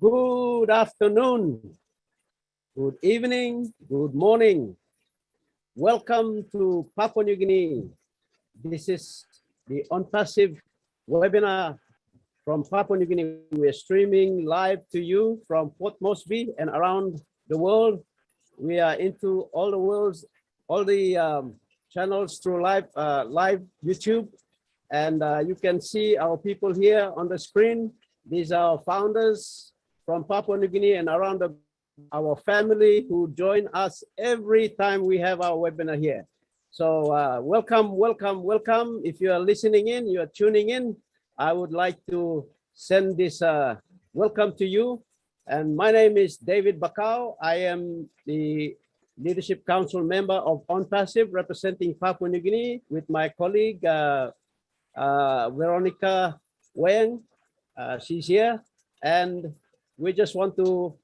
Good afternoon, good evening, good morning. Welcome to Papua New Guinea. This is the On-Passive webinar from Papua New Guinea. We are streaming live to you from Port Moresby and around the world. We are into all the channels through live YouTube. And you can see our people here on the screen. These are our founders from Papua New Guinea and around our family who join us every time we have our webinar here. So welcome, welcome, welcome. If you are listening in, you are tuning in, I would like to send this welcome to you. And my name is David Bakau. I am the Leadership Council member of On-Passive representing Papua New Guinea with my colleague, Veronica Wang. She's here. And we just want to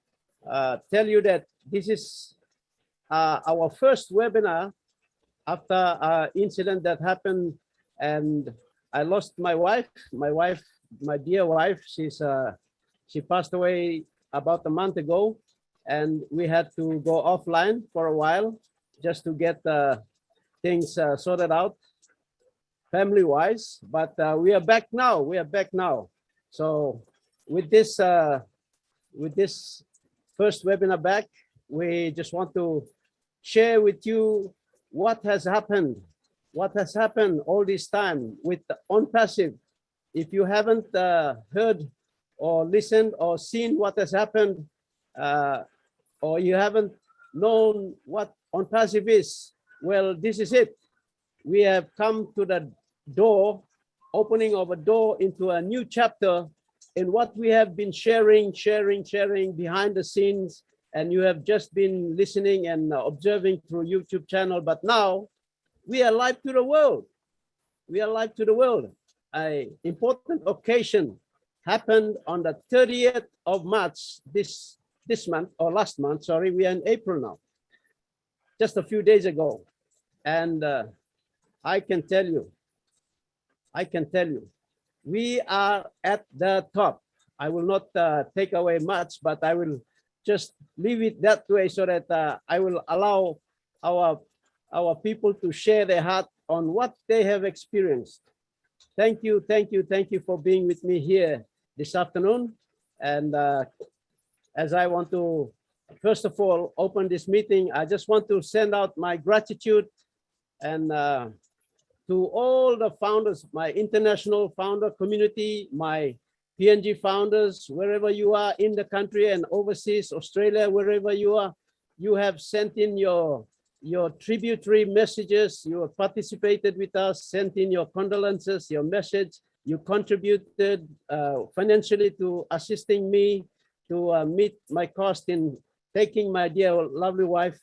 tell you that this is our first webinar after an incident that happened, and I lost my wife, my dear wife. She passed away about a month ago, and we had to go offline for a while just to get things sorted out family-wise. But we are back now. We are back now. So with this first webinar back, we just want to share with you what has happened all this time with On-Passive. If you haven't heard or listened or seen what has happened, or you haven't known what On-Passive is, well, this is it. We have come to the door, opening of a door into a new chapter in what we have been sharing behind the scenes, and you have just been listening and observing through YouTube channel. But now we are live to the world. We are live to the world. An important occasion happened on the 30th of March this month, or last month, sorry, we are in April now, just a few days ago. And I can tell you, we are at the top. I will not take away much, but I will just leave it that way so that I will allow our people to share their heart on what they have experienced. Thank you for being with me here this afternoon. And as I want to, first of all, open this meeting, I just want to send out my gratitude and to all the founders, my international founder community, my PNG founders, wherever you are in the country and overseas, Australia, wherever you are, you have sent in your tributary messages, you have participated with us, sent in your condolences, your message, you contributed financially to assisting me to meet my cost in taking my dear lovely wife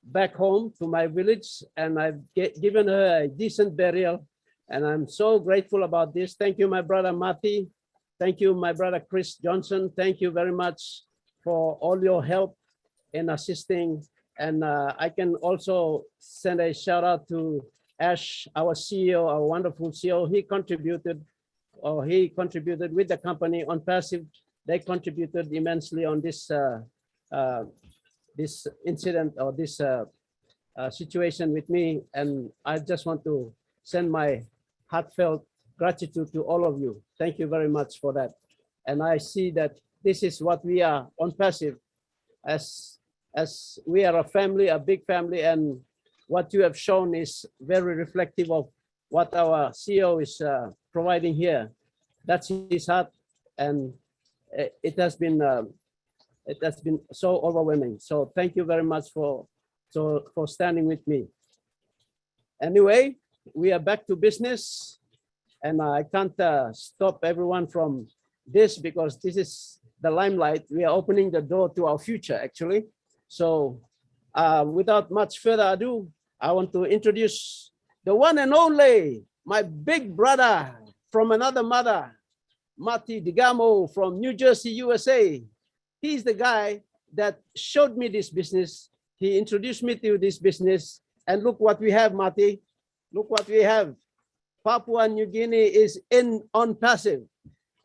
back home to my village, and I've given her a decent burial, and I'm so grateful about this. Thank you, my brother Mati. Thank you, my brother Chris Johnson. Thank you very much for all your help in assisting. And I can also send a shout out to Ash, our CEO, our wonderful CEO. He contributed with the company On-Passive. They contributed immensely on this this incident or this situation with me. And I just want to send my heartfelt gratitude to all of you. Thank you very much for that. And I see that this is what we are On-Passive, as we are a family, a big family, and what you have shown is very reflective of what our CEO is providing here. That's his heart, and it has been so overwhelming. So thank you very much for standing with me. Anyway, we are back to business, and I can't stop everyone from this because this is the limelight. We are opening the door to our future, actually. So without much further ado, I want to introduce the one and only, my big brother from another mother, Mati Digamo from New Jersey, USA. He's the guy that showed me this business. He introduced me to this business. And look what we have, Mati. Look what we have. Papua New Guinea is in On-Passive.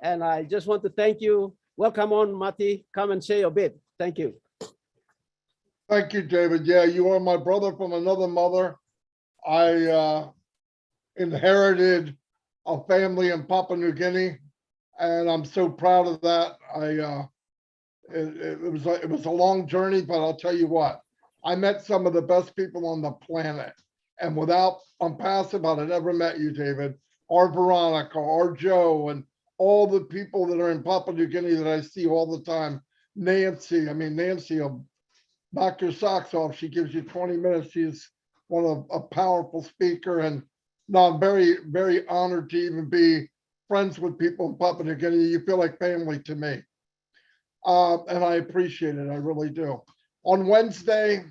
And I just want to thank you welcome on, Mati. Come and say a bit. Thank you. Thank you, David. Yeah, you are my brother from another mother. I inherited a family in Papua New Guinea, and I'm so proud of that. It was a long journey, but I'll tell you what, I met some of the best people on the planet, and without Passive, I'd have never met you, David, or Veronica, or Joe, and all the people that are in Papua New Guinea that I see all the time. Nancy, Nancy will knock your socks off. She gives you 20 minutes. She's a powerful speaker, and no, I'm very, very honored to even be friends with people in Papua New Guinea. You feel like family to me. And I appreciate it. I really do. On Wednesday,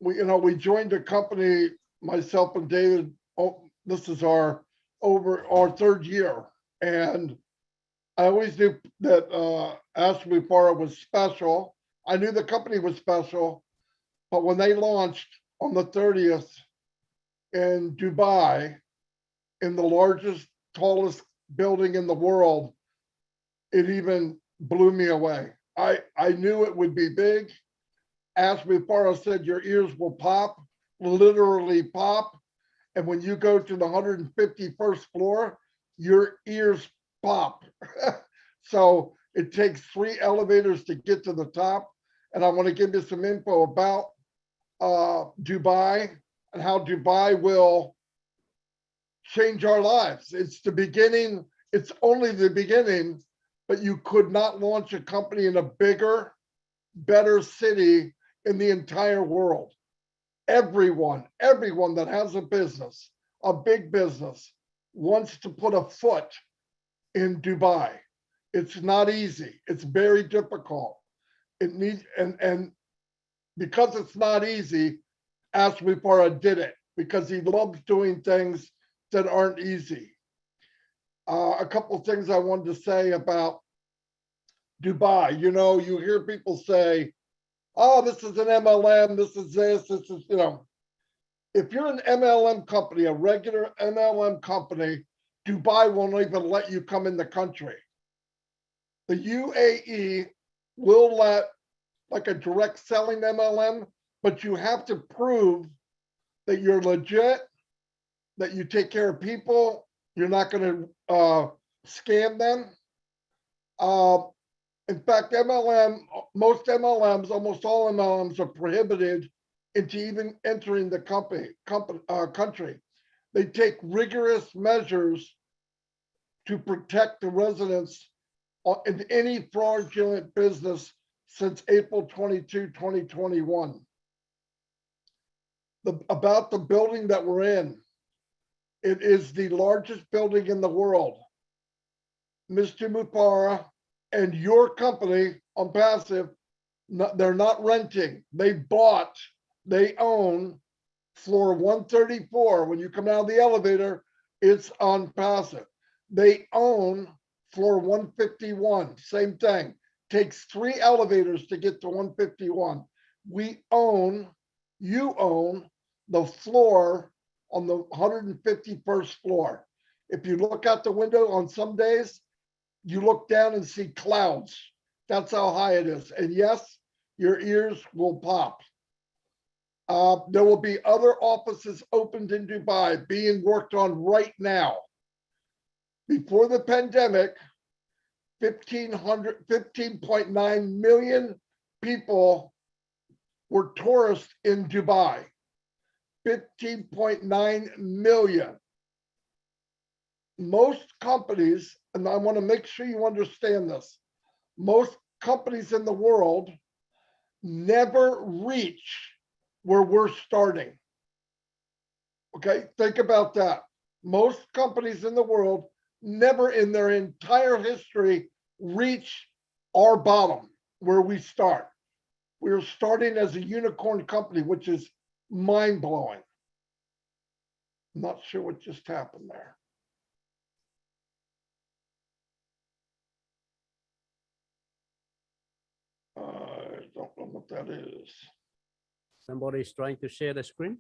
we joined a company, myself and David. Oh, this is our third year. And I always knew that Ashby Farah was special. I knew the company was special, but when they launched on the 30th in Dubai, in the largest, tallest building in the world, it even blew me away. I knew it would be big. Ashby Farah said, your ears will pop, literally pop. And when you go to the 151st floor, your ears pop. So it takes 3 elevators to get to the top. And I want to give you some info about Dubai and how Dubai will change our lives. It's the beginning. It's only the beginning, but you could not launch a company in a bigger, better city in the entire world. Everyone that has a business, a big business, wants to put a foot in Dubai. It's not easy. It's very difficult. It needs, and because it's not easy, Ashby Farah did it because he loves doing things that aren't easy. A couple of things I wanted to say about Dubai. You hear people say, oh, this is an MLM, this is, if you're an MLM company, a regular MLM company, Dubai won't even let you come in the country. The UAE will let, like a direct selling MLM, but you have to prove that you're legit, that you take care of people, you're not going to scam them. In fact, most MLMs, almost all MLMs are prohibited into even entering the country. They take rigorous measures to protect the residents in any fraudulent business since April 22, 2021. About the building that we're in, it is the largest building in the world. Mr. Mupara and your company on Passive, they're not renting. They own floor 134. When you come out of the elevator, it's on Passive. They own floor 151, same thing. Takes 3 elevators to get to 151. You own the floor on the 151st floor. If you look out the window on some days, you look down and see clouds. That's how high it is. And yes, your ears will pop. There will be other offices opened in Dubai being worked on right now. Before the pandemic, 15.9 million people were tourists in Dubai. 15.9 million. Most companies, and I want to make sure you understand this, most companies in the world never reach where we're starting. Okay, think about that. Most companies in the world never in their entire history reach our bottom where we start. We're starting as a unicorn company, which is mind-blowing. I'm not sure what just happened there. I don't know what that is. Somebody's trying to share the screen.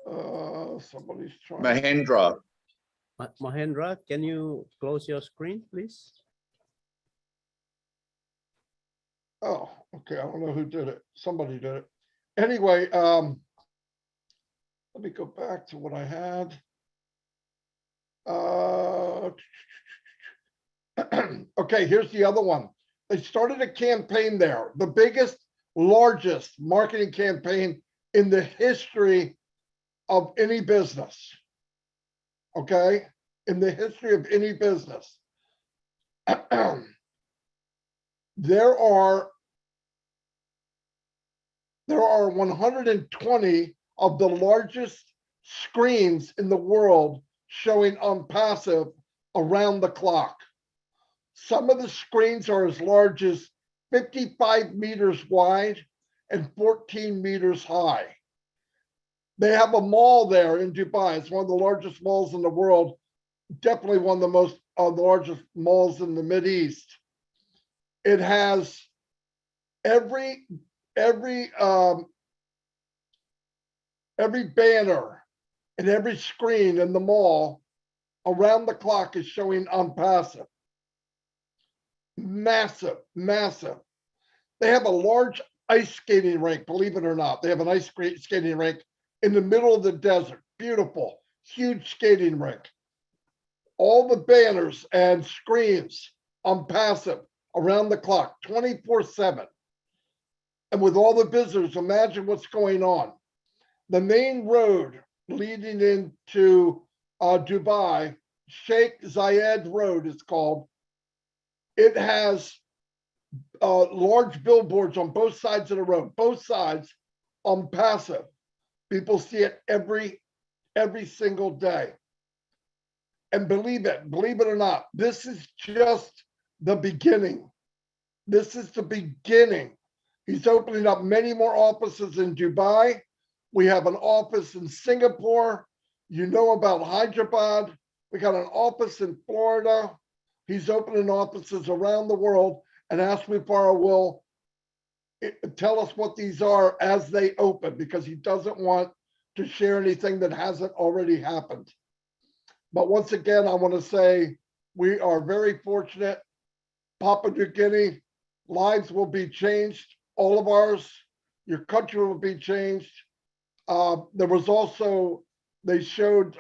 Somebody's trying. Mahendra. Mahendra, can you close your screen, please? Oh, okay, I don't know who did it. Somebody did it. Anyway, let me go back to what I had. Okay, here's the other one. They started a campaign there, the biggest, largest marketing campaign in the history of any business. Okay, in the history of any business. There are 120 of the largest screens in the world showing on passive around the clock. Some of the screens are as large as 55 meters wide and 14 meters high. They have a mall there in Dubai. It's one of the largest malls in the world, definitely one of the most the largest malls in the Mideast. It has every banner and every screen in the mall around the clock is showing on passive. Massive, massive. They have a large ice skating rink, believe it or not. They have an ice skating rink in the middle of the desert. Beautiful, huge skating rink. All the banners and screens on passive around the clock, 24/7. And with all the visitors, imagine what's going on. The main road leading into Dubai, Sheikh Zayed Road is called. It has large billboards on both sides of the road, both sides on passive. People see it every single day. And believe it or not, this is just the beginning. This is the beginning. He's opening up many more offices in Dubai. We have an office in Singapore. You know about Hyderabad. We got an office in Florida. He's opening offices around the world, and Aswipara will tell us what these are as they open, because he doesn't want to share anything that hasn't already happened. But once again, I want to say we are very fortunate. Papua New Guinea, lives will be changed. All of ours, your country will be changed. There was also, they showed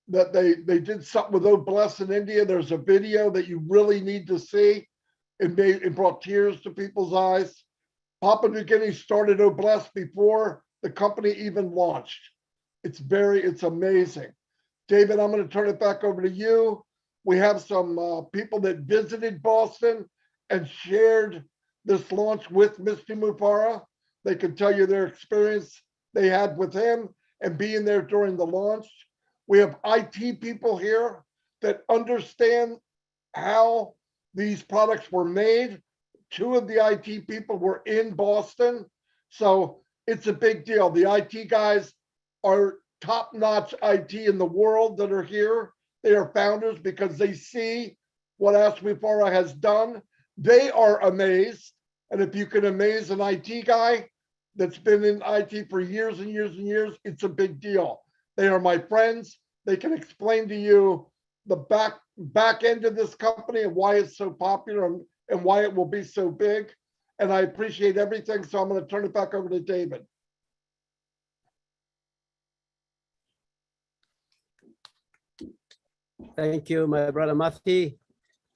that they did something with Obless in India. There's a video that you really need to see. It brought tears to people's eyes. Papua New Guinea started Obless before the company even launched. It's amazing. David, I'm going to turn it back over to you. We have some people that visited Boston and shared this launch with Mr. Mufara. They can tell you their experience they had with him and being there during the launch. We have IT people here that understand how these products were made. 2 of the IT people were in Boston. So it's a big deal. The IT guys are top-notch IT in the world that are here. They are founders because they see what Aswipara has done. They are amazed. And if you can amaze an IT guy that's been in IT for years and years and years, it's a big deal. They are my friends. They can explain to you the back end of this company and why it's so popular and why it will be so big. And I appreciate everything. So I'm going to turn it back over to David. Thank you, my brother Matthew.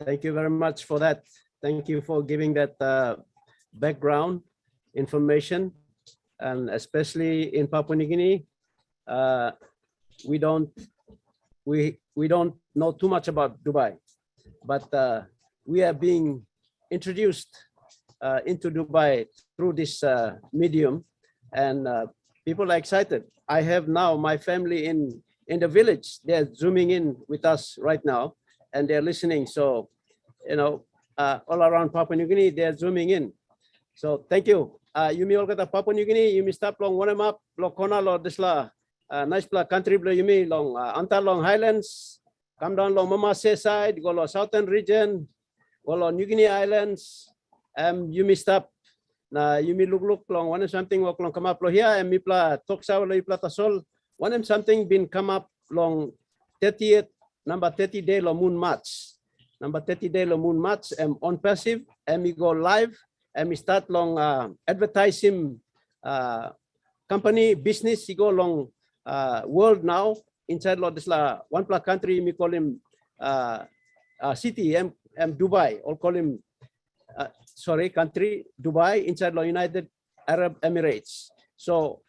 Thank you very much for that. Thank you for giving that background information, and especially in Papua New Guinea, we don't know too much about Dubai, but we are being introduced into Dubai through this medium, and people are excited. I have now my family in the village. They're zooming in with us right now, and they're listening. So, you know, all around Papua New Guinea, they're zooming in. So thank you. Yumi olkata Papua New Guinea, yumi stop long one map, lo kona lo disla, nice pla country blo yumi long antar long highlands, come down long Mamase side, go lo southern region, go lo New Guinea Islands, yumi stop. Na yumi look long one something walk long come up lo here, and mi pla toksa lo pla tasol. One something been come up long 30th, number 30 day lo moon March. number 30 day lo moon match on passive we go live we start long advertising company business you go long world now inside lo this la one plus country we call him city Dubai or call him country Dubai inside lo United Arab Emirates. So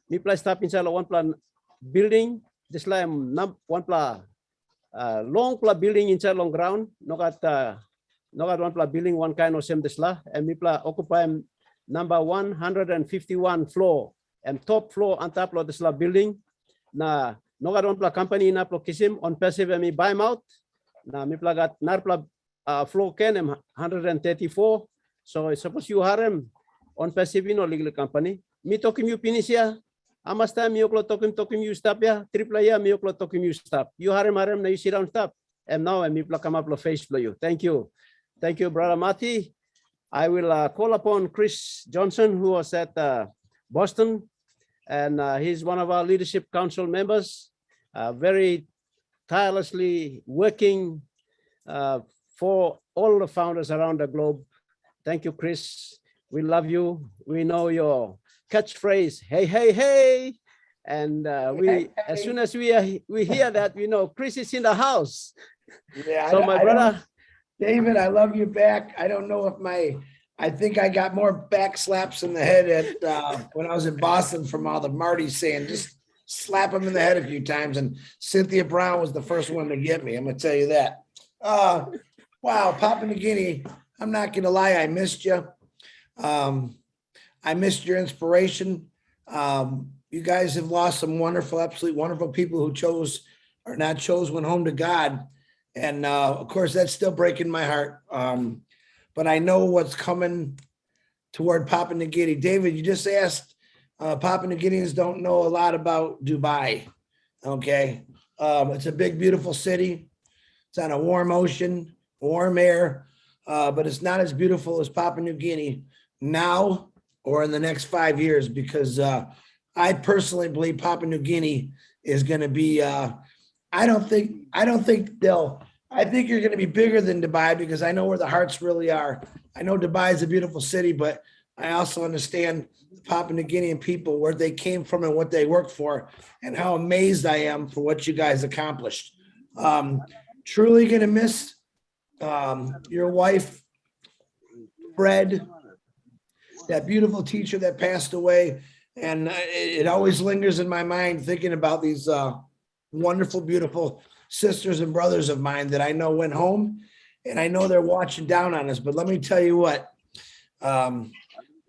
mi play stop inside lo one plan building this la one plan long pla building inside long ground no got one pla building one kind of same this la and mi pla occupy number 151 floor and top floor on top of this la building na no got one pla company na plo kisim on passive mi buy out na mi pla got nar pla floor ken 134 so suppose you harem on passive no legal company mi tokim you finish ya amas time mi oklo tokim you stop ya triple ya mi oklo tokim you stop you harem na you sit down stop and now mi pla come up lo face for you. Thank you brother Mati. I will call upon Chris Johnson who was at Boston and he's one of our leadership council members very tirelessly working for all the founders around the globe. Thank you, Chris. We love you. We know your catchphrase, hey, hey, hey. And as soon as we hear that, we know Chris is in the house. Yeah. So my brother. David, I love you back. I don't know if I think I got more back slaps in the head at when I was in Boston from all the Marty saying, just slap him in the head a few times. And Cynthia Brown was the first one to get me. I'm going to tell you that. Wow, Papua New Guinea, I'm not going to lie, I missed you. I missed your inspiration. You guys have lost some wonderful, absolutely wonderful people who went home to God. And of course, that's still breaking my heart. But I know what's coming toward Papua New Guinea. David, you just asked, Papua New Guineans don't know a lot about Dubai. Okay. It's a big, beautiful city. It's on a warm ocean, warm air, but it's not as beautiful as Papua New Guinea now or in the next 5 years, because I personally believe Papua New Guinea is going to be, I think you're going to be bigger than Dubai, because I know where the hearts really are. I know Dubai is a beautiful city, but I also understand the Papua New Guinean people, where they came from and what they worked for, and how amazed I am for what you guys accomplished. Truly going to miss your wife, Fred, that beautiful teacher that passed away. And it always lingers in my mind thinking about these wonderful, beautiful sisters and brothers of mine that I know went home, and I know they're watching down on us. But let me tell you what,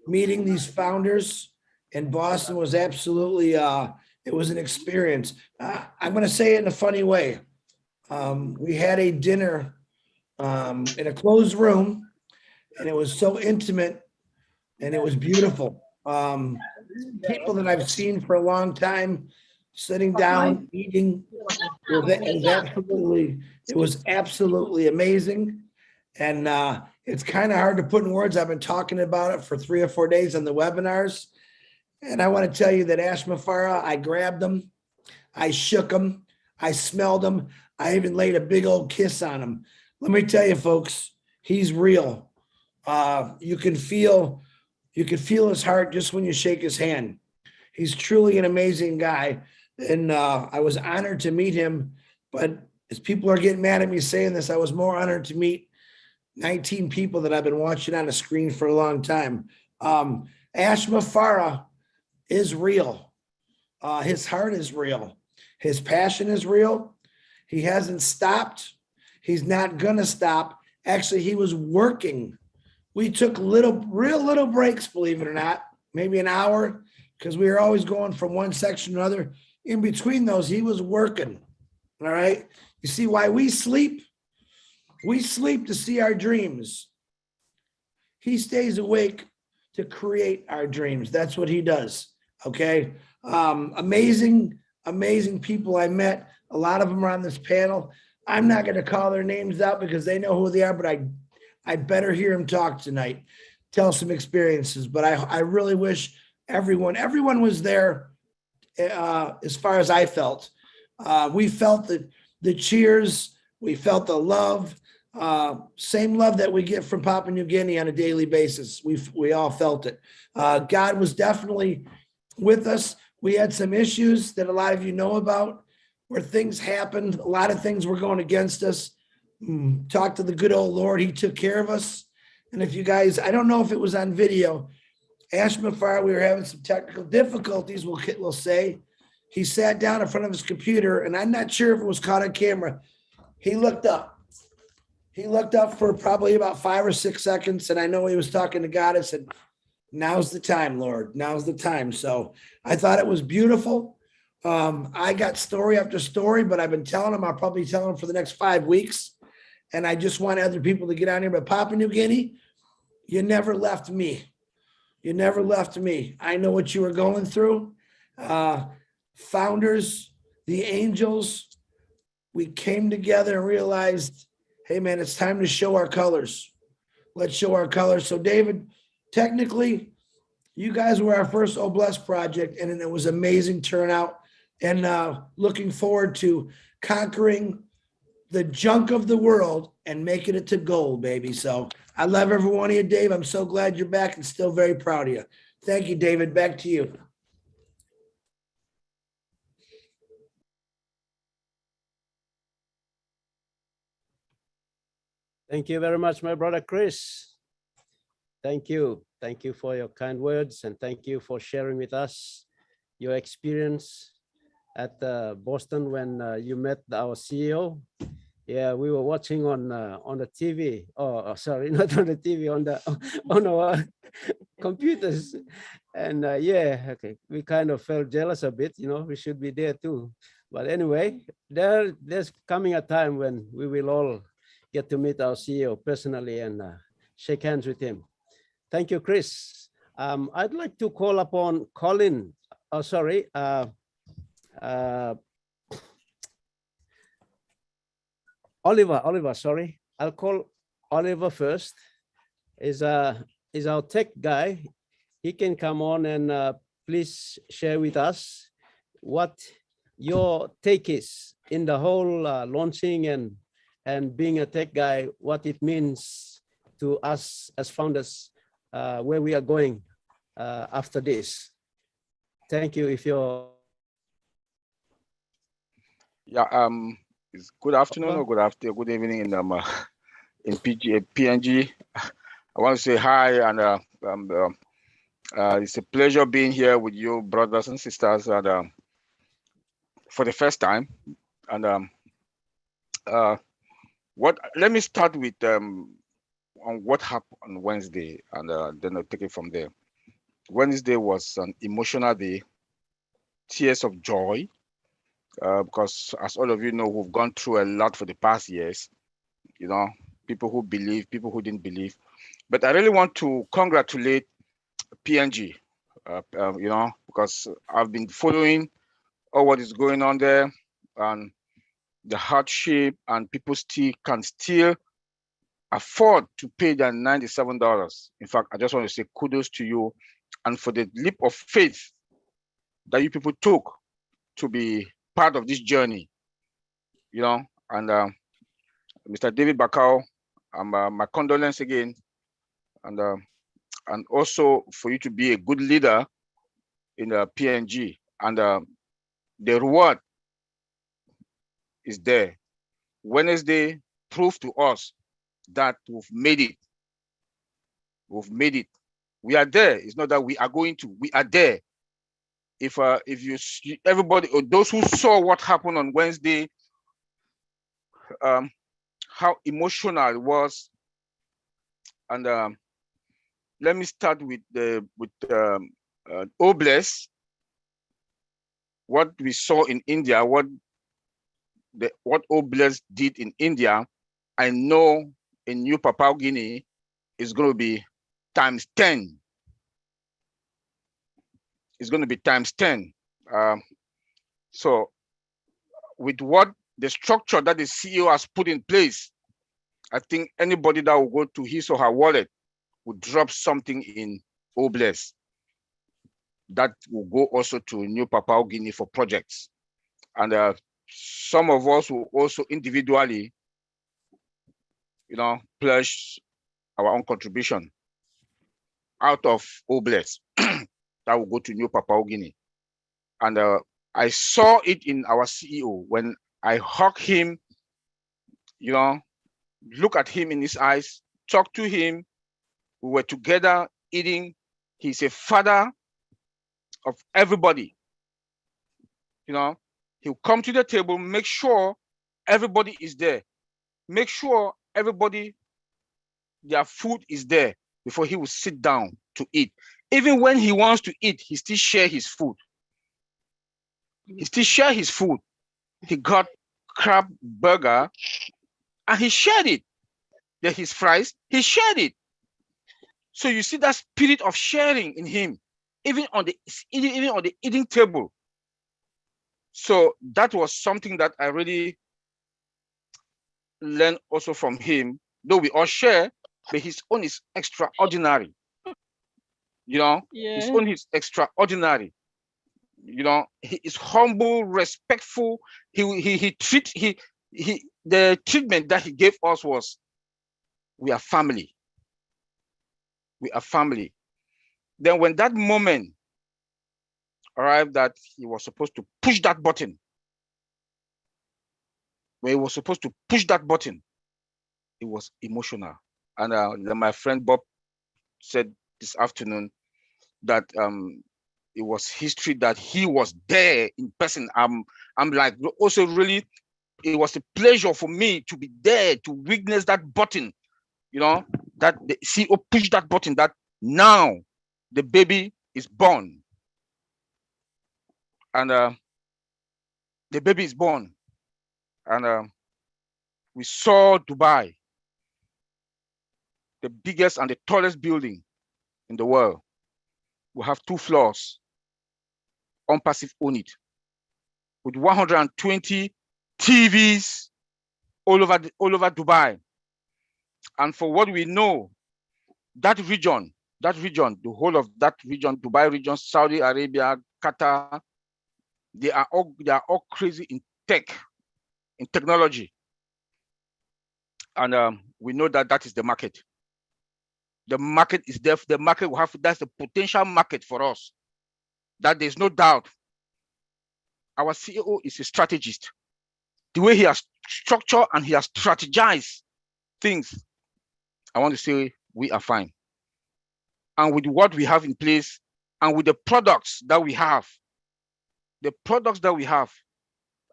meeting these founders in Boston was absolutely, it was an experience. I'm going to say it in a funny way. We had a dinner in a closed room, and it was so intimate, and it was beautiful. People that I've seen for a long time sitting down, eating, it was absolutely amazing. And it's kind of hard to put in words. I've been talking about it for 3 or 4 days on the webinars. And I want to tell you that Ashma Farah, I grabbed him, I shook him, I smelled him, I even laid a big old kiss on him. Let me tell you, folks, he's real. You can feel his heart just when you shake his hand. He's truly an amazing guy. And I was honored to meet him. But as people are getting mad at me saying this, I was more honored to meet 19 people that I've been watching on a screen for a long time. Ashma Farah is real. His heart is real. His passion is real. He hasn't stopped. He's not going to stop. Actually, he was working. We took real little breaks, believe it or not, maybe an hour, because we were always going from one section to another. In between those, he was working. All right. You see why we sleep? We sleep to see our dreams. He stays awake to create our dreams. That's what he does. Okay. Amazing people I met. A lot of them are on this panel. I'm not going to call their names out because they know who they are, but I better hear him talk tonight, tell some experiences. But I really wish everyone was there as far as I felt. We felt the cheers. We felt the love. Same love that we get from Papua New Guinea on a daily basis. We all felt it. God was definitely with us. We had some issues that a lot of you know about where things happened. A lot of things were going against us. Talk to the good old Lord. He took care of us. And if you guys, I don't know if it was on video, Ash Mafar, we were having some technical difficulties, we'll say. He sat down in front of his computer, and I'm not sure if it was caught on camera. He looked up. He looked up for probably about 5 or 6 seconds, and I know he was talking to God. I said, now's the time, Lord. Now's the time. So I thought it was beautiful. I got story after story, but I've been telling him, I'll probably tell him for the next 5 weeks. And I just want other people to get on here. But Papua New Guinea, you never left me. You never left me. I know what you were going through. Founders, the angels, we came together and realized, hey, man, it's time to show our colors. Let's show our colors. So, David, technically, you guys were our first Oblast project, and it was amazing turnout. And looking forward to conquering the junk of the world and making it to gold, baby. So I love every one of you, Dave. I'm so glad you're back and still very proud of you. Thank you, David. Back to you. Thank you very much, my brother Chris. Thank you. Thank you for your kind words, and thank you for sharing with us your experience at Boston when you met our CEO. Yeah, we were watching on the TV. Oh, sorry, not on the TV, on our computers. And yeah, okay, we kind of felt jealous a bit. We should be there too. But anyway, there's coming a time when we will all get to meet our CEO personally and shake hands with him. Thank you, Chris. I'd like to call upon Colin. Oh, sorry. Oliver, sorry. I'll call Oliver first. Is our tech guy. He can come on and please share with us what your take is in the whole launching and being a tech guy, what it means to us as founders, where we are going after this. Thank you. If you're it's good afternoon or good evening in PNG. I want to say hi, and it's a pleasure being here with you, brothers and sisters, and for the first time. And let me start with on what happened on Wednesday, and then I'll take it from there. Wednesday was an emotional day, tears of joy. Because as all of you know, we've gone through a lot for the past years, people who believe, people who didn't believe. But I really want to congratulate PNG, because I've been following all what is going on there and the hardship, and people can still afford to pay their $97. In fact, I just want to say kudos to you and for the leap of faith that you people took to be part of this journey, and Mr. David Bakau, my condolence again, and also for you to be a good leader in the PNG, and the reward is there. Wednesday proved to us that we've made it. We've made it. We are there. It's not that we are going to. We are there. If you see everybody, or those who saw what happened on Wednesday, how emotional it was, and let me start with Oblast. What we saw in India, what Oblast did in India, I know in New Papua Guinea is going to be times 10. It's going to be times 10. So with what the structure that the CEO has put in place, I think anybody that will go to his or her wallet will drop something in Oblast that will go also to New Papua Guinea for projects. And some of us will also individually, pledge our own contribution out of Oblets that will go to New Papua Guinea. And I saw it in our CEO when I hugged him, look at him in his eyes, talk to him. We were together eating. He's a father of everybody. He'll come to the table, make sure everybody is there. Make sure everybody, their food is there before he will sit down to eat. Even when he wants to eat, he still share his food. He still share his food. He got crab burger and he shared it. Then his fries, he shared it. So you see that spirit of sharing in him, even on the eating table. So that was something that I really learned also from him. Though we all share, but his own is extraordinary. His own is extraordinary. He is humble, respectful. The treatment that he gave us was, we are family. We are family. Then when that moment arrived that he was supposed to push that button, when he was supposed to push that button, it was emotional. And then my friend Bob said this afternoon that it was history, that he was there in person. I'm like, also really, it was a pleasure for me to be there to witness that button, that the CEO pushed that button, that now the baby is born. And the baby is born. And we saw Dubai, the biggest and the tallest building in the world. We have 2 floors, OnPassive own it, with 120 TVs all over Dubai. And for what we know, that region, the whole of that region, Dubai region, Saudi Arabia, Qatar, they are all crazy in tech, in technology. And we know that is the market. The market is there. The market will have, that's the potential market for us. That there's no doubt. Our CEO is a strategist. The way he has structured and he has strategized things, I want to say we are fine. And with what we have in place and with the products that we have,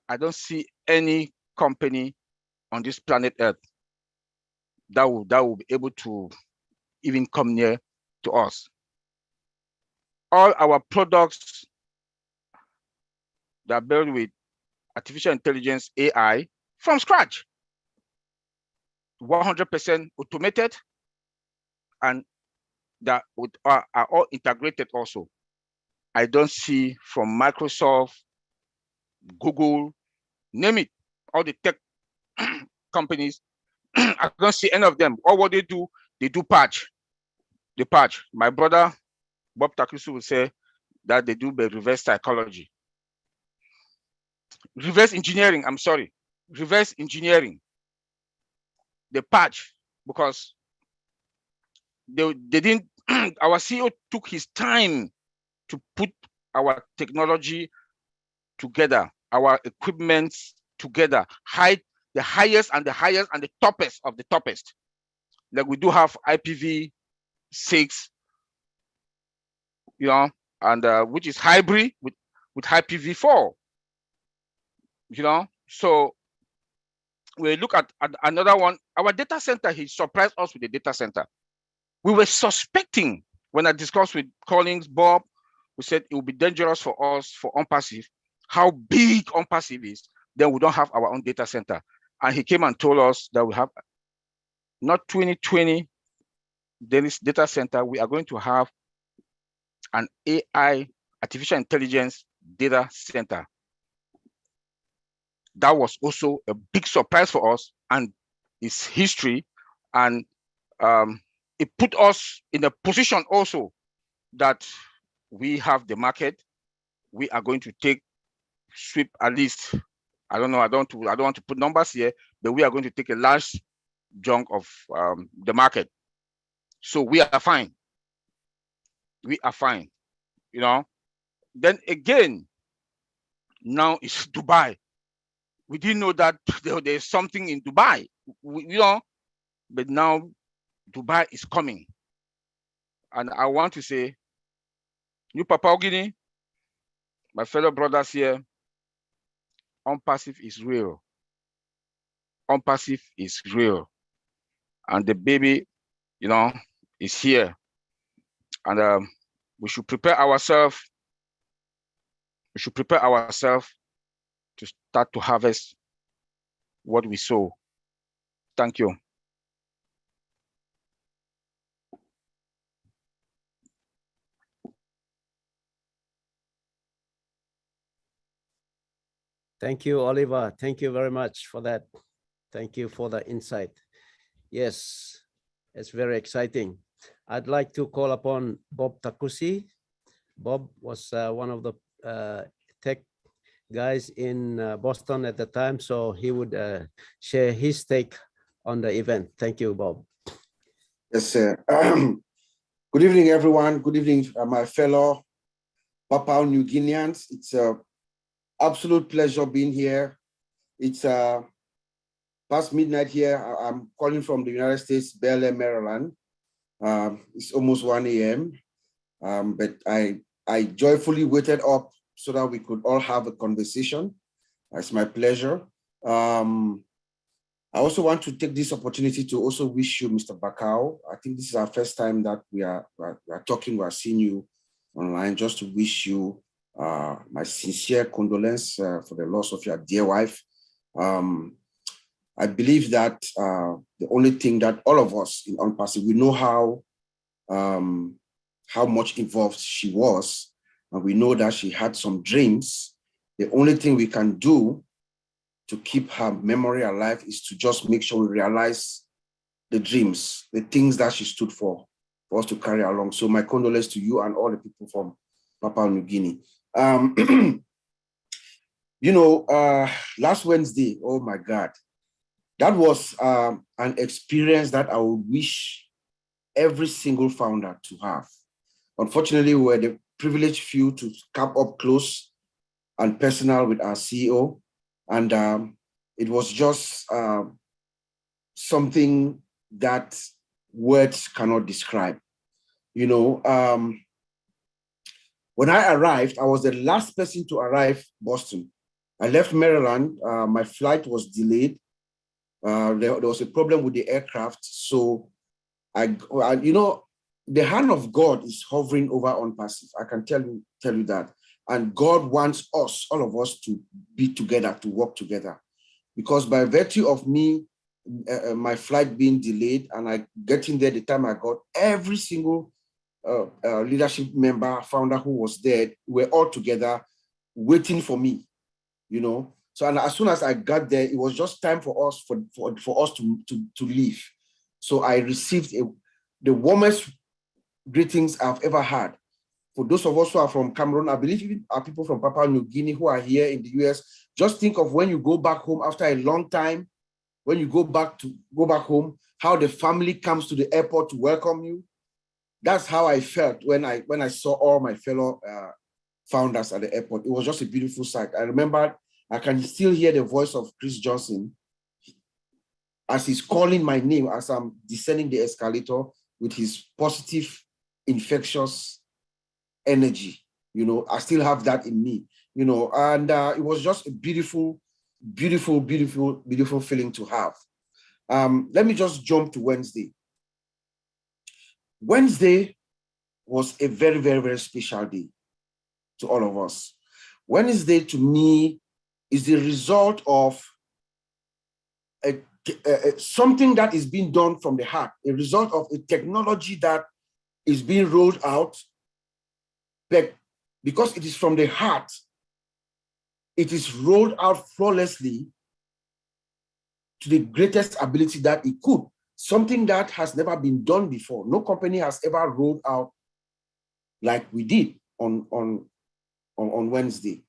I don't see any company on this planet Earth that will be able to even come near to us. All our products that are built with artificial intelligence, AI, from scratch, 100% automated, and that are all integrated also. I don't see from Microsoft, Google, name it, all the tech companies, I don't see any of them. All what they do patch. They patch. My brother, Bob Takusu, will say that they do the reverse psychology. Reverse engineering, I'm sorry. Reverse engineering. They patch because they didn't, our CEO took his time to put our technology together, our equipment together, the highest and the toppest of the toppest. Like we do have IPv6, and which is hybrid with IPv4, So we look at another one, our data center. He surprised us with the data center. We were suspecting, when I discussed with Collins, Bob, we said it would be dangerous for us, for OnPassive, how big OnPassive is, then we don't have our own data center. And he came and told us that we have not 2020 Dennis data center, we are going to have an AI, artificial intelligence data center. That was also a big surprise for us, and it's history. And it put us in a position also that we have the market. We are going to sweep at least, I don't know, I don't want to put numbers here, but we are going to take a large junk of the market. So we are fine. We are fine. You know. Then again, now it's Dubai. We didn't know that there's something in Dubai. You know, but now Dubai is coming. And I want to say, you Papua Guinea, my fellow brothers here, unpassive is real. Unpassive is real. And the baby, you know, is here. And we should prepare ourselves. We should prepare ourselves to start to harvest what we sow. Thank you. Thank you, Oliver. Thank you very much for that. Thank you for the insight. Yes, it's very exciting. I'd like to call upon Bob Takusi. Bob was one of the tech guys in Boston at the time, so he would share his take on the event. Thank you, Bob. Yes, sir. Good evening, everyone. Good evening, my fellow Papua New Guineans. It's an absolute pleasure being here. It's past midnight here. I'm calling from the United States, Bel Air, Maryland. It's almost 1 a.m. But I joyfully waited up so that we could all have a conversation. It's my pleasure. I also want to take this opportunity to also wish you, Mr. Bakau. I think this is our first time that we are talking, we are seeing you online, just to wish you my sincere condolence for the loss of your dear wife. I believe that the only thing that all of us in Unpassive, we know how much involved she was, and we know that she had some dreams. The only thing we can do to keep her memory alive is to just make sure we realize the dreams, the things that she stood for us to carry along. So my condolences to you and all the people from Papua New Guinea. You know, last Wednesday, oh my God, that was an experience that I would wish every single founder to have. Unfortunately, we were the privileged few to come up close and personal with our CEO. And it was just something that words cannot describe. You know, when I arrived, I was the last person to arrive Boston. I left Maryland. My flight was delayed. There was a problem with the aircraft. So you know, the hand of God is hovering over Unpassive. I can tell you that. And God wants us, all of us, to be together, to work together. Because by virtue of me, my flight being delayed, and I getting there the time I got, every single leadership member, founder who was there, were all together waiting for me, you know. So, and as soon as I got there, it was just time for us to leave. So I received the warmest greetings I've ever had. For those of us who are from Cameroon, I believe even our people from Papua New Guinea who are here in the US, just think of when you go back home after a long time, when you go back home, how the family comes to the airport to welcome you. That's how I felt when I saw all my fellow founders at the airport. It was just a beautiful sight. I remember, I can still hear the voice of Chris Johnson as he's calling my name as I'm descending the escalator with his positive, infectious energy. You know, I still have that in me, you know, and it was just a beautiful, beautiful, beautiful, beautiful feeling to have. Let me just jump to Wednesday. Wednesday was a very, very, very special day to all of us. Wednesday, to me, is the result of something that is being done from the heart, a result of a technology that is being rolled out, but because it is from the heart, it is rolled out flawlessly to the greatest ability that it could. Something that has never been done before. No company has ever rolled out like we did on Wednesday.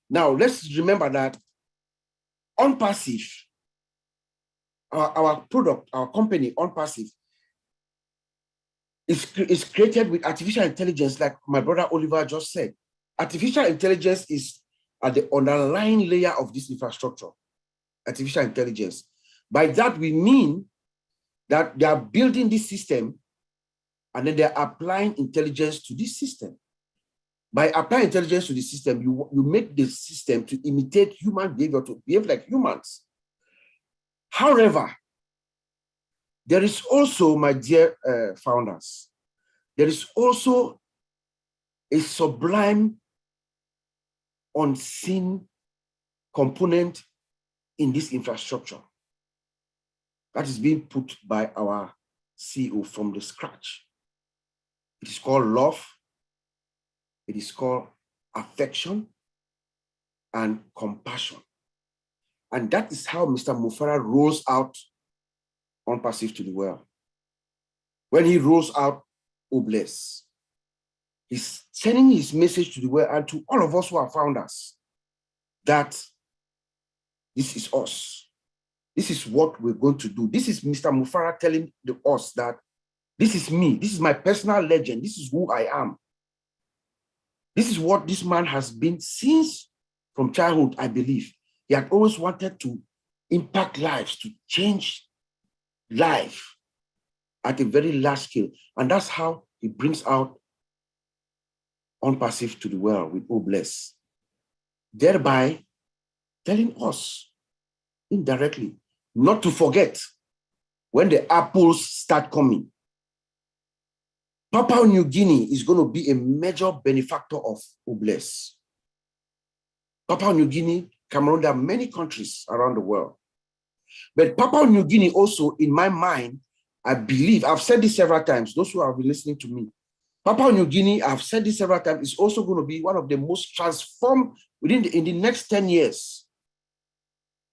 Now, let's remember that Unpassive our product, our company, On Passive, is created with artificial intelligence, like my brother Oliver just said. Artificial intelligence is at the underlying layer of this infrastructure, artificial intelligence. By that, we mean that they are building this system and then they're applying intelligence to this system. By applying intelligence to the system, you make the system to imitate human behavior, to behave like humans. However, there is also, my dear founders, there is also a sublime, unseen component in this infrastructure that is being put by our CEO from the scratch. It is called love. It is called affection and compassion. And that is how Mr. Mufara rolls out On Passive to the world. When he rolls out Obless, he's sending his message to the world and to all of us who are founders that this is us. This is what we're going to do. This is Mr. Mufara telling us that this is me. This is my personal legend. This is who I am. This is what this man has been since from childhood, I believe. He had always wanted to impact lives, to change life at a very large scale. And that's how he brings out On Passive to the world with Obless, thereby telling us indirectly not to forget when the apples start coming. Papua New Guinea is going to be a major benefactor of Obless. Papua New Guinea, Cameroon, there are many countries around the world. But Papua New Guinea also, in my mind, I believe, I've said this several times, those who have been listening to me, Papua New Guinea, I've said this several times, is also going to be one of the most transformed in the next 10 years.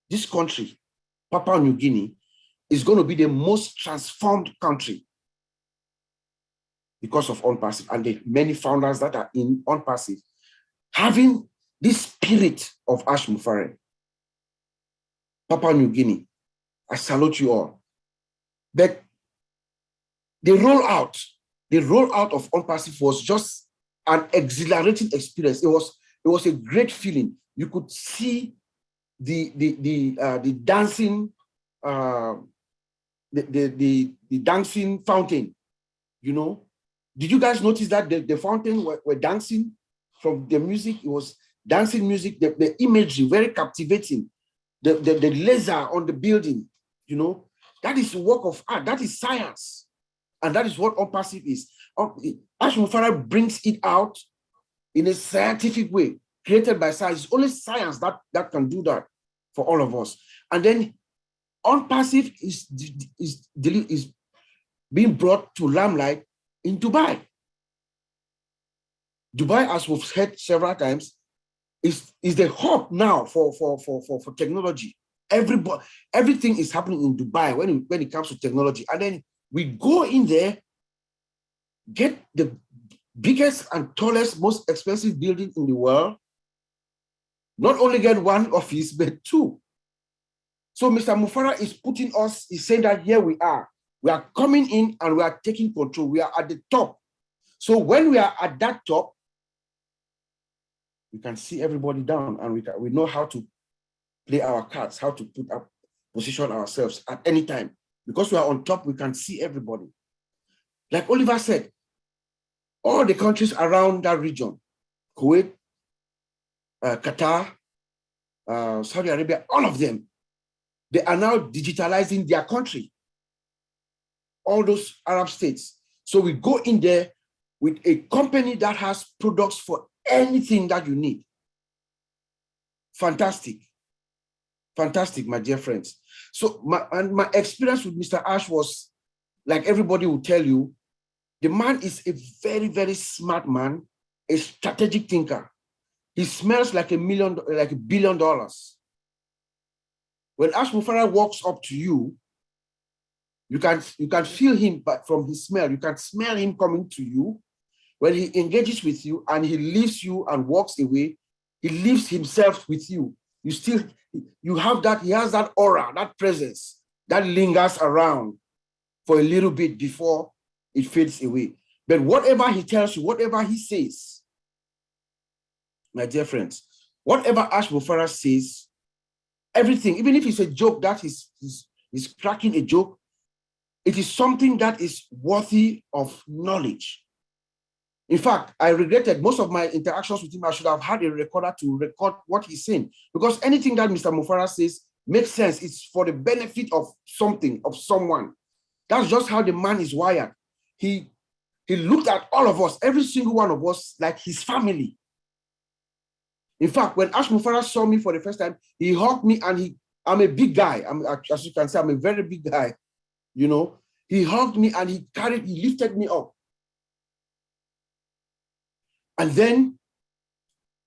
This country, Papua New Guinea, is going to be the most transformed country because of On Passive and the many founders that are in On Passive, having this spirit of Ash Mufare. Papua New Guinea, I salute you all. But the rollout of On Passive was just an exhilarating experience. It was a great feeling. You could see the dancing, the dancing fountain. You know, did you guys notice that the fountain were dancing from the music? It was dancing music. The imagery very captivating. The laser on the building. You know, that is work of art. That is science. And that is what On Passive is. Ash Mufara brings it out in a scientific way, created by science. It's only science that can do that for all of us. And then On Passive is being brought to limelight in Dubai. Dubai, as we've said several times, is the hub now for technology. Everything is happening in Dubai when it comes to technology. And then we go in there, get the biggest and tallest, most expensive building in the world, not only get one office, but two. So Mr. Mufara is saying that here we are. We are coming in and we are taking control. We are at the top. So when we are at that top, we can see everybody down and we know how to play our cards, how to position ourselves at any time. Because we are on top, we can see everybody. Like Oliver said, all the countries around that region, Kuwait, Qatar, Saudi Arabia, all of them, they are now digitalizing their country. All those Arab states. So we go in there with a company that has products for anything that you need. Fantastic. Fantastic, my dear friends. So my experience with Mr. Ash was, like everybody will tell you, the man is a very, very smart man, a strategic thinker. He smells like $1 billion. When Ash Mufara walks up to you, you can feel him, but from his smell, you can smell him coming to you. When he engages with you and he leaves you and walks away, he leaves himself with you. You have that, he has that aura, that presence. that lingers around for a little bit before it fades away. But whatever he tells you, whatever he says, my dear friends, whatever Ash Mufara says, everything, even if it's a joke that he's cracking a joke, it is something that is worthy of knowledge. In fact, I regretted most of my interactions with him. I should have had a recorder to record what he's saying, because anything that Mr. Mufara says makes sense. It's for the benefit of something, of someone. That's just how the man is wired. He looked at all of us, every single one of us, like his family. In fact, when Ash Mufara saw me for the first time, he hugged me, and I'm a big guy. As you can see, I'm a very big guy. You know, he hugged me and he lifted me up. And then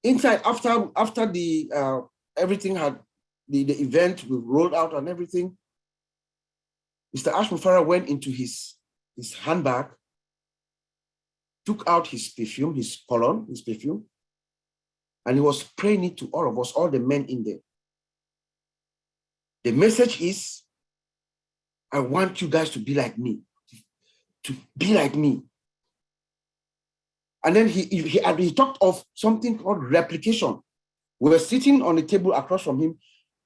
inside, after the everything had the event we rolled out and everything, Mr. Ash Mufara went into his handbag, took out his perfume, his cologne, his perfume, and he was spraying it to all of us, all the men in there. The message is, I want you guys to be like me, to be like me. And then he talked of something called replication. We were sitting on a table across from him.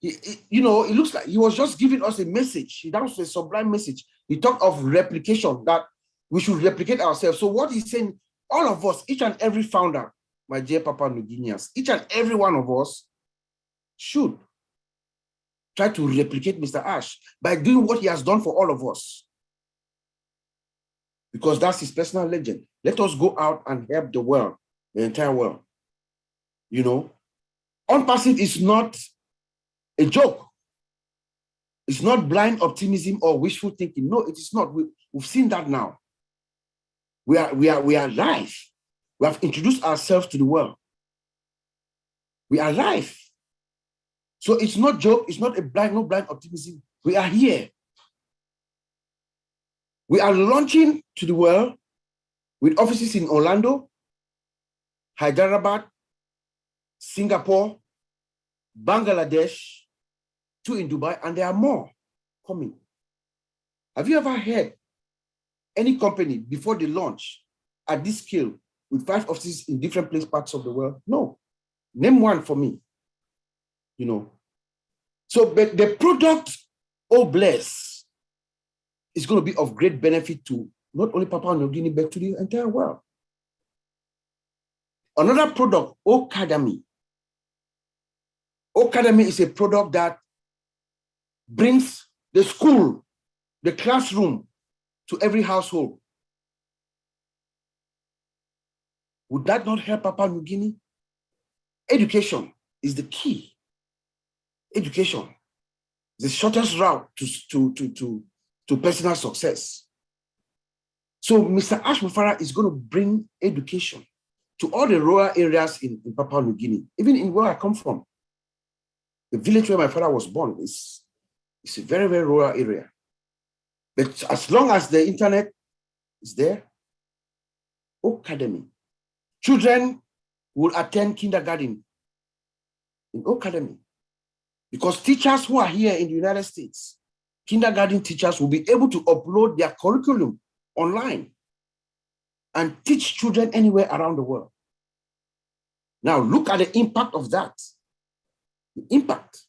It looks like he was just giving us a message. That was a sublime message. He talked of replication, that we should replicate ourselves. So what he's saying, all of us, each and every founder, my dear Papua New Guineans, each and every one of us should try to replicate Mr. Ash by doing what he has done for all of us. Because that's his personal legend. Let us go out and help the world, the entire world. You know, unpassive is not a joke. It's not blind optimism or wishful thinking. No, it is not. We've seen that now. We are live. We have introduced ourselves to the world. We are live. So it's not joke. It's not no blind optimism. We are here. We are launching to the world with offices in Orlando, Hyderabad, Singapore, Bangladesh, 2 in Dubai, and there are more coming. Have you ever heard any company before they launch at this scale with 5 offices in different parts of the world? No. Name one for me. You know. So, but the product, oh bless, is going to be of great benefit to not only Papua New Guinea, but to the entire world. Another product, Academy. Academy is a product that brings the school, the classroom to every household. Would that not help Papua New Guinea? Education is the key. Education is the shortest route to personal success. So Mr. Ash Mufara is going to bring education to all the rural areas in Papua New Guinea, even in where I come from. The village where my father was born is a very, very rural area. But as long as the internet is there, Academy. Children will attend kindergarten in Academy, because teachers who are here in the United States, kindergarten teachers will be able to upload their curriculum online and teach children anywhere around the world. Now look at the impact of that. The impact.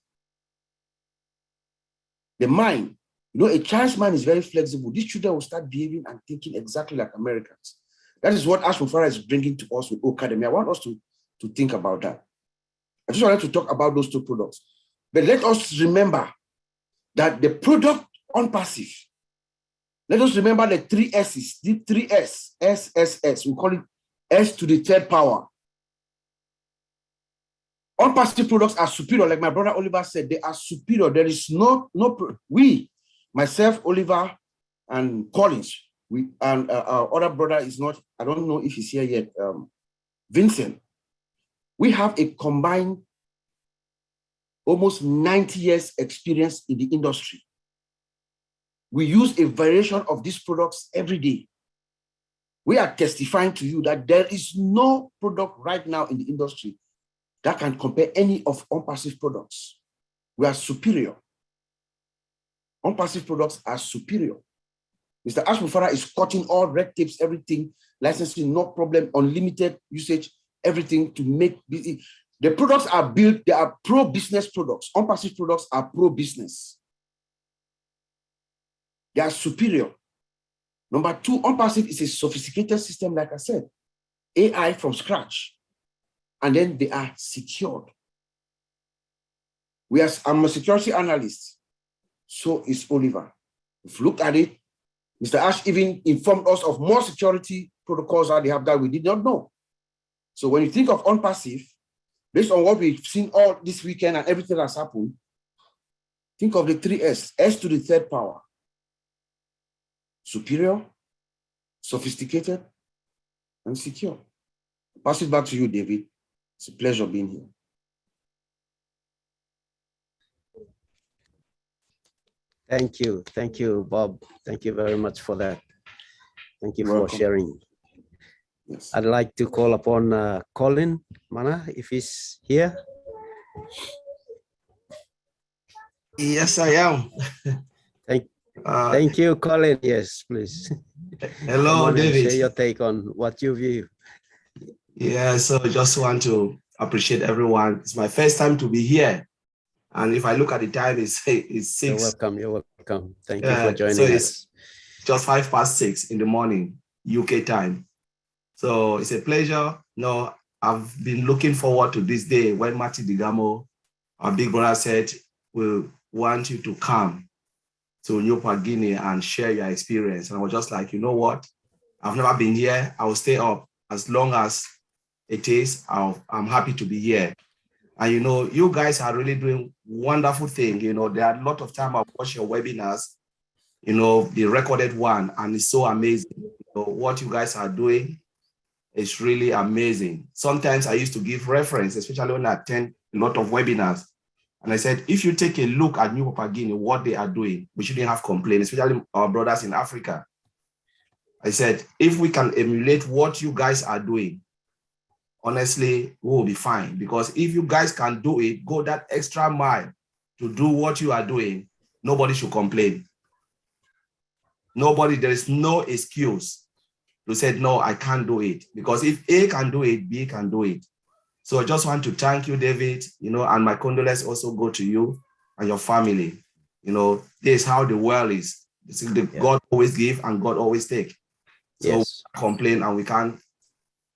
The mind. You know, a child's mind is very flexible. These children will start behaving and thinking exactly like Americans. That is what Ash Mufara is bringing to us with Academy. I want us to think about that. I just wanted to talk about those 2 products. But let us remember that the product on passive, let us remember the 3 S's, the 3 S, SSS. We call it S to the 3rd power. Unpassive products are superior, like my brother Oliver said, they are superior. There is myself, Oliver, and Collins, and our other brother is not, I don't know if he's here yet, Vincent. We have a combined almost 90 years experience in the industry. We use a variation of these products every day. We are testifying to you that there is no product right now in the industry that can compare any of unpassive products. We are superior. On-passive products are superior. Mr. Ash Mufara is cutting all red tapes, everything, licensing, no problem, unlimited usage, everything to make the products are built, they are pro-business products. On-passive products are pro-business. They are superior. Number two, on-passive is a sophisticated system, like I said, AI from scratch, and then they are secured. I'm a security analyst, so is Oliver. If you look at it, Mr. Ash even informed us of more security protocols that they have that we did not know. So when you think of on-passive, based on what we've seen all this weekend and everything that's happened, think of the 3 S, S to the third power. Superior, sophisticated, and secure. Pass it back to you, David. It's a pleasure being here. Thank you, Bob. Thank you very much for that. Thank you You're for welcome. sharing. Yes. I'd like to call upon Colin Mana, if he's here. Yes, I am. Thank you, Colin. Yes, please. Hello, Come on and David. share your take on what you view. Yeah, so I just want to appreciate everyone. It's my first time to be here. And if I look at the time, it's 6. You're welcome. You're welcome. Thank you for joining so us. It's just 6:05 in the morning, UK time. So it's a pleasure. No, I've been looking forward to this day when Marty Digamo, our big brother, said, we want you to come to New Guinea and share your experience. And I was just like, you know what? I've never been here. I will stay up as long as it is. I'm happy to be here. And you know, you guys are really doing wonderful things. You know, there are a lot of time I've watched your webinars, you know, the recorded one, and it's so amazing. You know, what you guys are doing is really amazing. Sometimes I used to give reference, especially when I attend a lot of webinars. And I said, if you take a look at New Guinea, what they are doing, we shouldn't have complaints, especially our brothers in Africa. I said, if we can emulate what you guys are doing, honestly, we will be fine. Because if you guys can do it, go that extra mile to do what you are doing, nobody should complain. Nobody, there is no excuse to say, no, I can't do it. Because if A can do it, B can do it. So I just want to thank you, David, you know, and my condolences also go to you and your family. You know, this is how the world is. God always give and God always take. So Yes. we complain and we can't,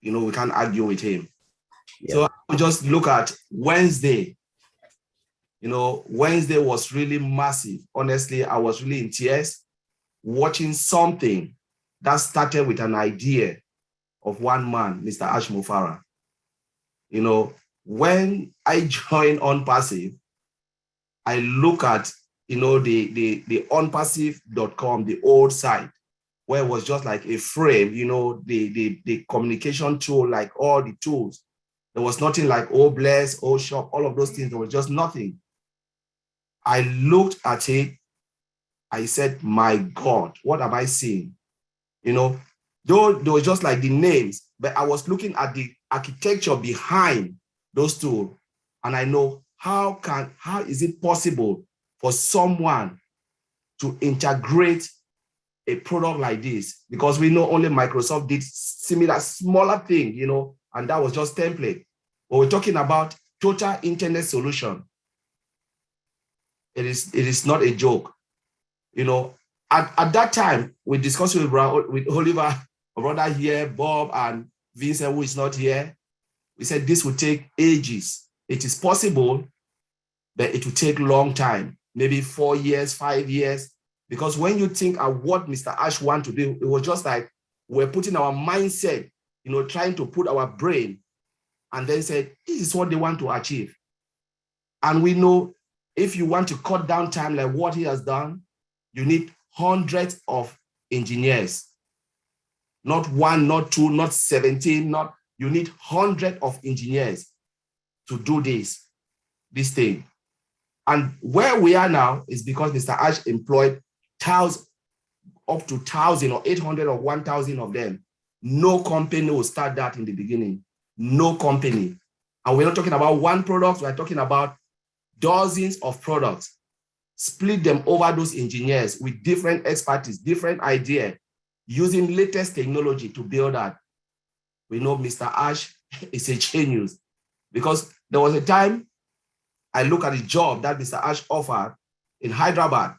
you know, we can't argue with him. Yeah. So I just look at Wednesday. You know, Wednesday was really massive. Honestly, I was really in tears watching something that started with an idea of one man, Mr. Ash Mufara. You know, when I joined On-Passive, I look at, you know, the onpassive.com, the old site, where it was just like a frame, you know, the communication tool, like all the tools. There was nothing like Bless, Shop, all of those things. There was just nothing. I looked at it. I said, my God, what am I seeing? You know, though they were just like the names, but I was looking at the architecture behind those tools. And I know how is it possible for someone to integrate a product like this? Because we know only Microsoft did similar, smaller thing, you know, and that was just template. But we're talking about total internet solution. It is not a joke. You know, at that time, we discussed with Oliver, my brother here, Bob, and Vincent, who is not here. We said this would take ages. It is possible, but it will take a long time, maybe 4 years, 5 years. Because when you think of what Mr. Ash wanted to do, it was just like we're putting our mindset, you know, trying to put our brain, and then said, this is what they want to achieve. And we know if you want to cut down time like what he has done, you need hundreds of engineers. Not 1, not 2, not 17, you need hundreds of engineers to do this thing. And where we are now is because Mr. Ash employed thousands, up to 1,000 or 800 or 1,000 of them. No company will start that in the beginning. No company. And we're not talking about one product, we're talking about dozens of products. split them over those engineers with different expertise, different idea, using latest technology to build that. We know Mr. Ash is a genius, because there was a time I look at the job that Mr. Ash offered in Hyderabad.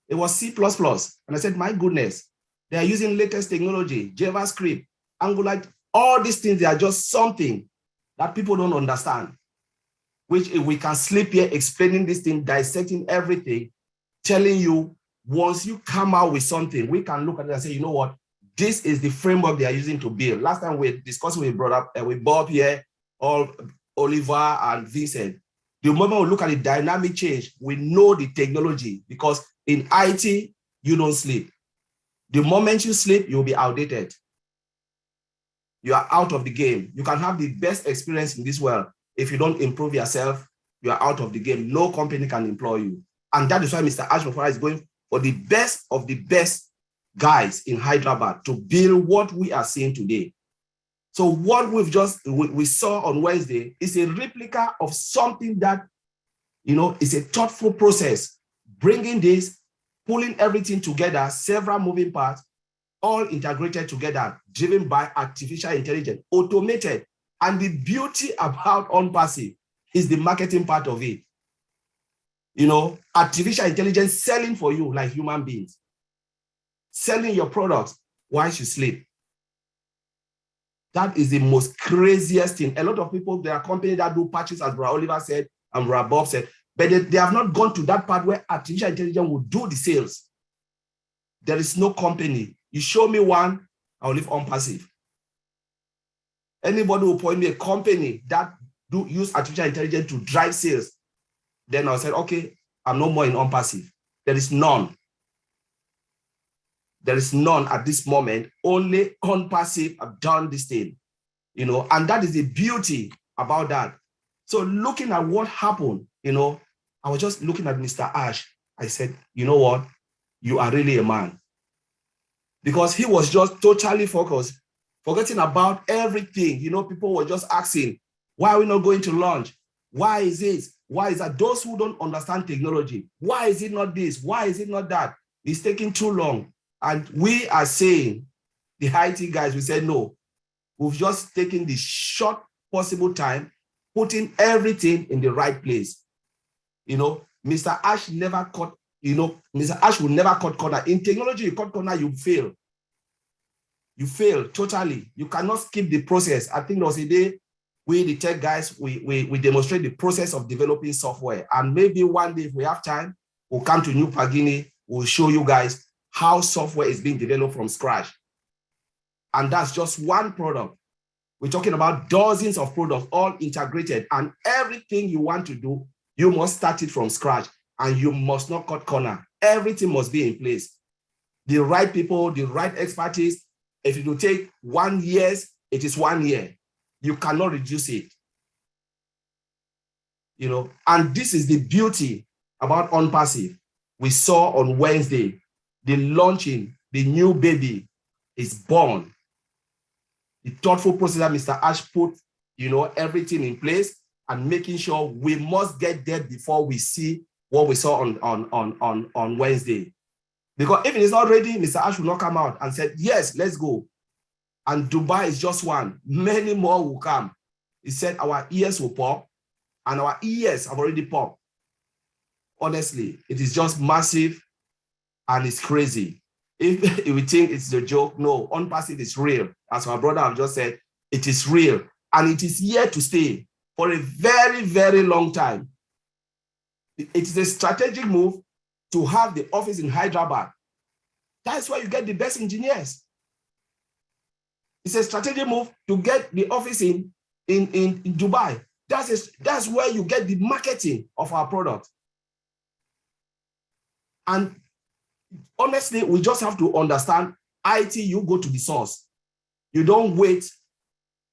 It was C++. And I said, my goodness, they are using latest technology, JavaScript, Angular, all these things, they are just something that people don't understand, which if we can sleep here explaining this thing, dissecting everything, telling you, once you come out with something, we can look at it and say, you know what, this is the framework they are using to build. Last time we discussed, we brought up with Bob here, Oliver and Vincent. The moment we look at the dynamic change, we know the technology, because in IT, you don't sleep. The moment you sleep, you'll be outdated. You are out of the game. You can have the best experience in this world. If you don't improve yourself, you are out of the game. No company can employ you. And that is why Mr. Ash is going for the best of the best guys in Hyderabad to build what we are seeing today. So what we saw on Wednesday is a replica of something that, is a thoughtful process, bringing this, pulling everything together, several moving parts, all integrated together, driven by artificial intelligence, automated. And the beauty about OnPassive is the marketing part of it. Artificial intelligence selling for you like human beings, selling your products while you sleep. That is the most craziest thing. A lot of people, there are companies that do patches, as Bro Oliver said, and Bro Bob said, but they have not gone to that part where artificial intelligence will do the sales. There is no company. You show me one, I'll leave OnPassive. Anybody will point me a company that do use artificial intelligence to drive sales, then I'll say, okay, I'm no more in OnPassive. There is none. There is none at this moment. Only OnPassive have done this thing, and that is the beauty about that. So looking at what happened, I was just looking at Mr. Ash. I said, you know what? You are really a man. Because he was just totally focused, forgetting about everything. People were just asking, why are we not going to launch? Why is this? Why is that? Those who don't understand technology, why is it not this? Why is it not that? It's taking too long. And we are saying, the IT guys, we said, no, we've just taken the short possible time, putting everything in the right place. Mr. Ash never cut, Mr. Ash will never cut corner. In technology, you cut corner, you fail. You fail totally. You cannot skip the process. I think there was a day, we, the tech guys, we demonstrate the process of developing software. And maybe one day, if we have time, we'll come to New Pagini, we'll show you guys how software is being developed from scratch. And that's just one product. We're talking about dozens of products, all integrated, and everything you want to do, you must start it from scratch, and you must not cut corner. Everything must be in place. The right people, the right expertise. If it will take 1 year, it is 1 year. You cannot reduce it. And this is the beauty about OnPassive. We saw on Wednesday, the launching, the new baby is born. The thoughtful process that Mr. Ash put, everything in place and making sure we must get there before we see what we saw on Wednesday. Because if it is not ready, Mr. Ash will not come out and say, yes, let's go. And Dubai is just one. Many more will come. He said our ears will pop, and our ears have already popped. Honestly, it is just massive and it's crazy. If we think it's a joke, no, OnPassive is real. As my brother have just said, it is real. And it is here to stay for a very, very long time. It is a strategic move to have the office in Hyderabad. That's where you get the best engineers. It's a strategic move to get the office in Dubai. That's where you get the marketing of our product. And honestly, we just have to understand IT, you go to the source. You don't wait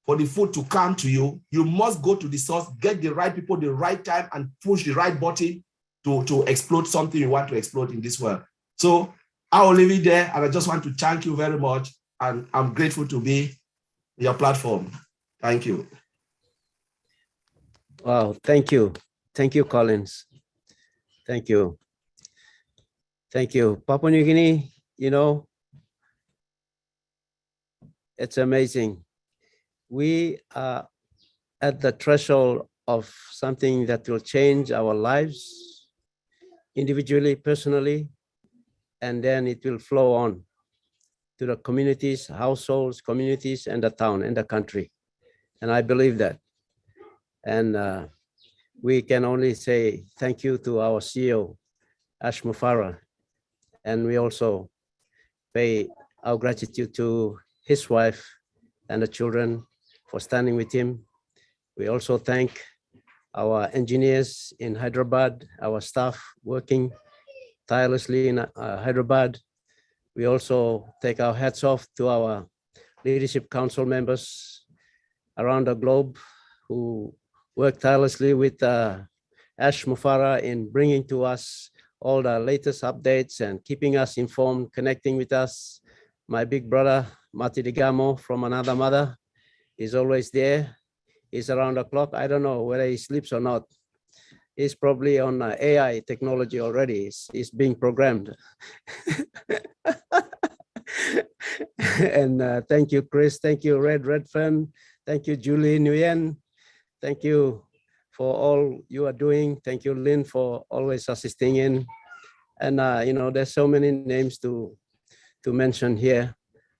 for the food to come to you. You must go to the source, get the right people, the right time, and push the right button to explode something you want to explode in this world. So I will leave it there, and I just want to thank you very much, and I'm grateful to be your platform. Thank you. Wow, thank you. Thank you, Collins. Thank you. Thank you. Papua New Guinea, you know, it's amazing. We are at the threshold of something that will change our lives individually, personally, and then it will flow on to the communities, households, communities, and the town and the country. And I believe that. And we can only say thank you to our CEO, Ash Mufara. And we also pay our gratitude to his wife and the children for standing with him. We also thank our engineers in Hyderabad, our staff working tirelessly in Hyderabad. We also take our hats off to our leadership council members around the globe who work tirelessly with Ash Mufara in bringing to us all the latest updates and keeping us informed, connecting with us. My big brother, Mati Digamo from another mother, is always there. He's around the clock. I don't know whether he sleeps or not. He's probably on AI technology already. He's being programmed. And thank you, Chris. Thank you, Redfern. Thank you, Julie Nguyen. Thank you for all you are doing. Thank you, Lynn, for always assisting in. And you know, there's so many names to mention here.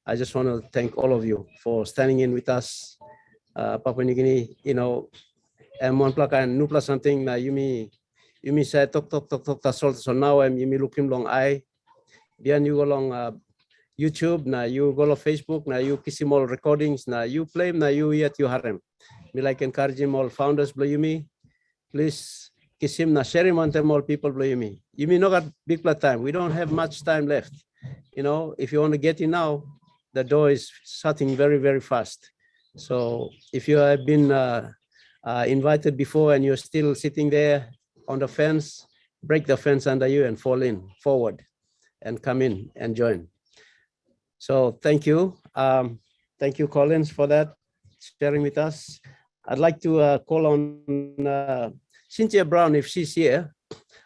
I just want to thank all of you for standing in with us. Papua New Guinea, you know, and one plaka and nupla something na yumi say tok tasol so now I'm yumi looking long eye. Bian you go long YouTube na you go to Facebook na you kisim all recordings na you play na you yet you harem. Me like encourage all founders blow yumi. Please kisim na share him on them all people blow yumi. Yumi no got big time. We don't have much time left. You know, if you want to get in now, the door is shutting very, very fast. So if you have been invited before and you're still sitting there on the fence, break the fence under you and fall in forward and come in and join. So thank you. Thank you, Collins, for that, sharing with us. I'd like to call on Cynthia Brown if she's here.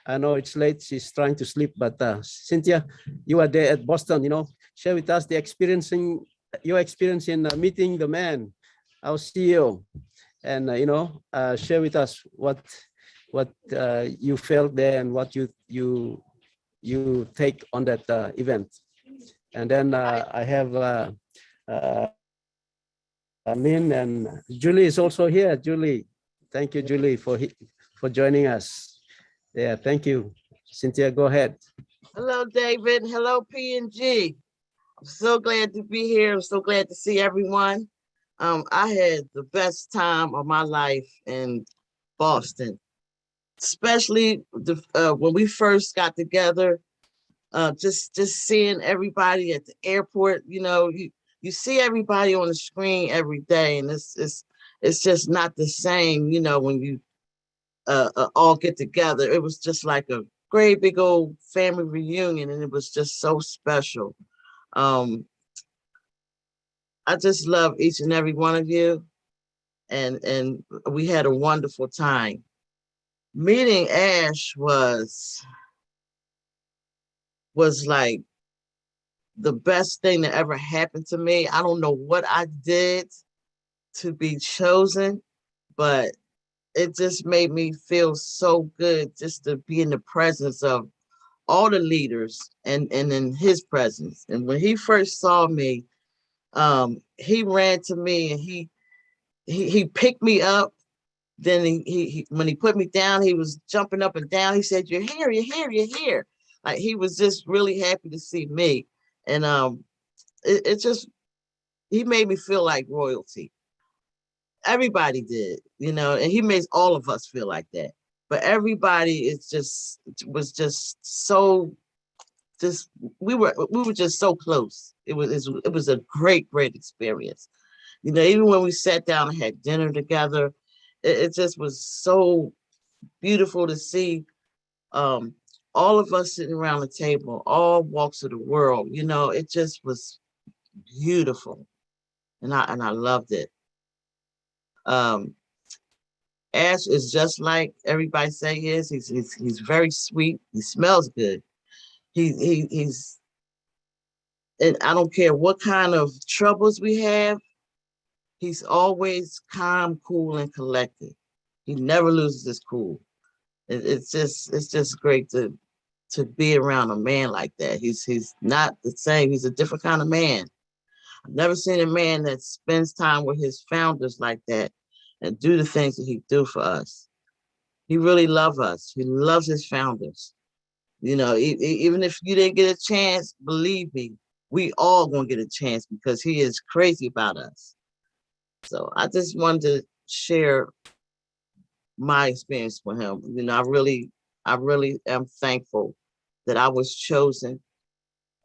I know it's late, she's trying to sleep, but Cynthia, you are there at Boston, you know, share with us your experience in meeting the man, our CEO, and you know, share with us what you felt there and what you take on that event. And then I have Lynn and Julie is also here. Julie, thank you, Julie, for joining us. Yeah, thank you. Cynthia, go ahead. Hello, David. Hello, P&G. I'm so glad to be here. I'm so glad to see everyone. I had the best time of my life in Boston, especially when we first got together. Just seeing everybody at the airport. You know, you see everybody on the screen every day, and it's just not the same. You know, when you all get together, it was just like a great big old family reunion, and it was just so special. I just love each and every one of you, and we had a wonderful time. Meeting Ash was like the best thing that ever happened to me. I don't know what I did to be chosen, but it just made me feel so good just to be in the presence of all the leaders and in his presence. And when he first saw me, he ran to me and he picked me up. Then he when he put me down, he was jumping up and down. He said, "You're here, you're here, you're here." Like he was just really happy to see me. And it just, he made me feel like royalty. Everybody did, you know, and he makes all of us feel like that. But everybody was just so, we were just so close. It was a great experience. You know, even when we sat down and had dinner together, it just was so beautiful to see all of us sitting around the table, all walks of the world. You know, it just was beautiful, and I loved it. Ash is just like everybody say he is. He's very sweet. He smells good. He's, and I don't care what kind of troubles we have, he's always calm, cool, and collected. He never loses his cool. It's just great to be around a man like that. He's not the same. He's a different kind of man. I've never seen a man that spends time with his founders like that and do the things that he do for us. He really loves us. He loves his founders. You know, even if you didn't get a chance, believe me, we all gonna get a chance because he is crazy about us. So I just wanted to share my experience with him. You know, I really am thankful that I was chosen,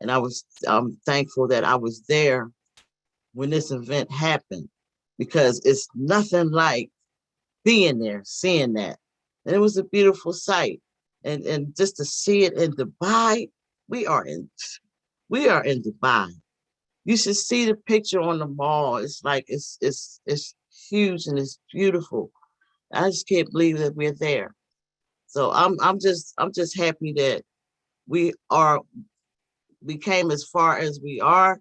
and I'm thankful that I was there when this event happened, because it's nothing like being there, seeing that. And it was a beautiful sight. And just to see it in Dubai, we are in Dubai. You should see the picture on the mall. It's like it's huge and it's beautiful. I just can't believe that we're there. So I'm just happy that we came as far as we are,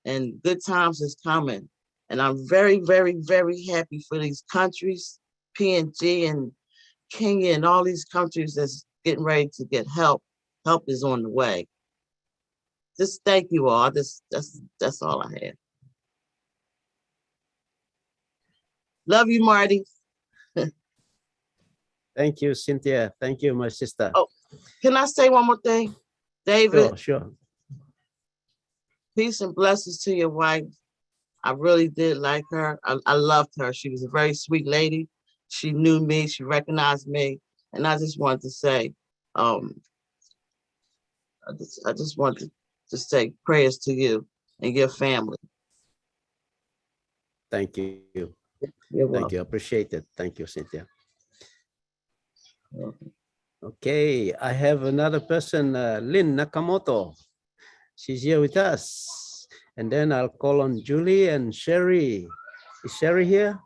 and good times is coming. And I'm very, very, very happy for these countries, PNG and Kenya and all these countries that's getting ready to get help. Help is on the way. Just thank you all. That's all I have. Love you, Marty. Thank you, Cynthia. Thank you, my sister. Oh, can I say one more thing? David, Sure. peace and blessings to your wife. I really did like her. I loved her. She was a very sweet lady. She knew me. She recognized me. And I just wanted to say, I just wanted to say prayers to you and your family. Thank you. You're Thank welcome. you. Appreciate it. Thank you, Cynthia. Welcome. Okay, I have another person, Lynn Nakamoto. She's here with us. And then I'll call on Julie and Sherry. Is Sherry here?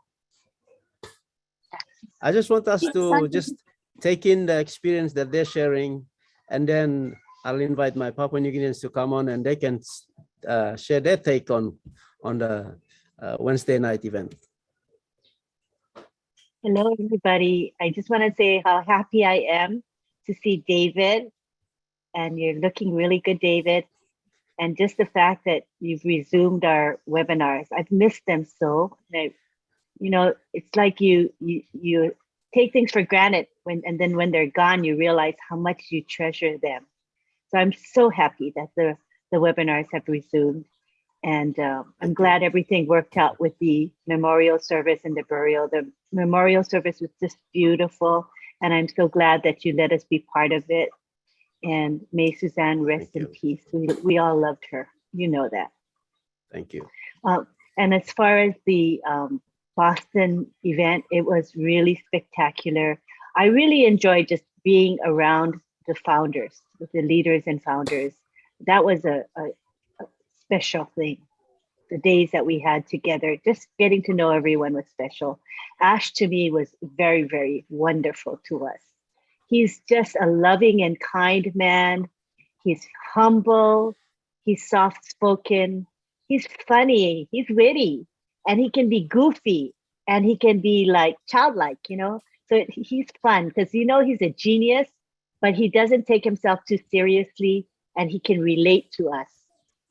I just want us to just take in the experience that they're sharing, and then I'll invite my Papua New Guineans to come on and they can share their take on the Wednesday night event. Hello, everybody. I just want to say how happy I am to see David, and you're looking really good, David. And just the fact that you've resumed our webinars. I've missed them so. You know, it's like you take things for granted and then when they're gone, you realize how much you treasure them. So I'm so happy that the webinars have resumed. And I'm glad everything worked out with the memorial service and the burial. The memorial service was just beautiful. And I'm so glad that you let us be part of it. And may Suzanne rest in peace. We all loved her. You know that. Thank you. And as far as the Boston event, it was really spectacular. I really enjoyed just being around the founders, with the leaders and founders. That was a special thing. The days that we had together, just getting to know everyone was special. Ash to me was very, very wonderful to us. He's just a loving and kind man. He's humble. He's soft-spoken. He's funny. He's witty. And he can be goofy. And he can be like childlike, you know? So he's fun because, you know, he's a genius, but he doesn't take himself too seriously and he can relate to us.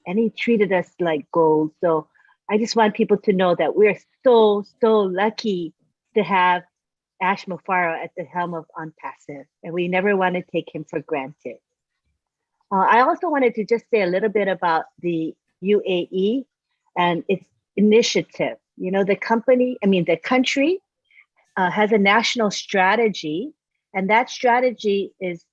And he treated us like gold. So I just want people to know that we're so, so lucky to have Ash Mufaro at the helm of OnPassive, and we never want to take him for granted. I also wanted to just say a little bit about the UAE and its initiative. You know, the country has a national strategy, and that strategy is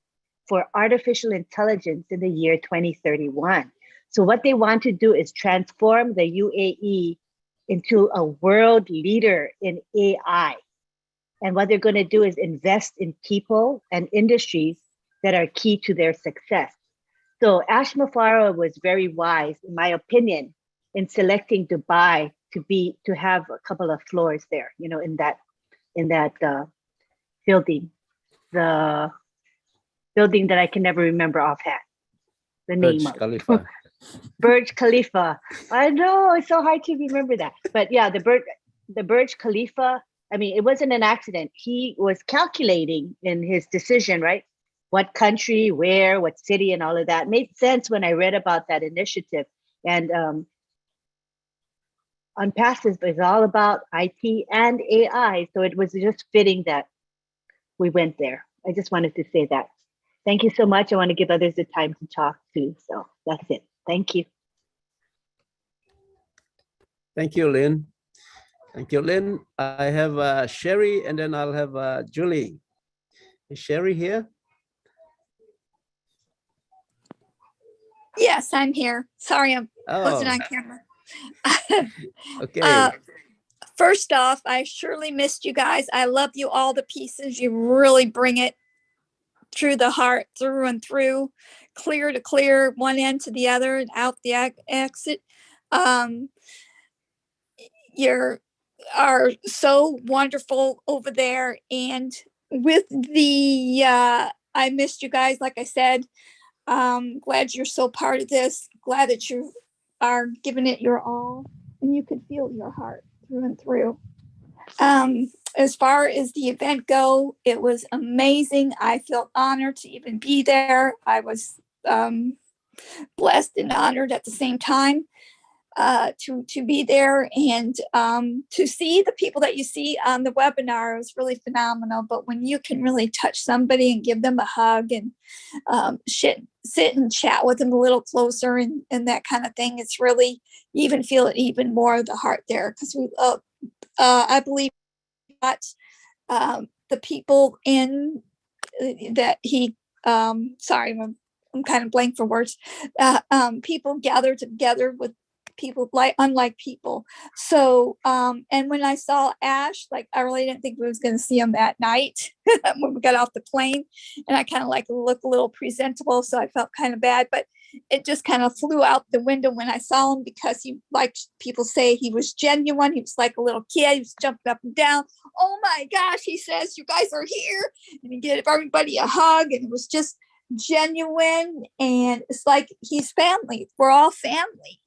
for artificial intelligence in the year 2031. So what they want to do is transform the UAE into a world leader in AI. And what they're going to do is invest in people and industries that are key to their success. So Ash Mufaro was very wise, in my opinion, in selecting Dubai to have a couple of floors there, you know, in that building, the building that I can never remember offhand. the Burj name of. Khalifa. Burj Khalifa. I know, it's so hard to remember that. But yeah, the Burj Khalifa, I mean, it wasn't an accident. He was calculating in his decision, right? What country, where, what city, and all of that. Made sense when I read about that initiative. And Unpasses is all about IT and AI. So it was just fitting that we went there. I just wanted to say that. Thank you so much. I want to give others the time to talk too. So that's it. Thank you. Thank you, Lynn. Thank you, Lynn. I have Sherry, and then I'll have Julie. Is Sherry here? Yes, I'm here. Sorry, I wasn't Oh, on camera. okay. First off, I surely missed you guys. I love you all to pieces. You really bring it through the heart, through and through, clear to clear, one end to the other, and out the exit. You are so wonderful over there. And with the, I missed you guys, like I said. Glad you're so part of this. Glad that you are giving it your all, and you could feel your heart through and through. As far as the event go, it was amazing. I feel honored to even be there. I was blessed and honored at the same time to be there, and to see the people that you see on the webinar is really phenomenal. But when you can really touch somebody and give them a hug and sit and chat with them a little closer and that kind of thing, it's really, you even feel it even more of the heart there, because we I believe that the people in that he sorry, I'm kind of blank for words. People gather together with people like unlike people. So and when I saw Ash, like I really didn't think we was going to see him that night when we got off the plane, and I kind of like look a little presentable, so I felt kind of bad, but it just kind of flew out the window when I saw him, because he, like people say, he was genuine. He was like a little kid. He was jumping up and down. Oh my gosh, he says, you guys are here, and he gave everybody a hug, and it was just genuine. And it's like he's family. We're all family.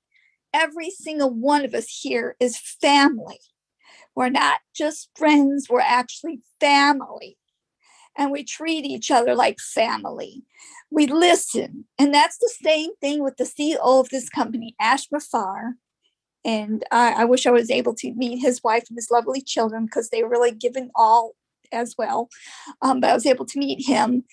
Every single one of us here is family. We're not just friends, we're actually family. And we treat each other like family. We listen. And that's the same thing with the CEO of this company, Ash Mafar. And I wish I was able to meet his wife and his lovely children, because they really given all as well. But I was able to meet him.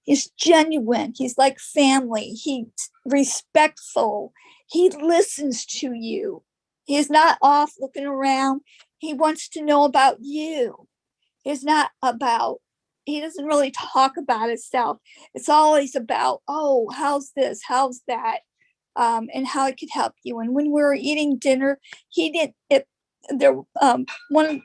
He's genuine. He's like family. He's respectful. He listens to you. He's not off looking around. He wants to know about you. It's not about, he doesn't really talk about himself. It's always about, oh, how's this? How's that? And how it could help you. And when we were eating dinner, he didn't,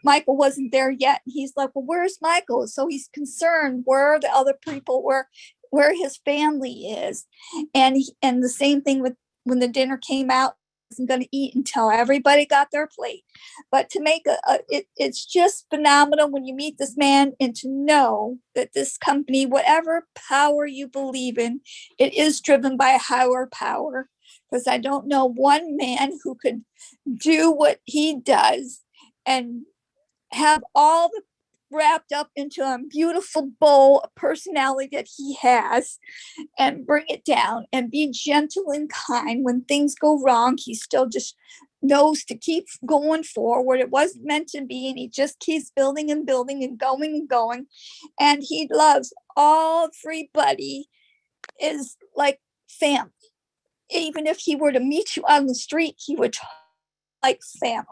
Michael wasn't there yet. He's like, well, where's Michael? So he's concerned where the other people were, where his family is. And the same thing with when the dinner came out, he wasn't going to eat until everybody got their plate. But to make it's just phenomenal when you meet this man, and to know that this company, whatever power you believe in, it is driven by a higher power. Because I don't know one man who could do what he does and have all the wrapped up into a beautiful bowl of personality that he has, and bring it down and be gentle and kind. When things go wrong, he still just knows to keep going forward. It wasn't meant to be, and he just keeps building and building and going and going. And he loves everybody, is like family. Even if he were to meet you on the street, he would talk like family.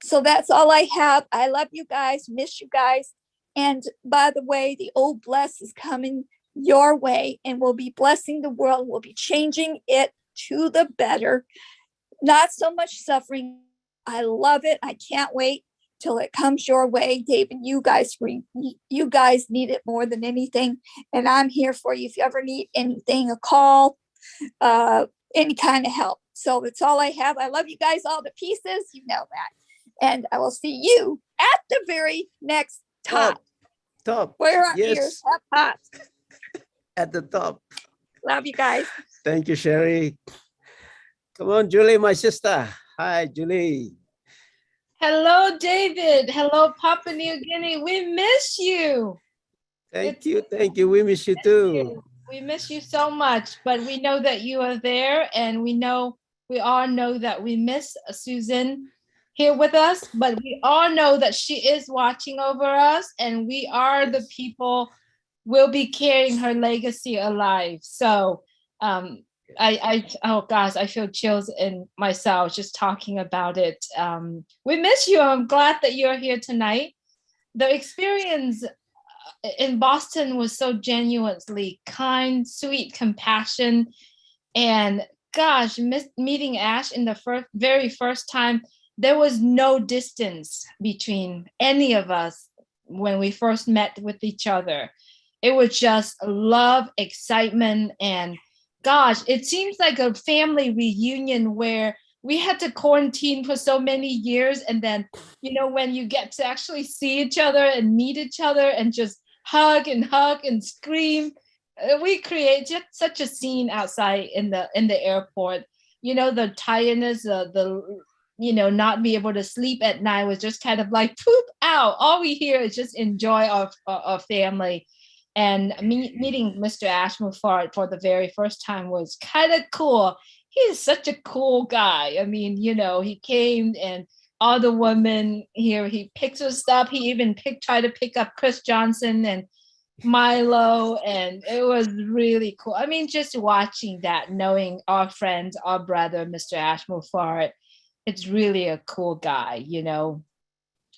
So that's all I have. I love you guys, miss you guys. And by the way, the old bless is coming your way, and we'll be blessing the world. We'll be changing it to the better. Not so much suffering. I love it. I can't wait till it comes your way. David, you guys need it more than anything. And I'm here for you if you ever need anything, a call, any kind of help. So that's all I have. I love you guys all to pieces. You know that. And I will see you at the very next top. Top. Where our Yes. ears have pops. At the top. Love you guys. Thank you, Sherry. Come on, Julie, my sister. Hi, Julie. Hello, David. Hello, Papua New Guinea. We miss you. Thank you. Thank you. We miss you too. We miss you so much, but we know that you are there, and we all know that we miss Susan here with us, but we all know that she is watching over us, and we are the people will be carrying her legacy alive. So oh gosh, I feel chills in myself just talking about it. We miss you. I'm glad that you're here tonight. The experience in Boston was so genuinely kind, sweet, compassion, and gosh, meeting Ash in the very first time, there was no distance between any of us when we first met with each other. It was just love, excitement, and gosh, it seems like a family reunion where we had to quarantine for so many years, and then when you get to actually see each other and meet each other and just hug and scream, we create just such a scene outside in the airport. The tiredness, the not be able to sleep at night was just kind of like poop out. All we hear is just enjoy our family. And meeting Mr. Ashmore for the very first time was kind of cool. He's such a cool guy. I mean, he came and all the women here, he picks us up. He even tried to pick up Chris Johnson and Milo, and it was really cool. I mean, just watching that, knowing our friend, our brother, Mr. Ashmore, it's really a cool guy,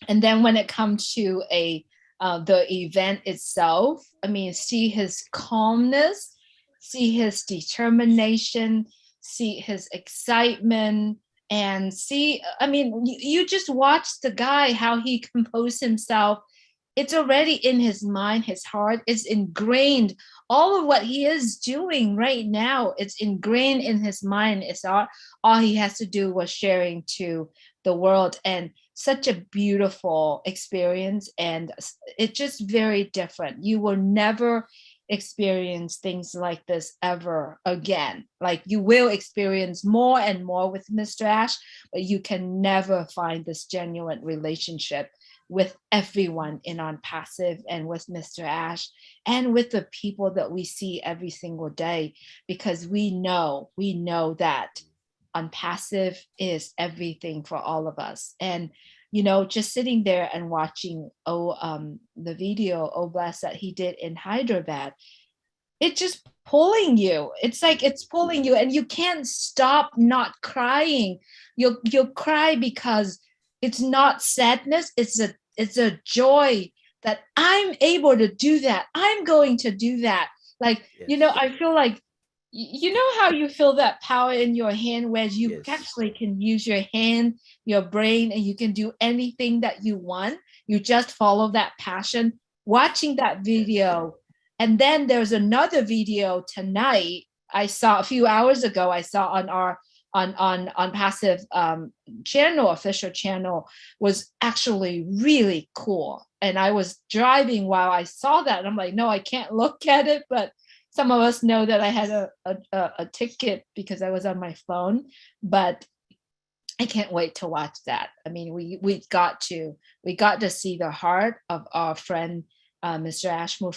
And then when it comes to the event itself, I mean, see his calmness, see his determination, see his excitement, and you just watch the guy, how he composed himself. It's already in his mind, his heart is ingrained. All of what he is doing right now, it's ingrained in his mind. It's all he has to do was sharing to the world, and such a beautiful experience. And it's just very different. You will never experience things like this ever again. Like, you will experience more and more with Mr. Ash, but you can never find this genuine relationship with everyone in On Passive, and with Mr. Ash, and with the people that we see every single day, because we know that On Passive is everything for all of us. And just sitting there and watching the video Oblast that he did in Hyderabad, it just pulling you. It's like it's pulling you, and you can't stop not crying. You'll cry because it's not sadness, it's a joy that I'm able to do that. I'm going to do that. Like, Yes. I feel like, how you feel that power in your hand, where you Yes. actually can use your hand, your brain, and you can do anything that you want. You just follow that passion. Watching that video. And then there's another video tonight I saw a few hours ago. I saw on our on Passive channel, official channel, was actually really cool. And I was driving while I saw that, and I'm like, no, I can't look at it. But some of us know that I had a ticket because I was on my phone. But I can't wait to watch that. I mean, we got to see the heart of our friend, Mr. Ashmore.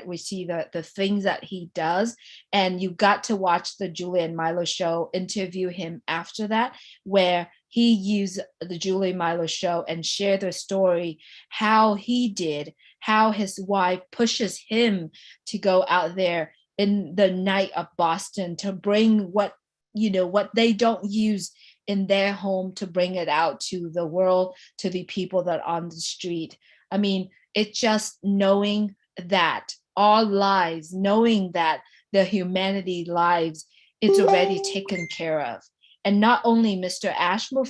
We see the things that he does, and you got to watch the Julie and Milo show, interview him after that, where he used the Julie Milo show and share the story, how he did, how his wife pushes him to go out there in the night of Boston to bring what they don't use in their home, to bring it out to the world, to the people that are on the street. I mean, it's just knowing that our lives, knowing that the humanity lives, it's already taken care of. And not only Mr. Ashmore,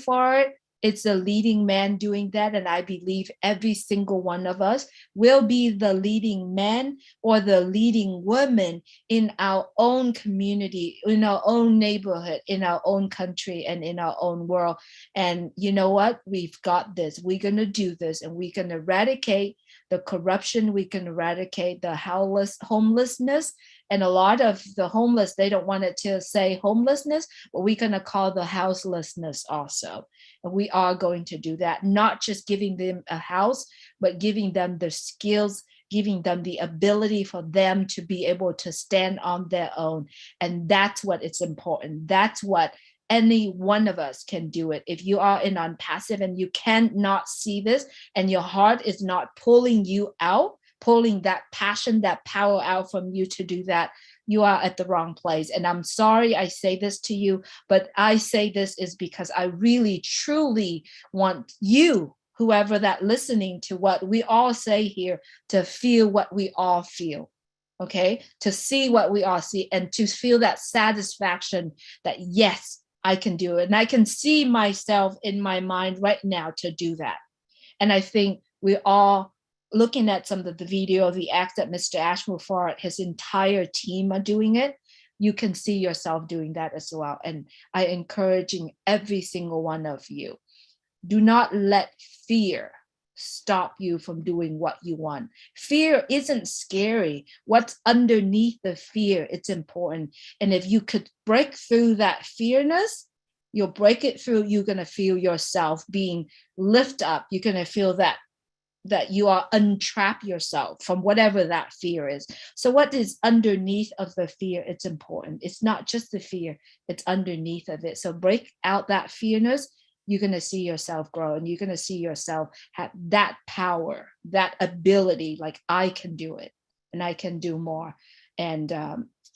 It's a leading man doing that. And I believe every single one of us will be the leading man or the leading woman in our own community, in our own neighborhood, in our own country, and in our own world. And you know what? We've got this. We're going to do this, and we can eradicate the corruption. We can eradicate the homelessness. And a lot of the homeless, they don't want it to say homelessness, but we're going to call the houselessness also. And we are going to do that, not just giving them a house, but giving them the skills, giving them the ability for them to be able to stand on their own. And that's what it's important. That's what any one of us can do it. If you are in on passive and you cannot see this, and your heart is not pulling you out, pulling that passion, that power out from you to do that, you are at the wrong place. And I'm sorry I say this to you, but I say this is because I really, truly want you, whoever that listening to what we all say here, to feel what we all feel. Okay, to see what we all see, and to feel that satisfaction that yes, I can do it. And I can see myself in my mind right now to do that. And I think we all, looking at some of the video, the acts that Mr. Ashmufar, his entire team are doing it, you can see yourself doing that as well. And I encouraging every single one of you, do not let fear stop you from doing what you want. Fear isn't scary. What's underneath the fear, it's important. And if you could break through that fearness, you'll break it through, you're going to feel yourself being lifted up. You're going to feel that you are untrap yourself from whatever that fear is. So what is underneath of the fear, it's important. It's not just the fear, it's underneath of it. So break out that fearness, you're going to see yourself grow, and you're going to see yourself have that power, that ability, like I can do it and I can do more. And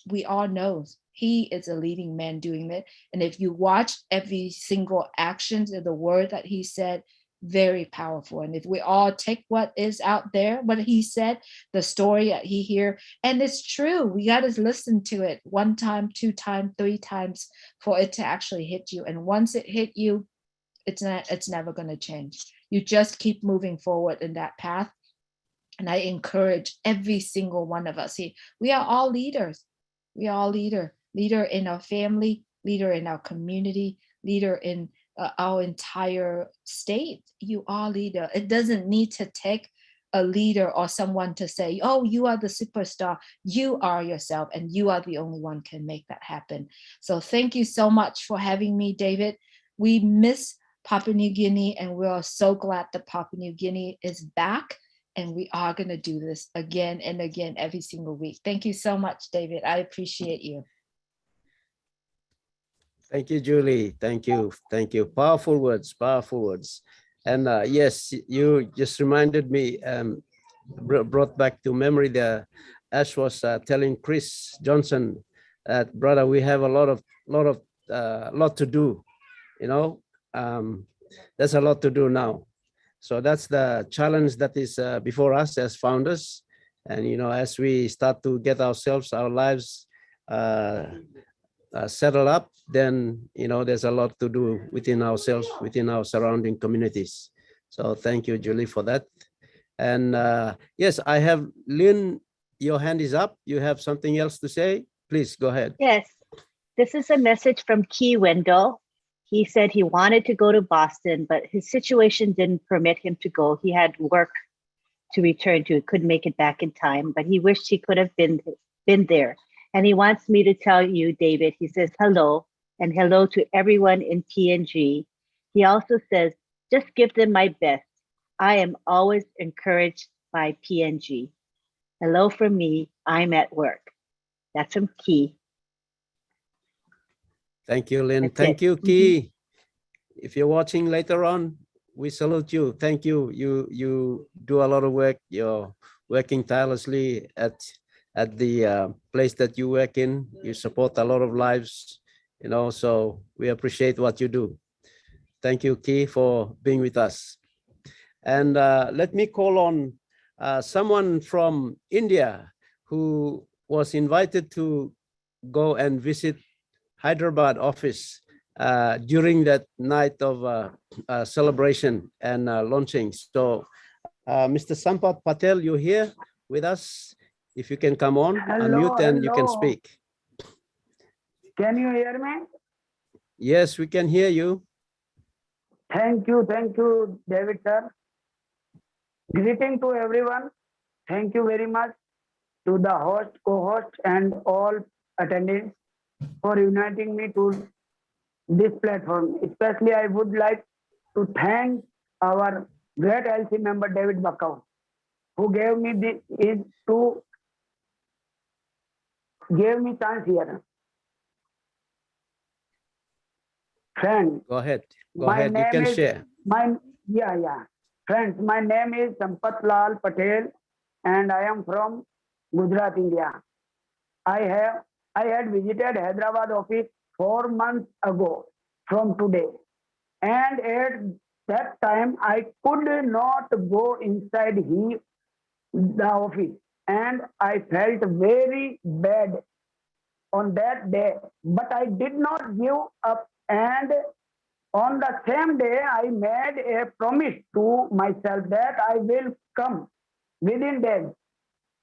we all know he is a leading man doing it. And if you watch every single actions of the word that he said, very powerful. And if we all take what is out there, what he said, the story that he hear, and it's true, we got to listen to it 1 time, 2 times, 3 times for it to actually hit you. And once it hit you, it's never going to change. You just keep moving forward in that path. And I encourage every single one of us here. We are all leaders. We are all leader in our family, leader in our community, leader in our entire state. You are leader. It doesn't need to take a leader or someone to say, oh, you are the superstar. You are yourself, and you are the only one can make that happen. So thank you so much for having me, David. We miss Papua New Guinea, and we are so glad that Papua New Guinea is back, and we are going to do this again and again every single week. Thank you so much, David. I appreciate you. Thank you, Julie. Thank you. Thank you. Powerful words, powerful words. And yes, you just reminded me, brought back to memory the Ash was telling Chris Johnson that, brother, we have a lot to do, you know. There's a lot to do now. So that's the challenge that is before us as founders. And, you know, as we start to get ourselves, our lives settled up, then, you know, there's a lot to do within ourselves, within our surrounding communities. So thank you, Julie, for that. And yes, I have Lynn, your hand is up. You have something else to say? Please go ahead. Yes, this is a message from Key Wendell. He said he wanted to go to Boston, but his situation didn't permit him to go. He had work to return to. He couldn't make it back in time, but he wished he could have been there. And he wants me to tell you, David, he says hello, and hello to everyone in PNG. He also says, just give them my best. I am always encouraged by PNG. Hello from me, I'm at work. That's from Key. Thank you, Lynn. That's Thank it. you, Key. If you're watching later on, we salute you. Thank you. You do a lot of work. You're working tirelessly at the place that you work in. You support a lot of lives, you know, so we appreciate what you do. Thank you, Key, for being with us. And let me call on someone from India who was invited to go and visit Hyderabad office during that night of celebration and launching. So, Mr. Sampath Patel, you here with us? If you can come on, unmute and you can speak. Can you hear me? Yes, we can hear you. Thank you, David sir. Greeting to everyone. Thank you very much to the host, co-host, and all attendees for inviting me to this platform. Especially, I would like to thank our great LC member David Bakau, who gave me chance here. Friend, Go ahead. Go my ahead. You name can is share. Friends, my name is Sampath Lal Patel, and I am from Gujarat, India. I had visited Hyderabad office 4 months ago from today, and at that time I could not go inside the office, and I felt very bad on that day, but I did not give up, and on the same day, I made a promise to myself that I will come within days.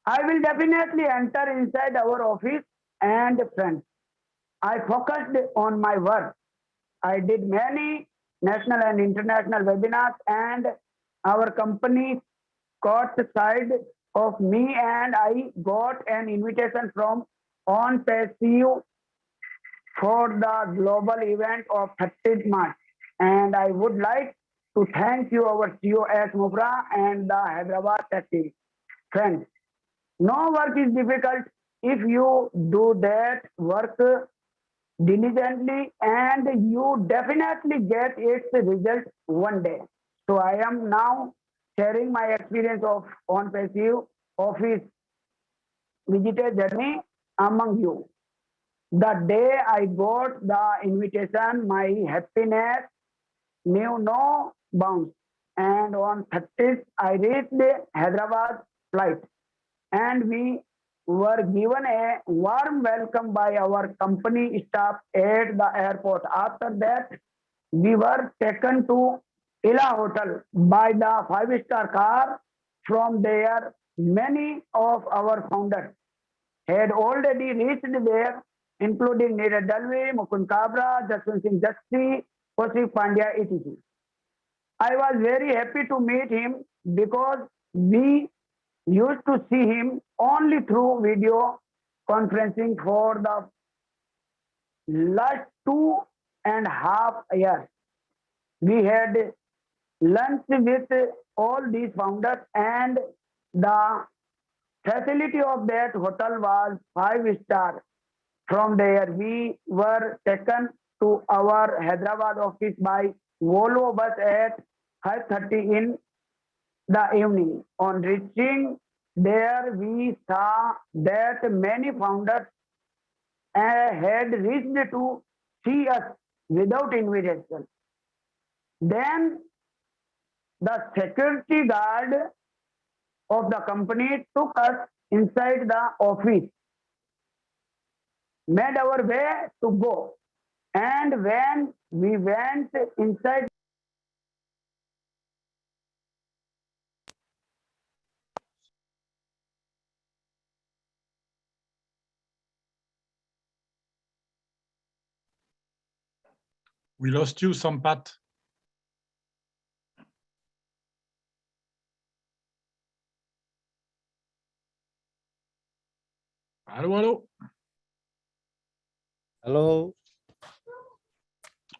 I will definitely enter inside our office, and friends, I focused on my work. I did many national and international webinars, and our company caught sight of me, and I got an invitation from On Passive for the global event of 30th March. And I would like to thank you, our CEO S. Mufra and the Hyderabad tech team. Friends, no work is difficult if you do that work diligently, and you definitely get its result one day. So I am now sharing my experience of On Passive office visitor journey among you. The day I got the invitation, my happiness knew no bounds. And on 30th, I reached the Hyderabad flight, and we were given a warm welcome by our company staff at the airport. After that, we were taken to Ila Hotel by the 5-star car. From there, many of our founders had already reached there, including Neeraj Dalvi, Mukund Kabra, Jaswant Singh Jasti, Kaushik Pandya, etc. I was very happy to meet him because we used to see him only through video conferencing for the last 2.5 years. We had lunch with all these founders, and the facility of that hotel was 5-star. From there, we were taken to our Hyderabad office by Volvo bus at 5:30 in the evening. On reaching there, we saw that many founders had reached to see us without invitation. Then the security guard of the company took us inside the office, made our way to go. And when we went inside, we lost you, Sampath. Hello, hello. Hello.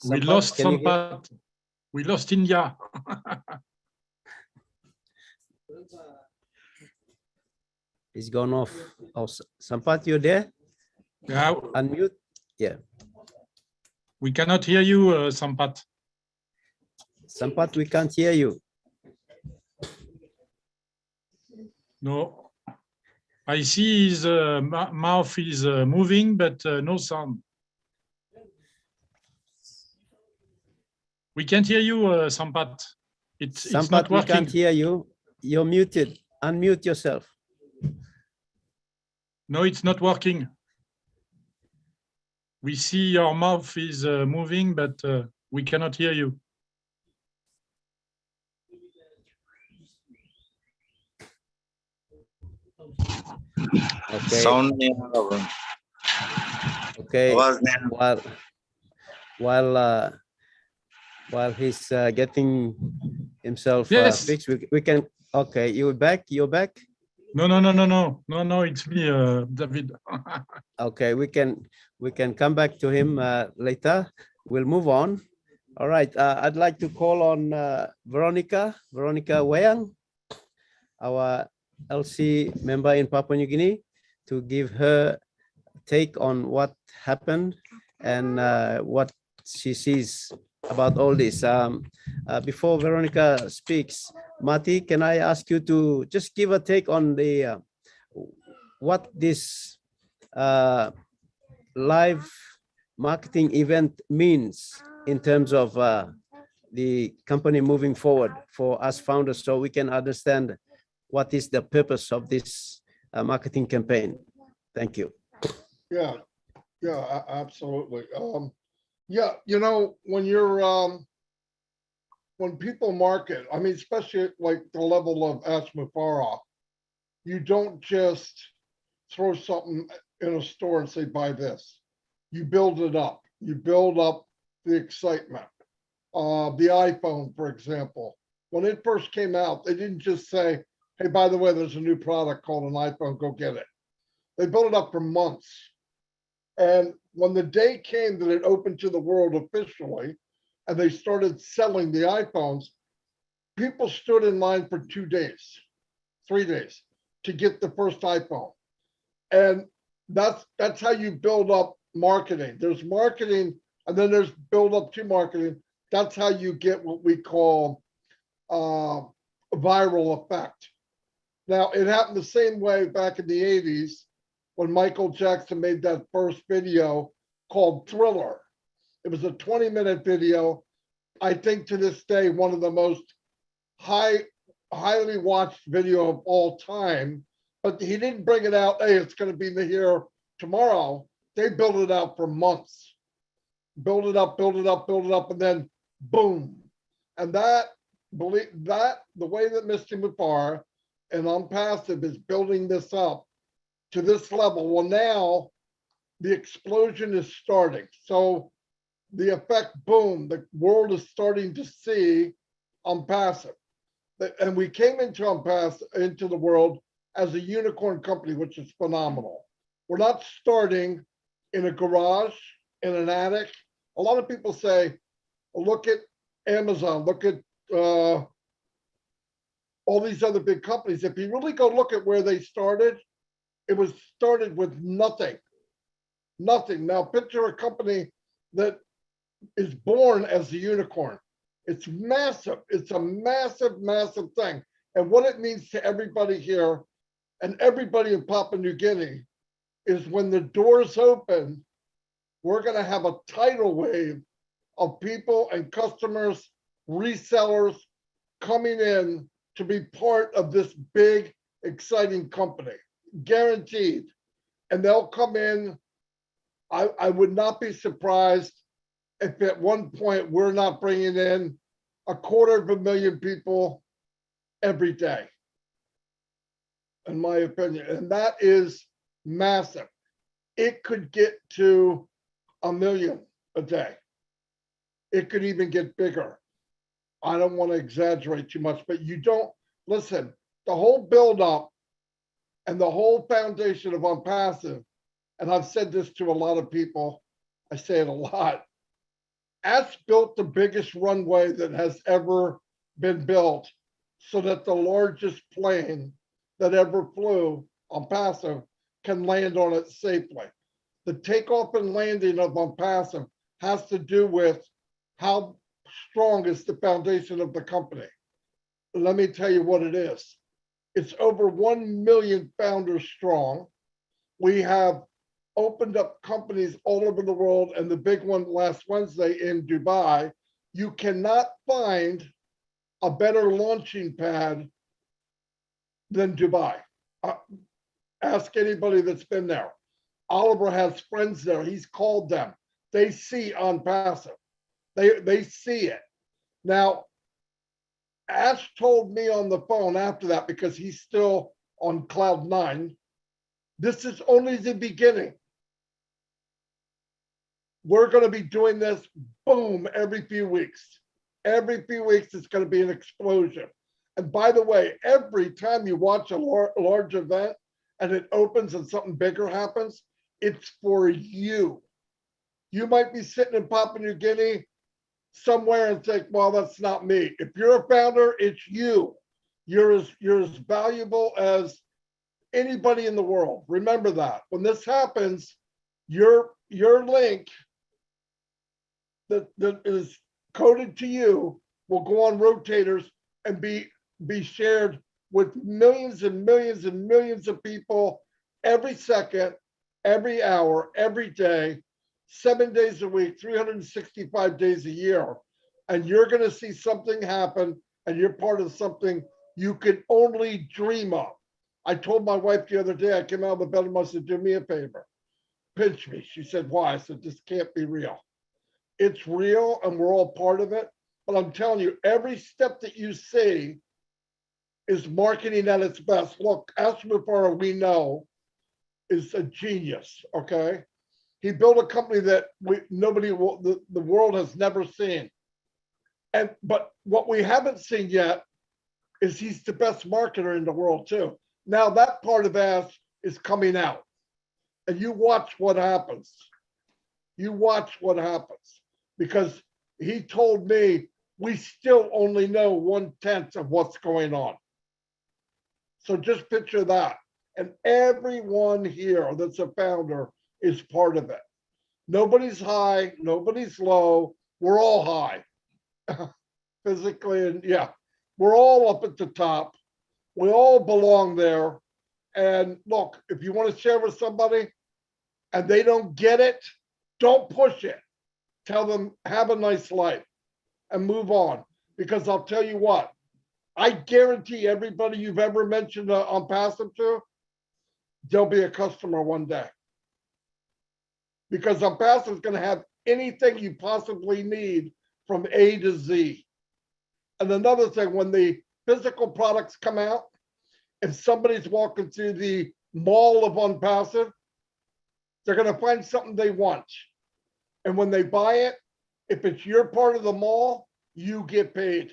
We Sampath, lost can you hear? Sampath. We lost India. He's gone off. Oh, Sampath, you there? Yeah, Unmute. Yeah. we cannot hear you, Sampath. Sampath, we can't hear you. No. I see his mouth is moving, but no sound. We can't hear you, Sampath. It's not Sampath, we working. can't hear you. You're muted. Unmute yourself. No, it's not working. We see your mouth is moving, but we cannot hear you. Okay. Sound नहीं आ रहा bro. Okay. आवाज नहीं आ रहा. While he's getting himself Yes. fixed, we can. Okay, you're back. You're back. No, it's me, David. Okay, we can come back to him later. We'll move on. All right, I'd like to call on Veronica Weyang, our LC member in Papua New Guinea, to give her take on what happened and what she sees about all this. Before Veronica speaks, Mati, can I ask you to just give a take on the what this live marketing event means in terms of the company moving forward for us founders, so we can understand what is the purpose of this marketing campaign. Thank you. Yeah, absolutely. Yeah, you know, when you're when people market, I mean, especially like the level of Ash Mufarah, you don't just throw something in a store and say, buy this. You build it up. You build up the excitement. The iPhone, for example, when it first came out, they didn't just say, hey, by the way, there's a new product called an iPhone, go get it. They built it up for months. And when the day came that it opened to the world officially, and they started selling the iPhones, people stood in line for 2 days, 3 days to get the first iPhone. And that's how you build up marketing. There's marketing, and then there's build up to marketing. That's how you get what we call a viral effect. Now, it happened the same way back in the 80s when Michael Jackson made that first video called Thriller. It was a 20-minute video. I think to this day, one of the most highly watched video of all time, but he didn't bring it out, hey, it's going to be here tomorrow. They built it out for months. Build it up, and then boom. And the way that Mr. Mupar and OnPassive is building this up to this level, well, now the explosion is starting. So the effect, boom, the world is starting to see OnPassive. And we came into the world as a unicorn company, which is phenomenal. We're not starting in a garage, in an attic. A lot of people say, look at Amazon, look at all these other big companies. If you really go look at where they started, it was started with nothing. Nothing. Now picture a company that is born as a unicorn. It's massive. It's a massive, massive thing. And what it means to everybody here and everybody in Papua New Guinea is when the doors open, we're going to have a tidal wave of people and customers, resellers coming in to be part of this big, exciting company, guaranteed. And they'll come in. I would not be surprised if at one point we're not bringing in 250,000 people every day, in my opinion. And that is massive. It could get to 1 million a day. It could even get bigger. I don't want to exaggerate too much, but you don't, listen, the whole buildup and the whole foundation of OnPassive, and I've said this to a lot of people, I say it a lot, Ash built the biggest runway that has ever been built so that the largest plane that ever flew OnPassive can land on it safely. The takeoff and landing of OnPassive has to do with how strong is the foundation of the company. Let me tell you what it is. It's over 1 million founders strong. We have opened up companies all over the world, and the big one last Wednesday in Dubai. You cannot find a better launching pad than Dubai. Ask anybody that's been there. Oliver has friends there. He's called them. They see on passive. They see it. Now, Ash told me on the phone after that, because he's still on cloud 9, this is only the beginning. We're going to be doing this, boom, every few weeks. Every few weeks, it's going to be an explosion. And by the way, every time you watch a large event and it opens and something bigger happens, it's for you. You might be sitting in Papua New Guinea somewhere and think, well, that's not me. If you're a founder, it's you. You're as valuable as anybody in the world. Remember that. When this happens, your link that is coded to you will go on rotators and be shared with millions and millions and millions of people every second, every hour, every day, 7 days a week, 365 days a year. And you're going to see something happen, and you're part of something you can only dream of. I told my wife the other day, I came out of the bedroom, I said, do me a favor, pinch me. She said, why? I said, this can't be real. It's real, and we're all part of it. But I'm telling you, every step that you see is marketing at its best. Look, Ashmafara, we know, is a genius, okay? He built a company that the world has never seen. But what we haven't seen yet is he's the best marketer in the world too. Now that part of Ash is coming out, and you watch what happens. You watch what happens, because he told me we still only know 1/10 of what's going on. So just picture that. And everyone here that's a founder is part of it. Nobody's high, nobody's low. We're all high physically. And yeah, we're all up at the top. We all belong there. And look, if you want to share with somebody and they don't get it, don't push it. Tell them, have a nice life and move on. Because I'll tell you what, I guarantee everybody you've ever mentioned on passive to, they'll be a customer one day. Because Passive is going to have anything you possibly need from A to Z. And another thing, when the physical products come out, if somebody's walking through the mall of Unpassive, they're going to find something they want. And when they buy it, if it's your part of the mall, you get paid.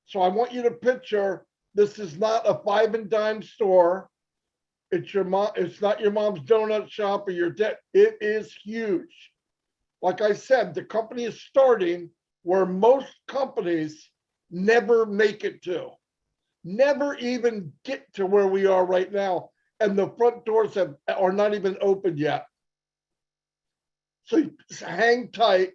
So I want you to picture, this is not a 5 and dime store. It's your mom. It's not your mom's donut shop or your debt. It is huge. Like I said, the company is starting where most companies never make it to, never even get to where we are right now. And the front doors are not even open yet. So hang tight.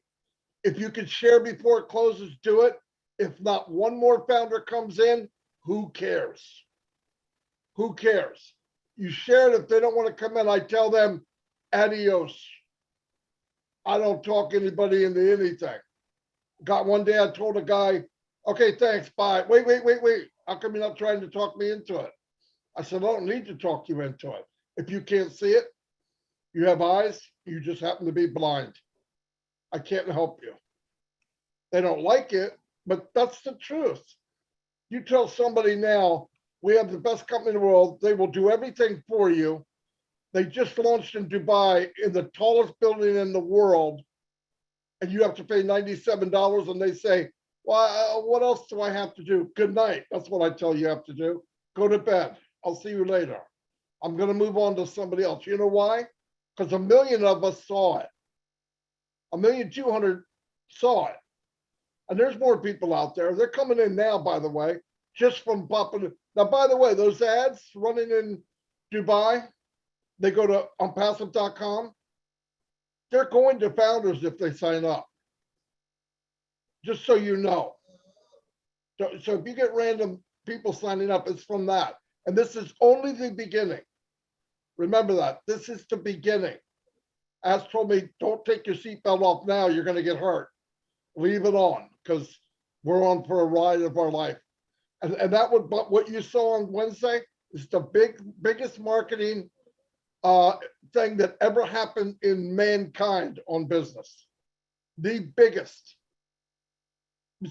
If you can share before it closes, do it. If not, one more founder comes in, who cares? Who cares? You share it. If they don't want to come in, I tell them, adios. I don't talk anybody into anything. Got one day I told a guy, okay, thanks, bye. Wait. How come you're not trying to talk me into it? I said, I don't need to talk you into it. If you can't see it, you have eyes, you just happen to be blind. I can't help you. They don't like it, but that's the truth. You tell somebody now, we have the best company in the world, they will do everything for you. They just launched in Dubai in the tallest building in the world, and you have to pay $97, and they say, well, what else do I have to do? Good night. That's what I tell you have to do. Go to bed. I'll see you later. I'm going to move on to somebody else. You know why? Because 1 million of us saw it. 1,200,000 saw it. And there's more people out there. They're coming in now, by the way, just from popping. Now, by the way, those ads running in Dubai, they go to unpassive.com. They're going to founders if they sign up. Just so you know. So if you get random people signing up, it's from that. And this is only the beginning. Remember that. This is the beginning. Ash told me, don't take your seatbelt off now. You're going to get hurt. Leave it on, because we're on for a ride of our life. And that would, what you saw on Wednesday is the biggest marketing uh, thing that ever happened in mankind on business. The biggest.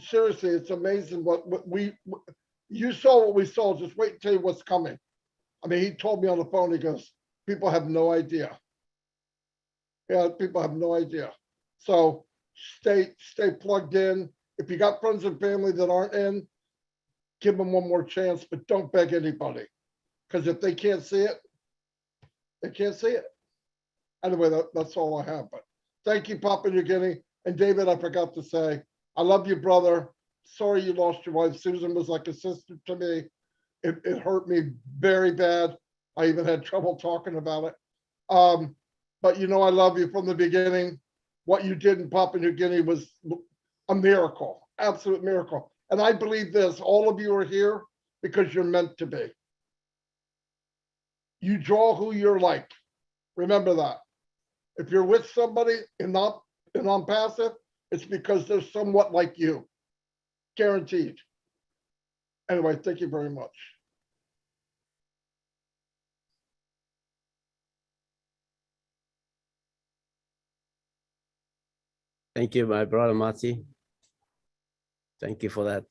Seriously, it's amazing you saw what we saw. Just wait and tell you what's coming. I mean, he told me on the phone, he goes, people have no idea. Yeah, people have no idea. So stay plugged in. If you got friends and family that aren't in, give them one more chance, but don't beg anybody. Because if they can't see it, they can't see it. Anyway, that's all I have. But thank you, Papua New Guinea. And David, I forgot to say, I love you, brother. Sorry you lost your wife. Susan was like a sister to me. It hurt me very bad. I even had trouble talking about it. But you know, I love you from the beginning. What you did in Papua New Guinea was a miracle, absolute miracle. And I believe this, all of you are here because you're meant to be. You draw who you're like. Remember that. If you're with somebody and on passive, it's because they're somewhat like you. Guaranteed. Anyway, thank you very much. Thank you, my brother Mati. Thank you for that.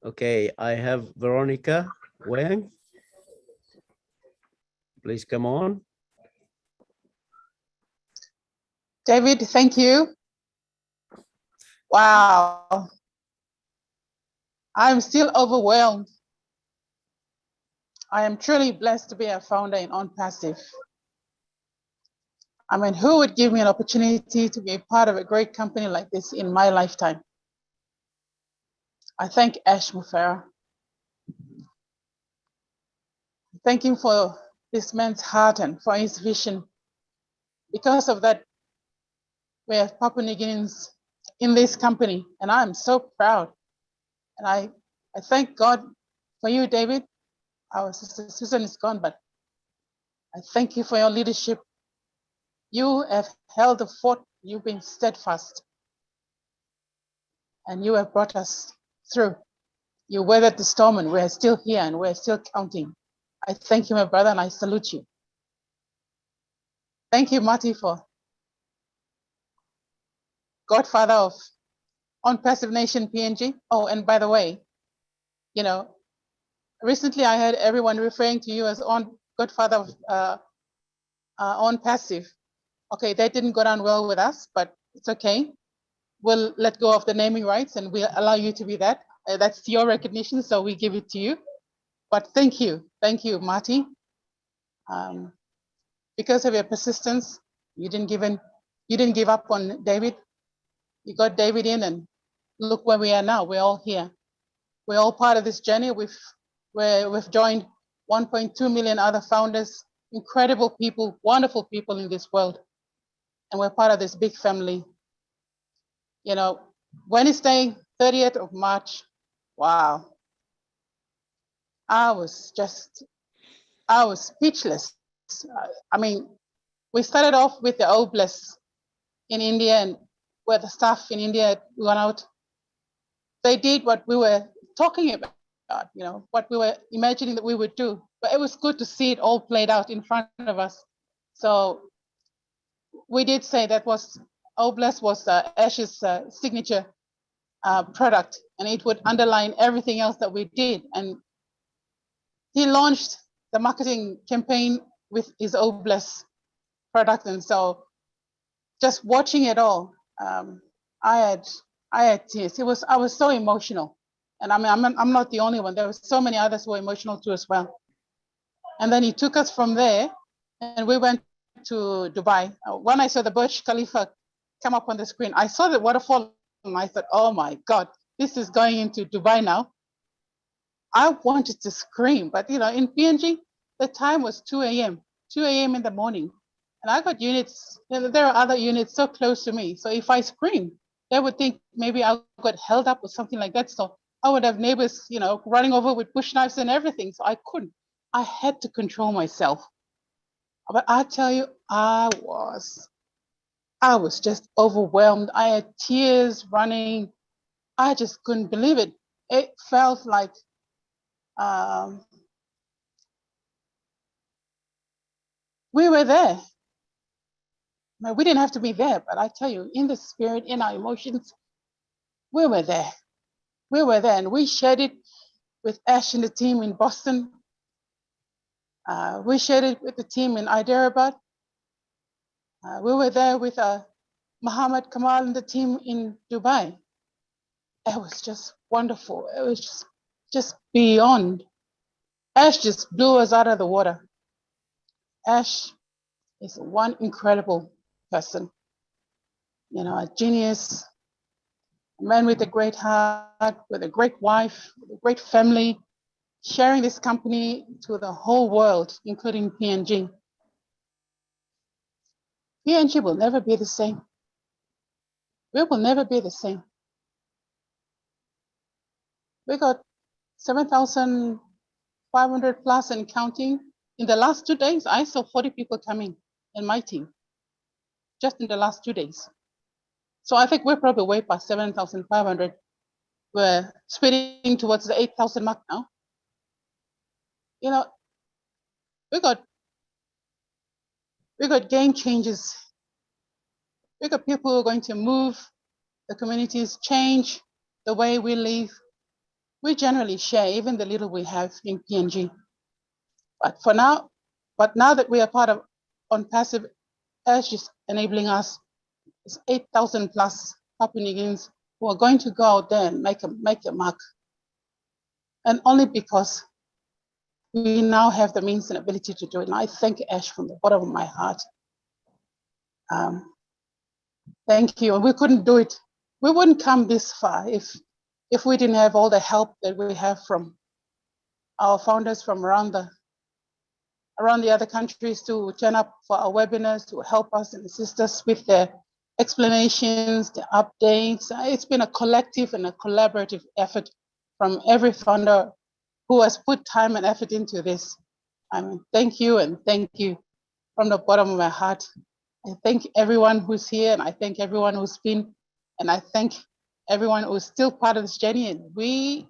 Okay, I have Veronica Wang. Please come on. David, thank you. Wow. I'm still overwhelmed. I am truly blessed to be a founder in OnPassive. I mean, who would give me an opportunity to be a part of a great company like this in my lifetime? I thank Ash Mufera. Thank him for this man's heart and for his vision. Because of that, we have Papua New Guineans in this company, and I'm so proud. And I thank God for you, David. Our sister Susan is gone, but I thank you for your leadership. You have held the fort, you've been steadfast, and you have brought us through. You weathered the storm, and we're still here, and we're still counting. I thank you, my brother, and I salute you. Thank you, Marty, for godfather of OnPassive Nation PNG. Oh, and by the way, you know, recently I heard everyone referring to you as godfather of OnPassive. Okay, that didn't go down well with us, but it's okay. We'll let go of the naming rights and we'll allow you to be that. That's your recognition, so we give it to you. But thank you, Marty. Because of your persistence, you didn't give up on David. You got David in, and look where we are now. We're all here. We're all part of this journey. We've joined 1.2 million other founders, incredible people, wonderful people in this world, and we're part of this big family. You know, Wednesday, 30th of March, wow. I was speechless. I mean, we started off with the Oblast in India, and where the staff in India went out. They did what we were talking about, you know, what we were imagining that we would do. But it was good to see it all played out in front of us. So we did say that Oblast was Ash's signature product, and it would underline everything else that we did. And he launched the marketing campaign with his Oblast product, and so just watching it all, I had tears. I was so emotional, and I mean I'm not the only one. There were so many others who were emotional too as well. And then he took us from there, and we went to Dubai. When I saw the Burj Khalifa come up on the screen, I saw the waterfall, and I thought, oh my God, this is going into Dubai now. I wanted to scream, but you know, in PNG, the time was 2 a.m. in the morning. And I got units, there are other units so close to me. So if I scream, they would think maybe I got held up or something like that. So I would have neighbors, you know, running over with bush knives and everything. So I couldn't. I had to control myself. But I tell you, I was just overwhelmed. I had tears running. I just couldn't believe it. It felt like we were there. Now, we didn't have to be there, but I tell you, in the spirit, in our emotions, we were there. We were there, and we shared it with Ash and the team in Boston. We shared it with the team in Hyderabad. We were there with Muhammad Kamal and the team in Dubai. It was just wonderful. It was just beyond. Ash just blew us out of the water. Ash is one incredible person, you know, a genius, a man with a great heart, with a great wife, with a great family, sharing this company to the whole world, including PNG. PNG will never be the same. We will never be the same. We got 7,500 plus and counting. In the last 2 days, I saw 40 people coming in my team, just in the last 2 days. So I think we're probably way past 7,500. We're speeding towards the 8,000 mark now. You know, we got game changers. We got people who are going to move the communities, change the way we live. We generally share even the little we have in PNG. But now that we are part of On Passive, Ash is enabling us. It's 8,000 plus Papua New Guineans who are going to go out there and make a mark. And only because we now have the means and ability to do it. And I thank Ash from the bottom of my heart. Thank you. And we couldn't do it. We wouldn't come this far if we didn't have all the help that we have from our founders from around the other countries to turn up for our webinars, to help us and assist us with the explanations, the updates. It's been a collective and a collaborative effort from every founder who has put time and effort into this. I mean, thank you, and thank you from the bottom of my heart. I thank everyone who's here, and I thank everyone who's been, and I thank everyone who's still part of this journey. And we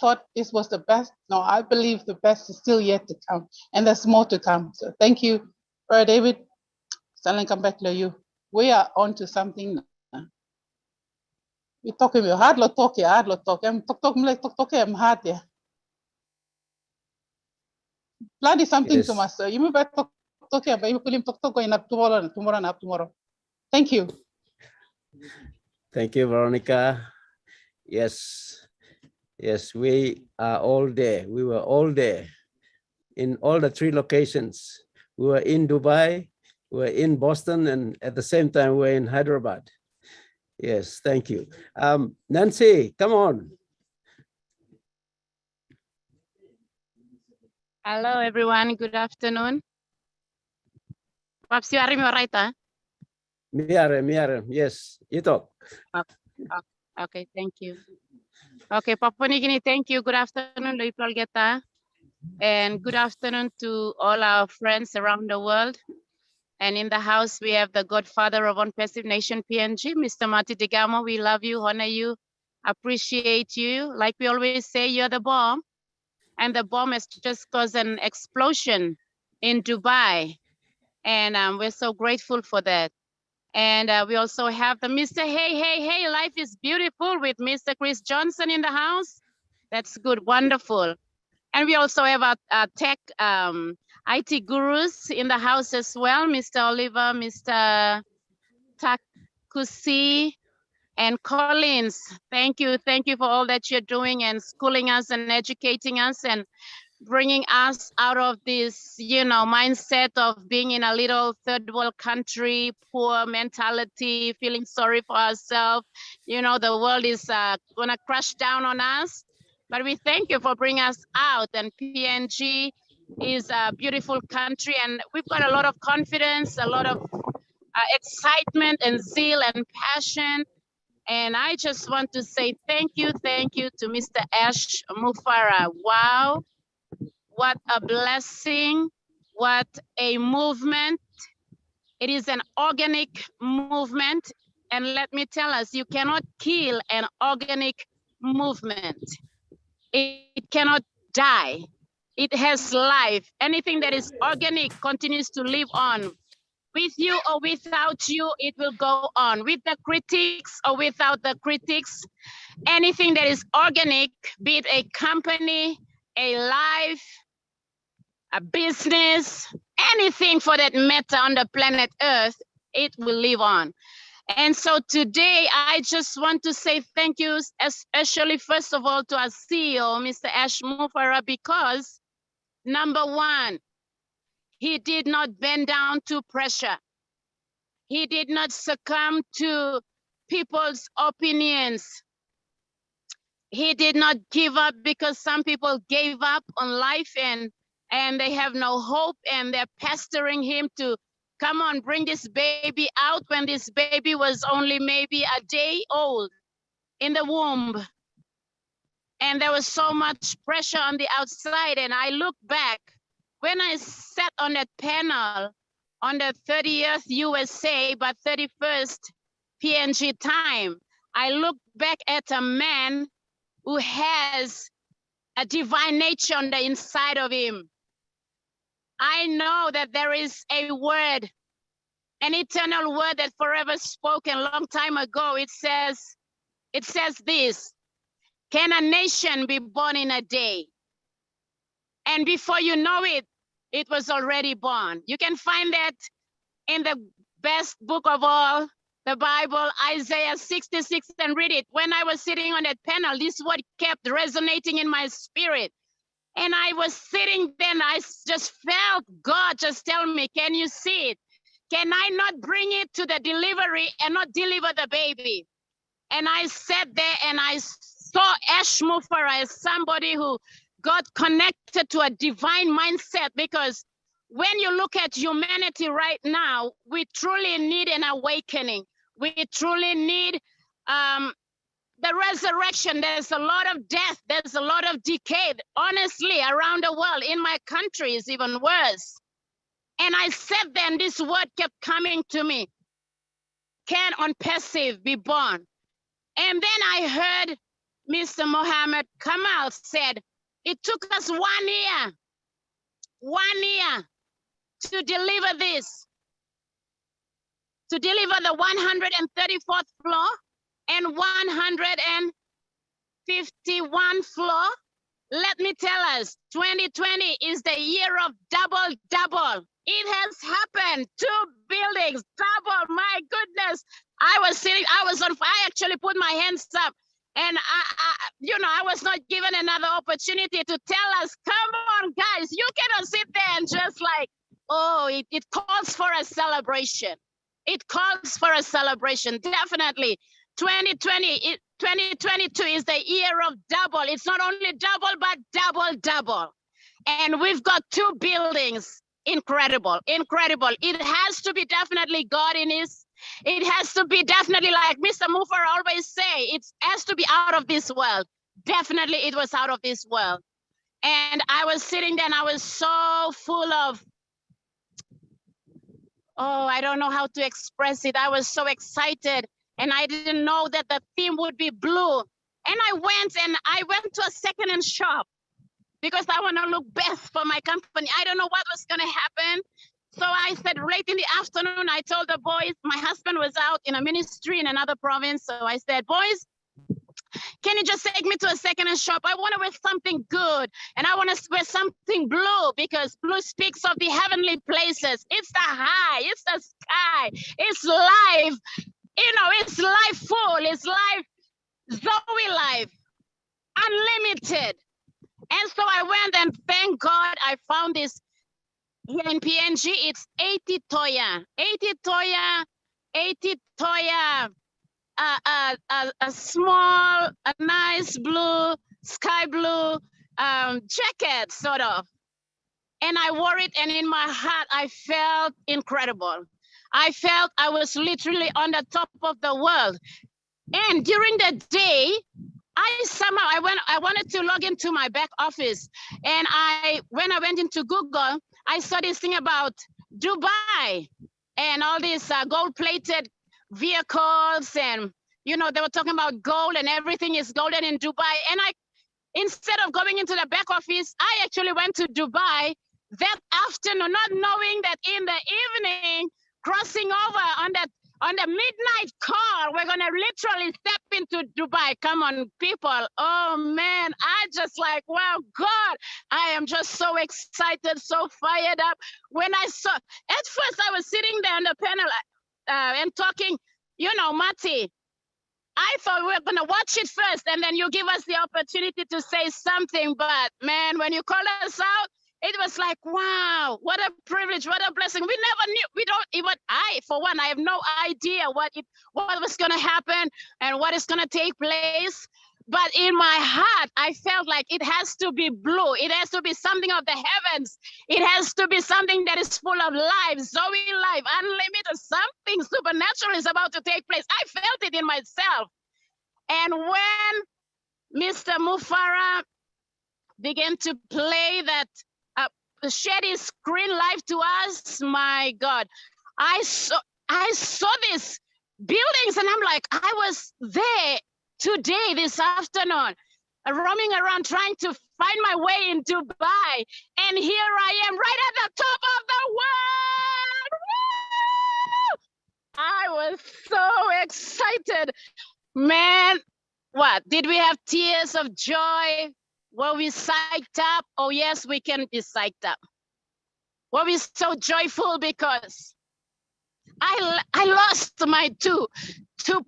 thought this was the best. No, I believe the best is still yet to come, and there's more to come. So thank you, Brother David. Stanley, come back to you. We are on to something. We talking about hard lot talk, yeah, hard lot talk. I'm talk I'm hard, yeah. Blood is something to Yes. master. You may better talk, yeah, but you could talk going up tomorrow. Thank you. Thank you, Veronica. Yes, yes, we are all there. We were all there in all the 3 locations. We were in Dubai, we were in Boston, and at the same time, we were in Hyderabad. Yes, thank you. Nancy, come on. Hello, everyone. Good afternoon. Perhaps you are right, huh? Miare, yes, you talk. Okay, thank you. Okay, Papua New Guinea, thank you. Good afternoon, Loipol Geta. And good afternoon to all our friends around the world. And in the house, we have the godfather of On Passive Nation PNG, Mr. Mati Digamo. We love you, honor you, appreciate you. Like we always say, you're the bomb. And the bomb has just caused an explosion in Dubai. And we're so grateful for that. And we also have the Mr. Hey, life is beautiful with Mr. Chris Johnson in the house. That's good, wonderful. And we also have our tech IT gurus in the house as well, Mr. Oliver, Mr. Takusi, and Collins. Thank you for all that you're doing and schooling us and educating us and bringing us out of this, mindset of being in a little third world country, poor mentality, feeling sorry for ourselves. The world is gonna crash down on us, but we thank you for bringing us out. And PNG is a beautiful country, and we've got a lot of confidence, a lot of excitement and zeal and passion. And I just want to say thank you to Mr. Ash Mufara. Wow. What a blessing, what a movement. It is an organic movement. And let me tell us, you cannot kill an organic movement. It cannot die. it has life. Anything that is organic continues to live on. With you or without you, it will go on. With the critics or without the critics, anything that is organic, be it a company, a life, a business, anything for that matter on the planet Earth, it will live on. And so today, I just want to say thank you, especially first of all to our CEO, Mr. Ash Mufara, because number one, he did not bend down to pressure. He did not succumb to people's opinions. He did not give up because some people gave up on life and they have no hope and they're pestering him to come on, bring this baby out when this baby was only maybe a day old in the womb. And there was so much pressure on the outside. And I look back, when I sat on that panel on the 30th USA, but 31st PNG time, I look back at a man who has a divine nature on the inside of him. I know that there is a word, an eternal word that forever spoken a long time ago. It says this: can a nation be born in a day? And before you know it, it was already born. You can find that in the best book of all, the Bible, Isaiah 66, and read it. When I was sitting on that panel, this word kept resonating in my spirit. And I was sitting there and I just felt God just tell me, can you see it? Can I not bring it to the delivery and not deliver the baby? And I sat there and I saw Ash Mufara as somebody who got connected to a divine mindset, because when you look at humanity right now, we truly need an awakening. We truly need the resurrection. There's a lot of death. There's a lot of decay, honestly, around the world. In my country is even worse. And I sat there and this word kept coming to me. Can unperceived be born? And then I heard Mr. Mohammed Kamal said, it took us 1 year to deliver this, to deliver the 134th floor and 151 floor. Let me tell us, 2020 is the year of double. It has happened, 2 buildings, double, my goodness. I was on fire. I actually put my hands up. And I was not given another opportunity to tell us, come on, guys, you cannot sit there and just like, oh, it calls for a celebration. It calls for a celebration, definitely. 2022 is the year of double. It's not only double, but double. And we've got 2 buildings. Incredible. It has to be definitely God in this. It has to be definitely, like Mr. Mufar always say, it has to be out of this world. Definitely it was out of this world. And I was sitting there and I was so full of, I don't know how to express it. I was so excited and I didn't know that the theme would be blue. And I went to a second-hand shop because I want to look best for my company. I don't know what was going to happen. So I said, late in the afternoon, I told the boys, my husband was out in a ministry in another province. So I said, boys, can you just take me to a second-hand shop? I want to wear something good. And I want to wear something blue because blue speaks of the heavenly places. It's the high, it's the sky, it's life. It's life full, it's life, Zoe life, unlimited. And so I went and thank God I found this here in PNG. It's 80 Toya, a small, a nice blue, sky blue jacket, sort of. And I wore it, and in my heart, I felt incredible. I felt I was literally on the top of the world. And during the day, I wanted to log into my back office. And when I went into Google, I saw this thing about Dubai and all these gold-plated vehicles. And, they were talking about gold and everything is golden in Dubai. And instead of going into the back office, I actually went to Dubai that afternoon, not knowing that in the evening, crossing over on the midnight call, we're gonna literally step into Dubai. Come on, people. Oh man, I just like, wow, God, I am just so excited, so fired up. When I saw, at first I was sitting there on the panel and talking, you know, Mati, I thought we were gonna watch it first and then you give us the opportunity to say something. But man, when you called us out, it was like, wow, what a privilege, what a blessing. We never knew, we don't even, for one, I have no idea what was gonna happen and what is gonna take place. But in my heart, I felt like it has to be blue. It has to be something of the heavens. It has to be something that is full of life, Zoe life, unlimited, something supernatural is about to take place. I felt it in myself. And when Mr. Mufara began to play that, shed his screen live to us, my God, I saw these buildings and I'm like, I was there today, this afternoon, roaming around trying to find my way in Dubai. And here I am right at the top of the world. Woo! I was so excited. Man, what? Did we have tears of joy? Were we psyched up? Oh yes, we can be psyched up. Were we so joyful because I lost my two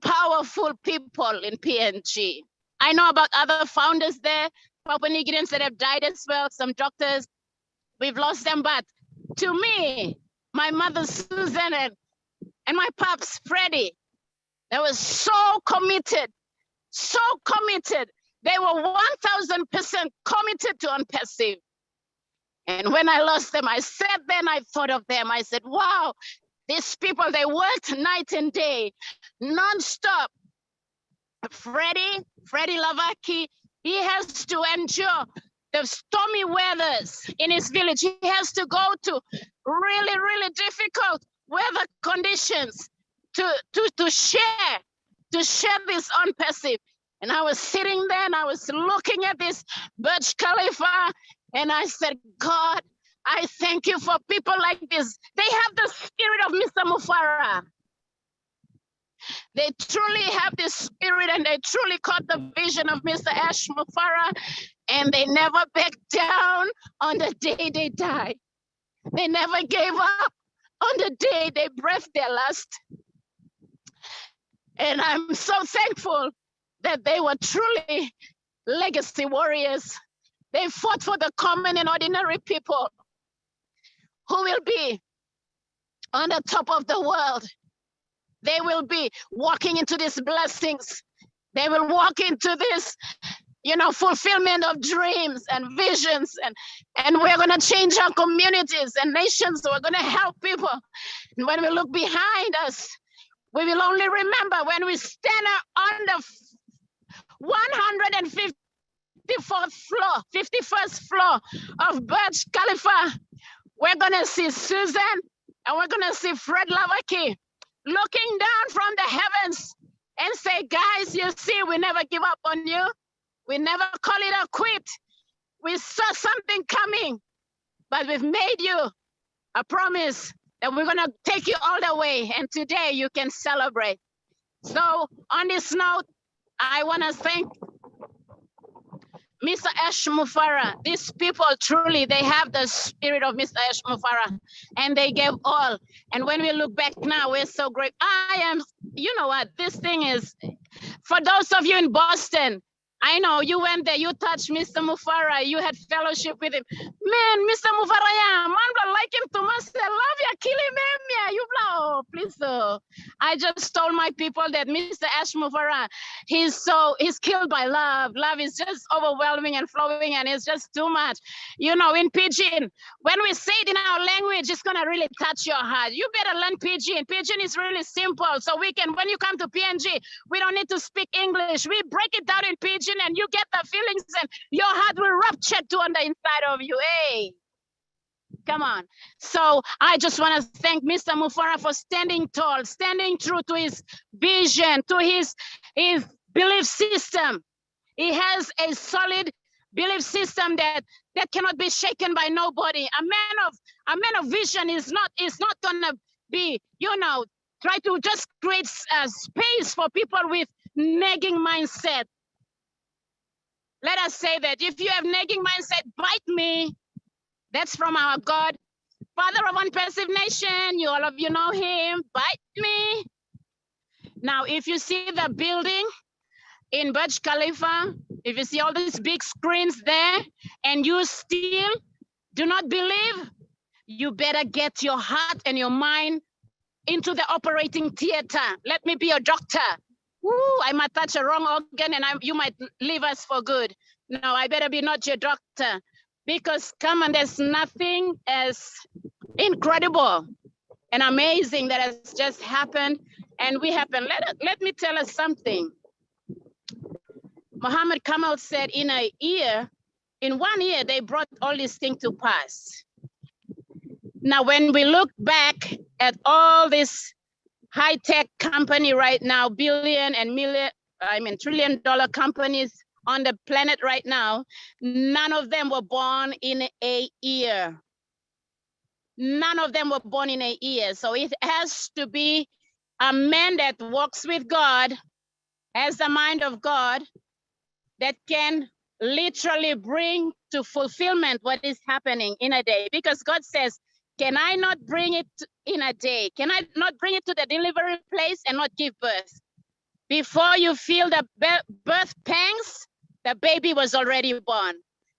powerful people in PNG. I know about other founders there, Papua New Guineans that have died as well, some doctors, we've lost them, but to me, my mother Susan and my pops Freddie, they were so committed. They were 1000% committed to Unperceived. And when I lost them, I sat there and I thought of them. I said, wow, these people, they worked night and day, nonstop. Freddie Lavaki, he has to endure the stormy weathers in his village. He has to go to really, really difficult weather conditions to share this Unperceived. And I was sitting there and I was looking at this Burj Khalifa and I said, God, I thank you for people like this. They have the spirit of Mr. Mufara. They truly have this spirit and they truly caught the vision of Mr. Ash Mufara and they never backed down on the day they died. They never gave up on the day they breathed their last. And I'm so thankful that they were truly legacy warriors. They fought for the common and ordinary people who will be on the top of the world. They will be walking into these blessings. They will walk into this, fulfillment of dreams and visions. And we're going to change our communities and nations. We're going to help people. And when we look behind us, we will only remember when we stand on the 51st floor of Burj Khalifa. We're going to see Susan and we're going to see Fred Lavaki looking down from the heavens and say, guys, you see, we never give up on you. We never call it a quit. We saw something coming, but we've made you a promise that we're going to take you all the way. And today you can celebrate. So on this note, I want to thank Mr. Ash Mufara. These people truly, they have the spirit of Mr. Ash Mufara and they gave all. And when we look back now, we're so great. You know what, this thing is, for those of you in Boston, I know you went there, you touched Mr. Mufara, you had fellowship with him. Man, Mr. Mufara, yeah, man, like him too much. I love you, kill him, yeah, you blow, please. I just told my people that Mr. Ash Mufara, he's killed by love. Love is just overwhelming and flowing, and it's just too much. In Pidgin, when we say it in our language, it's gonna really touch your heart. You better learn Pidgin. Pidgin is really simple, so we can, when you come to PNG, we don't need to speak English. We break it down in Pidgin and you get the feelings and your heart will rupture to on the inside of you. Hey, come on. So I just want to thank Mr. Mufara for standing tall, standing true to his vision, to his belief system. He has a solid belief system that cannot be shaken by nobody. A man of vision is not gonna be, try to just create space for people with nagging mindset. Let us say that if you have nagging mindset, bite me. That's from our God, Father of Unpassive Nation. All of you know him. Bite me. Now, if you see the building in Burj Khalifa, if you see all these big screens there, and you still do not believe, you better get your heart and your mind into the operating theater. Let me be your doctor. Woo, I might touch a wrong organ and you might leave us for good. No, I better be not your doctor. Because come on, there's nothing as incredible and amazing that has just happened. And we happen. Let me tell us something. Muhammad Kamal said in 1 year, they brought all these things to pass. Now, when we look back at all this high-tech company right now, billion and million, trillion-dollar companies on the planet right now, none of them were born in a year. None of them were born in a year. So it has to be a man that walks with God, has the mind of God, that can literally bring to fulfillment what is happening in a day. Because God says, can I not bring it in a day? Can I not bring it to the delivery place and not give birth? Before you feel the birth pangs, the baby was already born.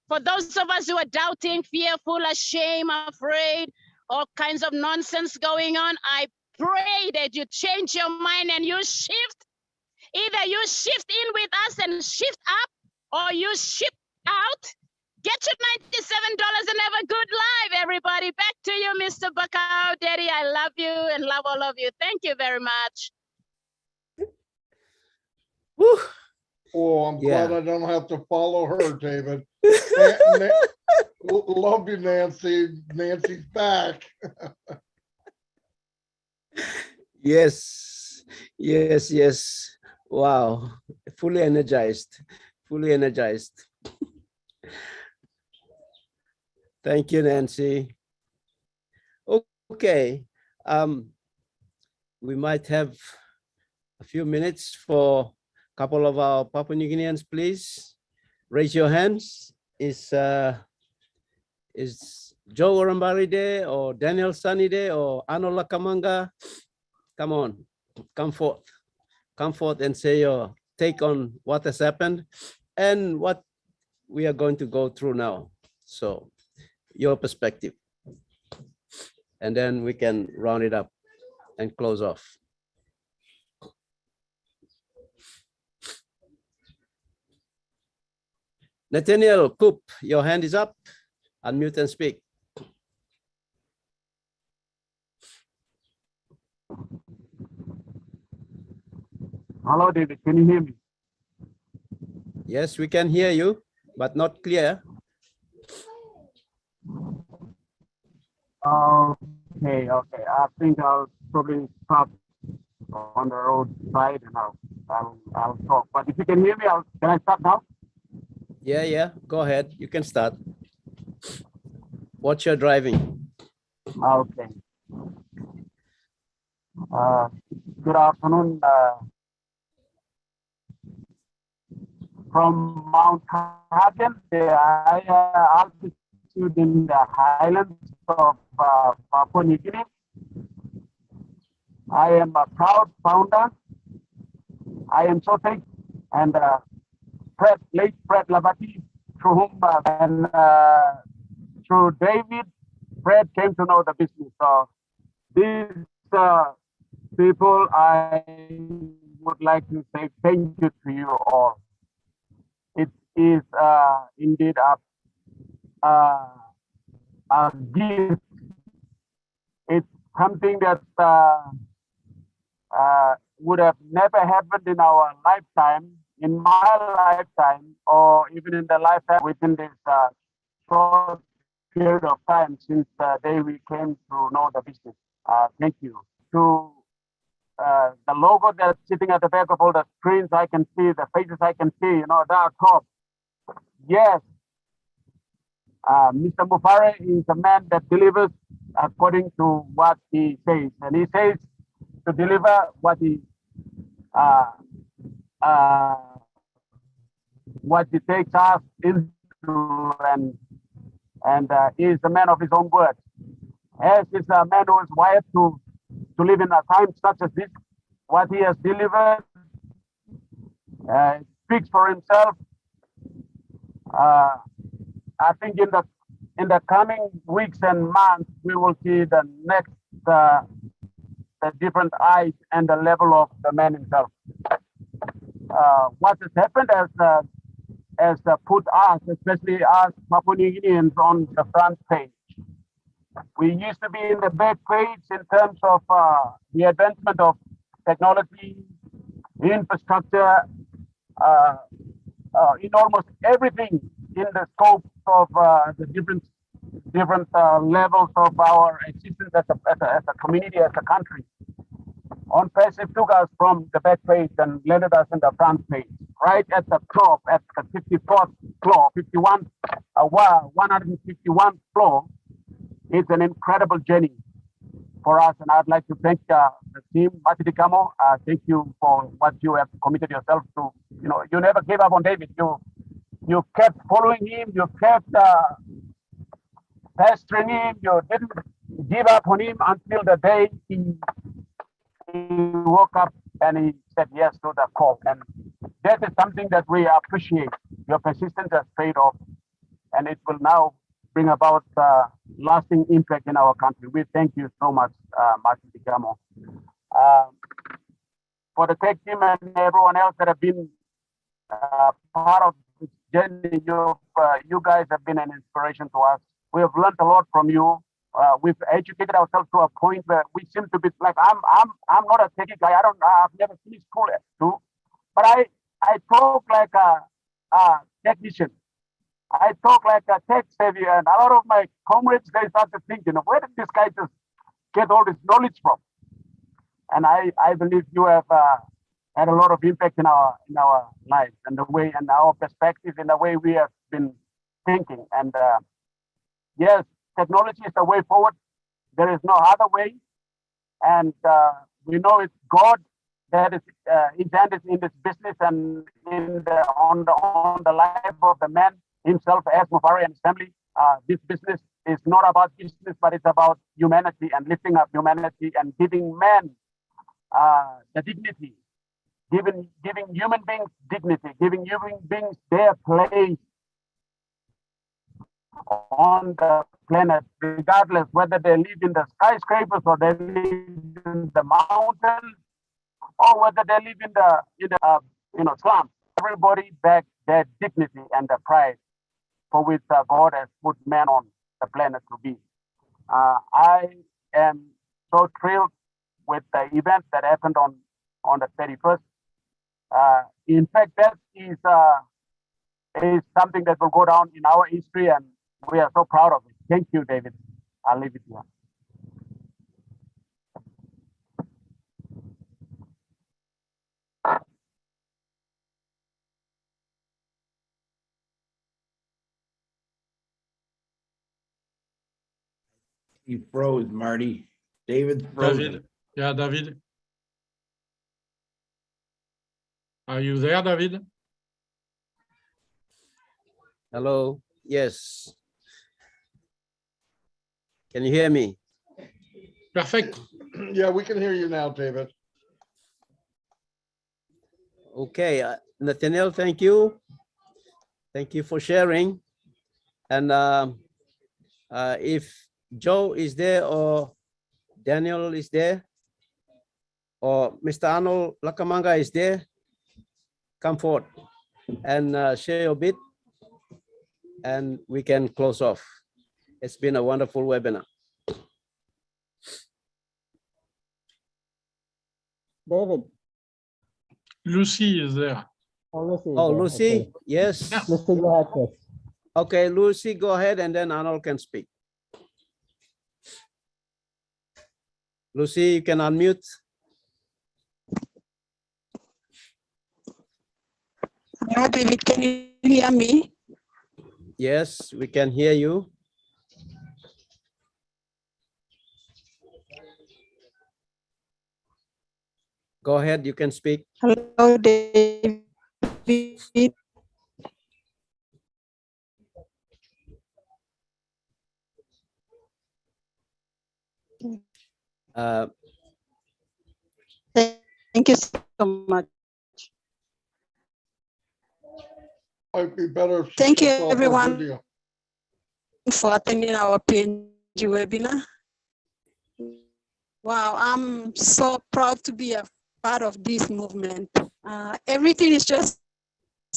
For those of us who are doubting, fearful, ashamed, afraid, all kinds of nonsense going on, I pray that you change your mind and you shift. Either you shift in with us and shift up, or you shift out. Get your $97 and have a good life, everybody. Back to you, Mr. Bakau. Daddy, I love you and love all of you. Thank you very much. Whew. Oh, I'm glad I don't have to follow her, David. Love you, Nancy. Nancy's back. Yes, yes, yes. Wow, fully energized, fully energized. Thank you, Nancy. Okay, we might have a few minutes for a couple of our Papua New Guineans, please. Raise your hands. Is Joe Orambari there, or Daniel Sunny there, or Anola Kamanga? Come on, come forth and say your take on what has happened and what we are going to go through now. So your perspective, and then we can round it up and close off. Nathaniel Coop, your hand is up. Unmute and speak. Hello, David. Can you hear me? Yes, we can hear you, but not clear. Okay. I think I'll probably stop on the road side and I'll talk. But if you can hear me, can I start now? Yeah. Go ahead. You can start. What's your driving? Okay. Good afternoon. From Mount Hagen, the altitude in the highlands of Papua New Guinea. I am a proud founder. I am so thankful. And late Fred Labaki, through whom and through David, Fred came to know the business. So these people, I would like to say thank you to you all. It is indeed a gift. It's something that would have never happened in our lifetime, in my lifetime, or even in the lifetime within this short period of time since the day we came to know the business. Thank you. To the logo that's sitting at the back of all the screens, I can see the faces I can see, they are top. Yes, Mr. Mufare is a man that delivers according to what he says, and he says to deliver what he takes us into, and he is a man of his own word. As is a man who is wired to live in a time such as this, what he has delivered speaks for himself. I think in the coming weeks and months, we will see the next the different eyes and the level of the man himself. What has happened has put us, especially us Papua New Guineans, on the front page. We used to be in the back page in terms of the advancement of technology, infrastructure, in almost everything in the scope of the different levels of our existence as a community, as a country. On Pacific took us from the back page and landed us in the front page, right at the top, at the 54th floor, 151st floor. It's an incredible journey for us, and I'd like to thank the team, Bakau. Thank you for what you have committed yourself to. You know, you never gave up on David. You kept following him. You kept pestering him. You didn't give up on him until the day he woke up and he said yes to the call. And that is something that we appreciate. Your persistence has paid off, and it will now bring about lasting impact in our country. We thank you so much, Bakau. For the tech team and everyone else that have been part of this journey, you guys have been an inspiration to us. We have learned a lot from you. We've educated ourselves to a point where we seem to be like, I'm not a techie guy. I've never finished school too, but I talk like a technician. I talk like a tech savvy, and a lot of my comrades, they started thinking, where did this guy just get all this knowledge from? And I believe you have had a lot of impact in our lives and the way and our perspective in the way we have been thinking. And yes, technology is the way forward. There is no other way. And we know it's God that is his hand is in this business and on the life of the man himself, as Mufare and his family. This business is not about business, but it's about humanity and lifting up humanity and giving men the dignity, giving human beings dignity, giving human beings their place on the planet, regardless whether they live in the skyscrapers or they live in the mountains or whether they live in the slums. Everybody back their dignity and the pride for which God has put man on the planet to be. I am so thrilled with the event that happened on the 31st. In fact, that is something that will go down in our history, and we are so proud of it. Thank you, David. I'll leave it here. He froze, Marty. David froze. David. Yeah, David. Are you there, David? Hello. Yes. Can you hear me? Perfect. Yeah, we can hear you now, David. Okay, Nathaniel, thank you. Thank you for sharing. And if Joe is there or Daniel is there or Mr. Arnold Lakamanga is there, come forward and share your bit and we can close off. It's been a wonderful webinar. David. Lucy is there. Oh, Lucy. Oh, Lucy, okay. Yes. Yeah. Lucy, go ahead first. Okay, Lucy, go ahead and then Arnold can speak. Lucy, you can unmute. Hello, David, can you hear me? Yes, we can hear you. Go ahead, you can speak. Hello, David. Uh, Thank you so much. Might be better if she Thank you, shuts off her everyone, video. for attending our PNG webinar. Wow, I'm so proud to be a part of this movement. Everything is just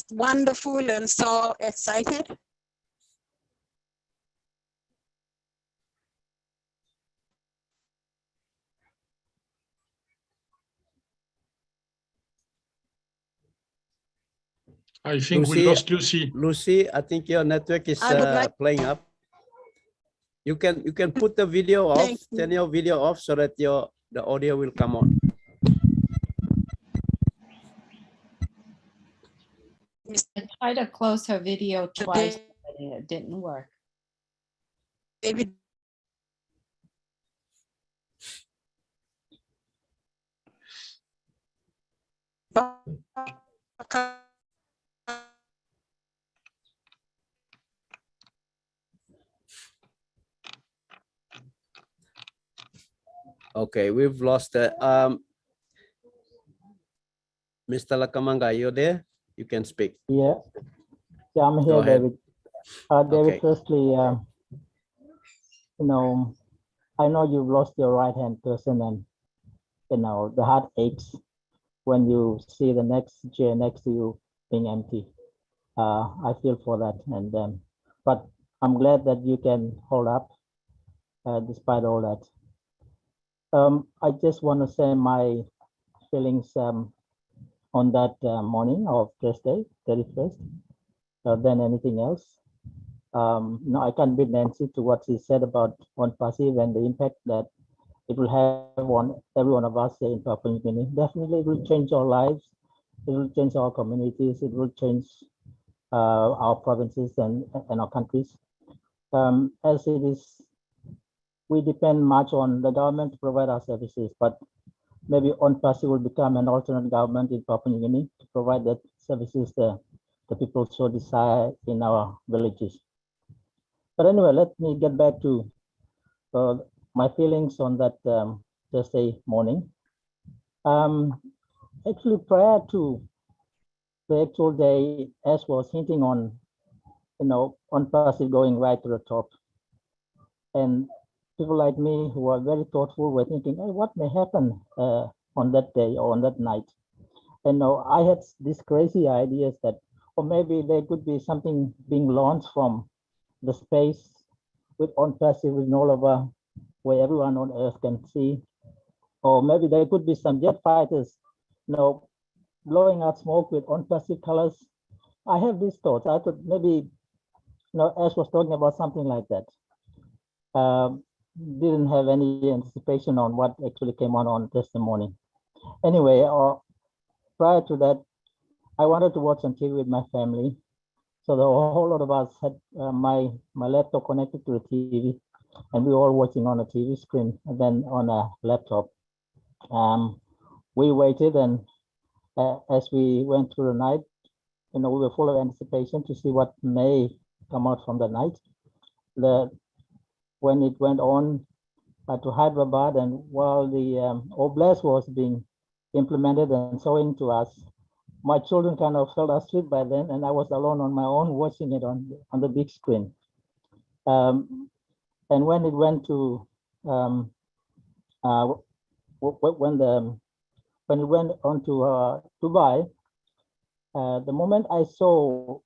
wonderful and so excited. I think we lost Lucy. Lucy, I think your network is I would like playing up. You can put the video off, turn your video off so that the audio will come on. I tried to close her video twice, but it didn't work. David. Okay, we've lost it. Mr. Lakamanga, you there? You can speak. Yeah, yeah, I'm Go here, ahead. David. David, Okay. firstly, I know you've lost your right-hand person, and the heart aches when you see the next chair next to you being empty. I feel for that, and but I'm glad that you can hold up despite all that. I just want to say my feelings on that morning of Thursday, 31st, than anything else. No, I can't beat Nancy to what she said about on passive and the impact that it will have on every one of us here in Papua New Guinea. Definitely, it will change our lives. It will change our communities. It will change our provinces and our countries. As it is, we depend much on the government to provide our services, but maybe on passive will become an alternate government in Papua New Guinea to provide that services the people so desire in our villages. But anyway, let me get back to my feelings on that Thursday morning. Actually, prior to the actual day, as was hinting on, on passive going right to the top. And people like me who are very thoughtful were thinking, hey, what may happen on that day or on that night? And I had these crazy ideas that, or maybe there could be something being launched from the space with on passive in all over where everyone on Earth can see. Or maybe there could be some jet fighters, blowing out smoke with on passive colors. I have these thoughts. I could maybe, Ash was talking about something like that. Didn't have any anticipation on what actually came on Thursday morning. Anyway, prior to that, I wanted to watch on TV with my family. So the whole lot of us had my laptop connected to the TV, and we were all watching on a TV screen and then on a laptop. We waited, and as we went through the night, we were full of anticipation to see what may come out from the night. When it went on to Hyderabad, and while the oblast was being implemented and showing to us, my children kind of fell asleep by then, and I was alone on my own watching it on the big screen. And when it went to when it went on to Dubai, the moment I saw,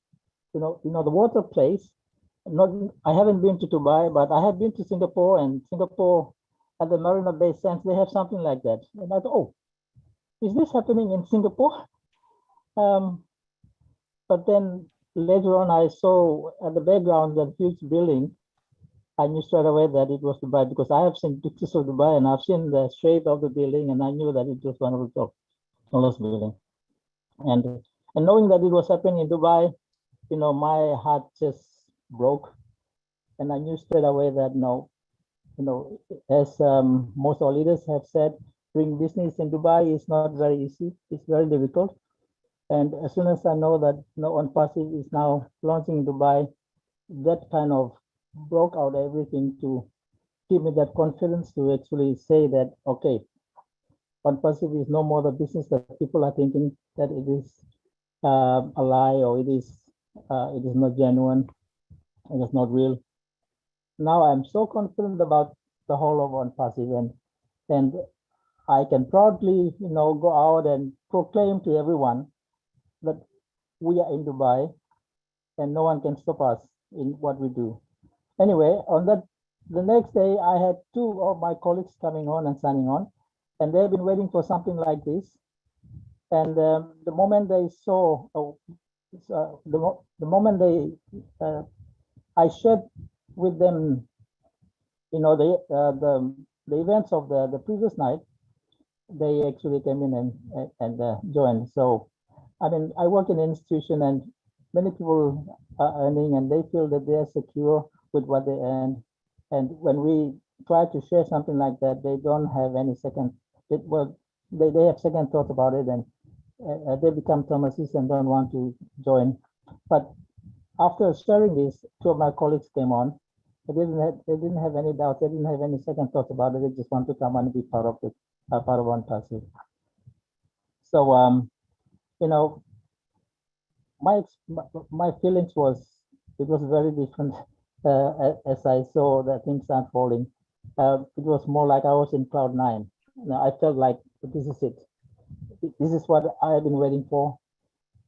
the water place. I haven't been to Dubai, but I have been to Singapore, and Singapore at the Marina Bay Sands, they have something like that. And I thought, oh, is this happening in Singapore? But then later on, I saw at the background that huge building. I knew straight away that it was Dubai because I have seen pictures of Dubai and I've seen the shape of the building, and I knew that it was one of the tallest building. And knowing that it was happening in Dubai, my heart just broke. And I knew straight away that no, as most our leaders have said, doing business in Dubai is not very easy. It's very difficult. And as soon as I know that On Passive is now launching in Dubai, that kind of broke out everything to give me that confidence to actually say that, okay, On Passive is no more the business that people are thinking that it is a lie, or it is not genuine, it is not real. Now I'm so confident about the whole of On Passive, and I can proudly, go out and proclaim to everyone that we are in Dubai and no one can stop us in what we do. Anyway, the next day I had two of my colleagues coming on and signing on, and they've been waiting for something like this. And the moment they saw, the moment I shared with them, the events of the previous night, they actually came in and joined. So, I mean, I work in an institution, and many people are earning, and they feel that they are secure with what they earn. And when we try to share something like that, they don't have any second. They have second thoughts about it, and they become Thomases and don't want to join. But after sharing this, two of my colleagues came on. They didn't have any doubts. They didn't have any second thoughts about it. They just want to come and be part of it, part of On Passive. So, my feelings it was very different as I saw that things unfolding. It was more like I was in cloud nine. I felt like this is it. This is what I have been waiting for.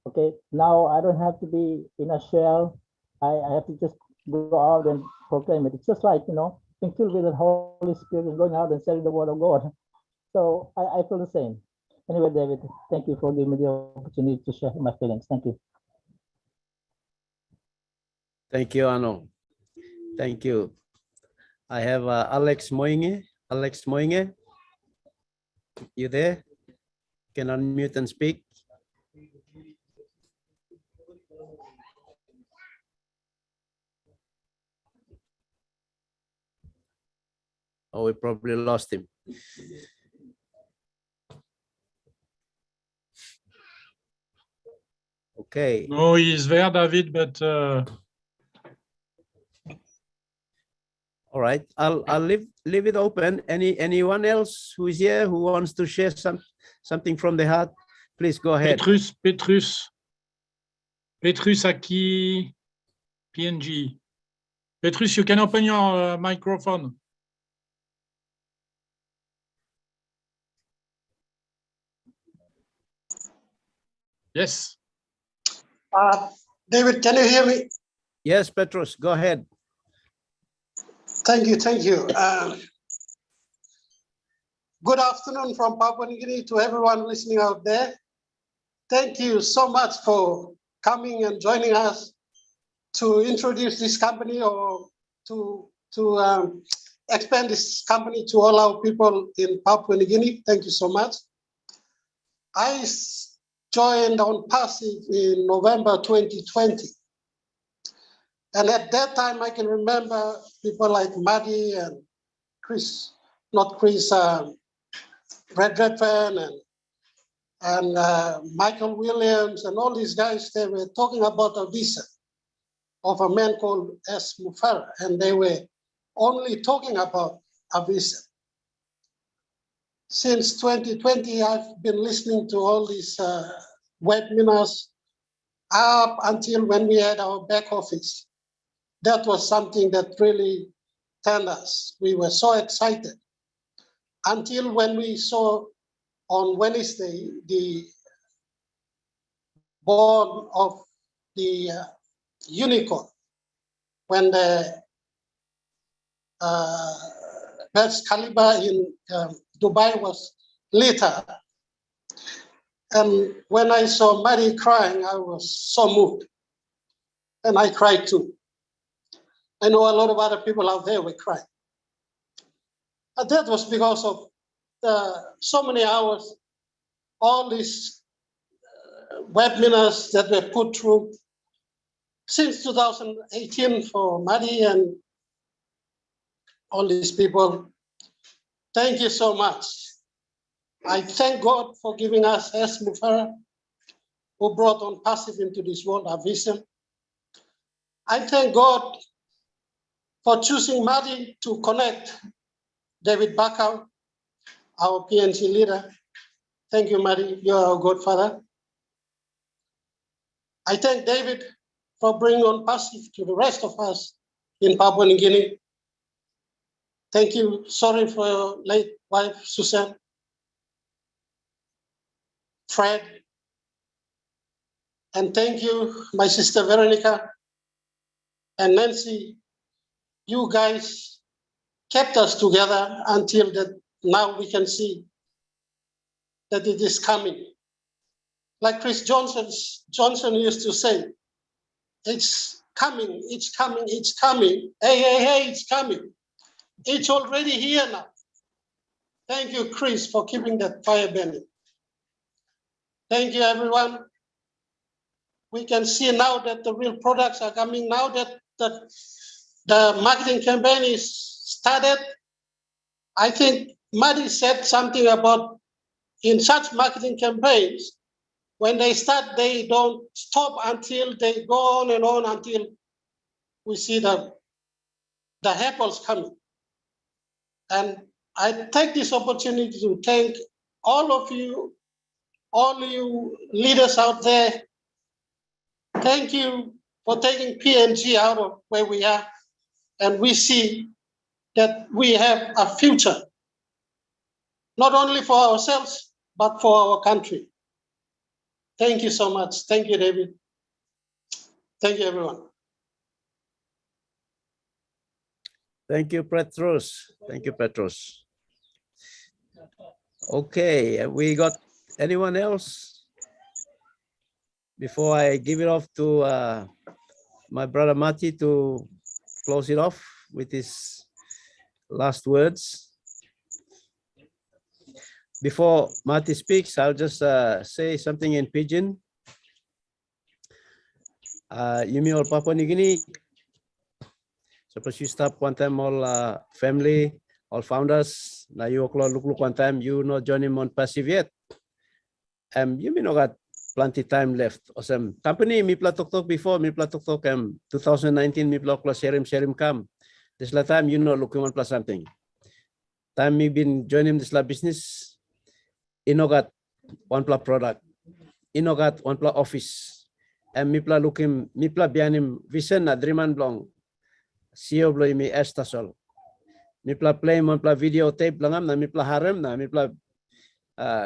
Okay, now I don't have to be in a shell. I have to just go out and proclaim it. It's just like, being filled with the Holy Spirit and going out and sharing the word of God. So I feel the same. Anyway, David, thank you for giving me the opportunity to share my feelings. Thank you. Thank you, Ano. Thank you. I have Alex Moinge. Alex Moinge, you there? Can unmute and speak. Oh, we probably lost him. Okay. No, he's there, David, but all right, I'll leave it open. Anyone else who is here who wants to share something from the heart, please go ahead. Petrus Aki PNG. Petrus, you can open your microphone. Yes. David, can you hear me? Yes, Petrus, go ahead. Thank you. Good afternoon from Papua New Guinea to everyone listening out there. Thank you so much for coming and joining us to introduce this company, or to expand this company to all our people in Papua New Guinea. Thank you so much. I joined On Passive in November 2020. And at that time, I can remember people like Maddie and Chris, Brad Redfern and Michael Williams, and all these guys, they were talking about a vision of a man called S. Mufara, and they were only talking about a vision. Since 2020, I've been listening to all these webinars up until when we had our back office. That was something that really turned us. We were so excited until when we saw on Wednesday the born of the unicorn, when the Burj Khalifa in Dubai was lit up. And when I saw Mary crying, I was so moved. And I cried too. I know a lot of other people out there were crying. And that was because of so many hours, all these webinars that were put through, since 2018 for Madi and all these people. Thank you so much. I thank God for giving us S. Mufara, who brought on passive into this world, our vision. I thank God for choosing Madi to connect David Bakau, our PNC leader. Thank you, Madi. You are our godfather. I thank David for bringing on passive to the rest of us in Papua New Guinea. Thank you. Sorry for your late wife, Susan, Fred, and thank you, my sister Veronica and Nancy. You guys kept us together until that now we can see that it is coming. Like Chris Johnson used to say, it's coming, it's coming, it's coming. Hey, hey, hey, it's coming. It's already here now. Thank you, Chris, for keeping that fire burning. Thank you, everyone. We can see now that the real products are coming now that the marketing campaign is started. I think Madi said something about in such marketing campaigns, when they start, they don't stop until they go on and on until we see the apples coming. And I take this opportunity to thank all of you, all you leaders out there. Thank you for taking PNG out of where we are. And we see that we have a future, not only for ourselves, but for our country. Thank you so much. Thank you, David. Thank you, everyone. Thank you, Petrus. Thank you, Petrus. Okay, we got anyone else? Before I give it off to my brother Mati to close it off with his last words. Before Mati speaks, I'll just say something in Pidgin. Yumi all Papua New Guinea. Suppose you stop one time all family, all founders. Now you look one time, you not join him on passive yet. You may not got plenty time left. Awesome. Company mi pla tok before, mi pla tok 2019 mi pla sharim come. This la time you know looking one plus something. Time me been joining this la business. Inogat one pla product. Inogat one pla office. And mi pla looking mi pla bianim vision na dreaman blong. CEO bloy mi estasol. Mi pla play one pla videotape langam na mi pla harem na mi pla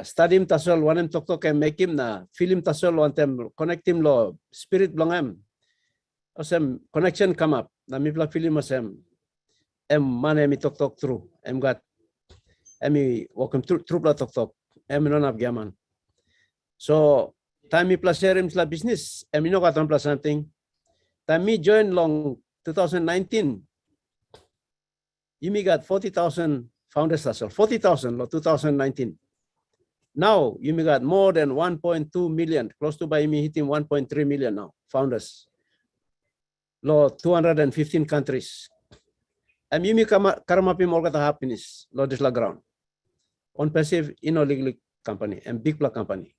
study tasol wanem tok and make him na film tasol wantem connect him lo spirit blongam. Awesome connection come up. Na mi pla film asem. Mane mi tok through. Got mi welcome through pla tok. Non up gaman. So time mi pla share him la business. No got on plus something. Time me join long 2019. You got 40,000 founders tasol. 40,000 lo 2019. Now you got more than 1.2 million, close to by me hitting 1.3 million now, founders. Lo 215 countries. And you karamapim all got happiness, lo this la ground. On passive illegal company and big pla company.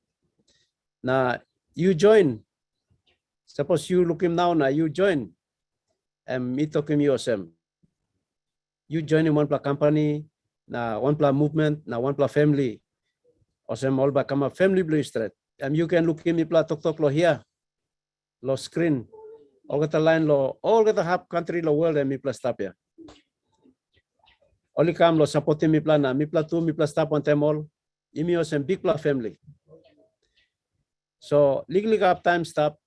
Now you join. Suppose you look him now, you join. And me talking yourself. You join in one pla company, na one pla movement, na one pla family. Awesome, all become a family blue street. And you can look in me pla tok lo here, lo screen, all got a line lo, all got a half country lo world and me pla stop here. Only come lo supporting me pla na me pla two me pla stop on them all. Imi awesome big pla family. So legally up time stop.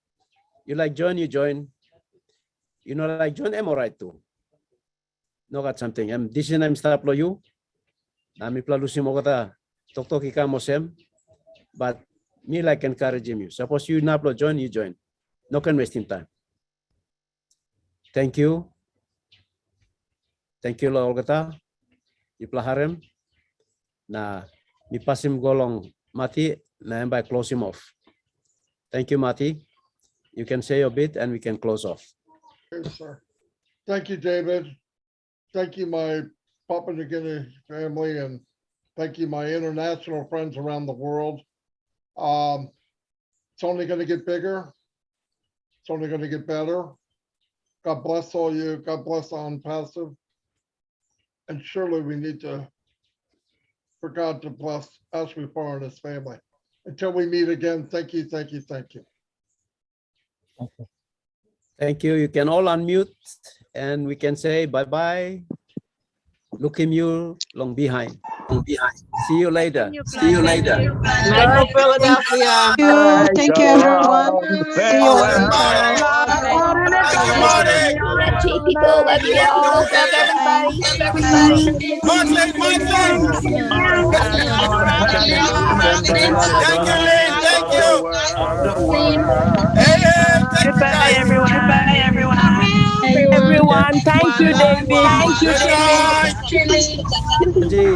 You like join, you join. You know like join, I'm all right too. No got something. This is I'm stop lo you. Na me pla lusi mo kata. Tok ika mosem, but me like encouraging you. Suppose you not join, you join. No can wasting time. Thank you. Thank you lo olgata. Iplaharem. Na mi pasim golong Mati na by close him off. Thank you, Mati. you can say a bit and we can close off. Yes, sir. Thank you, David. Thank you, my Papua New Guinea family, and thank you, my international friends around the world. It's only going to get bigger. It's only going to get better. God bless all you. God bless On Passive. And surely we need to, for God to bless Ashley Farr and his family. Until we meet again, thank you, thank you, thank you. Thank you. You can all unmute and we can say bye-bye. Look him you long behind. See you later. See you later. Night from Philadelphia. Thank you, everyone. See you all. Gee, people, love you all. Love everybody. Thank you. Goodbye, everyone. Goodbye, everyone. Everyone, thank you, David. Thank you, Shirley. Angie.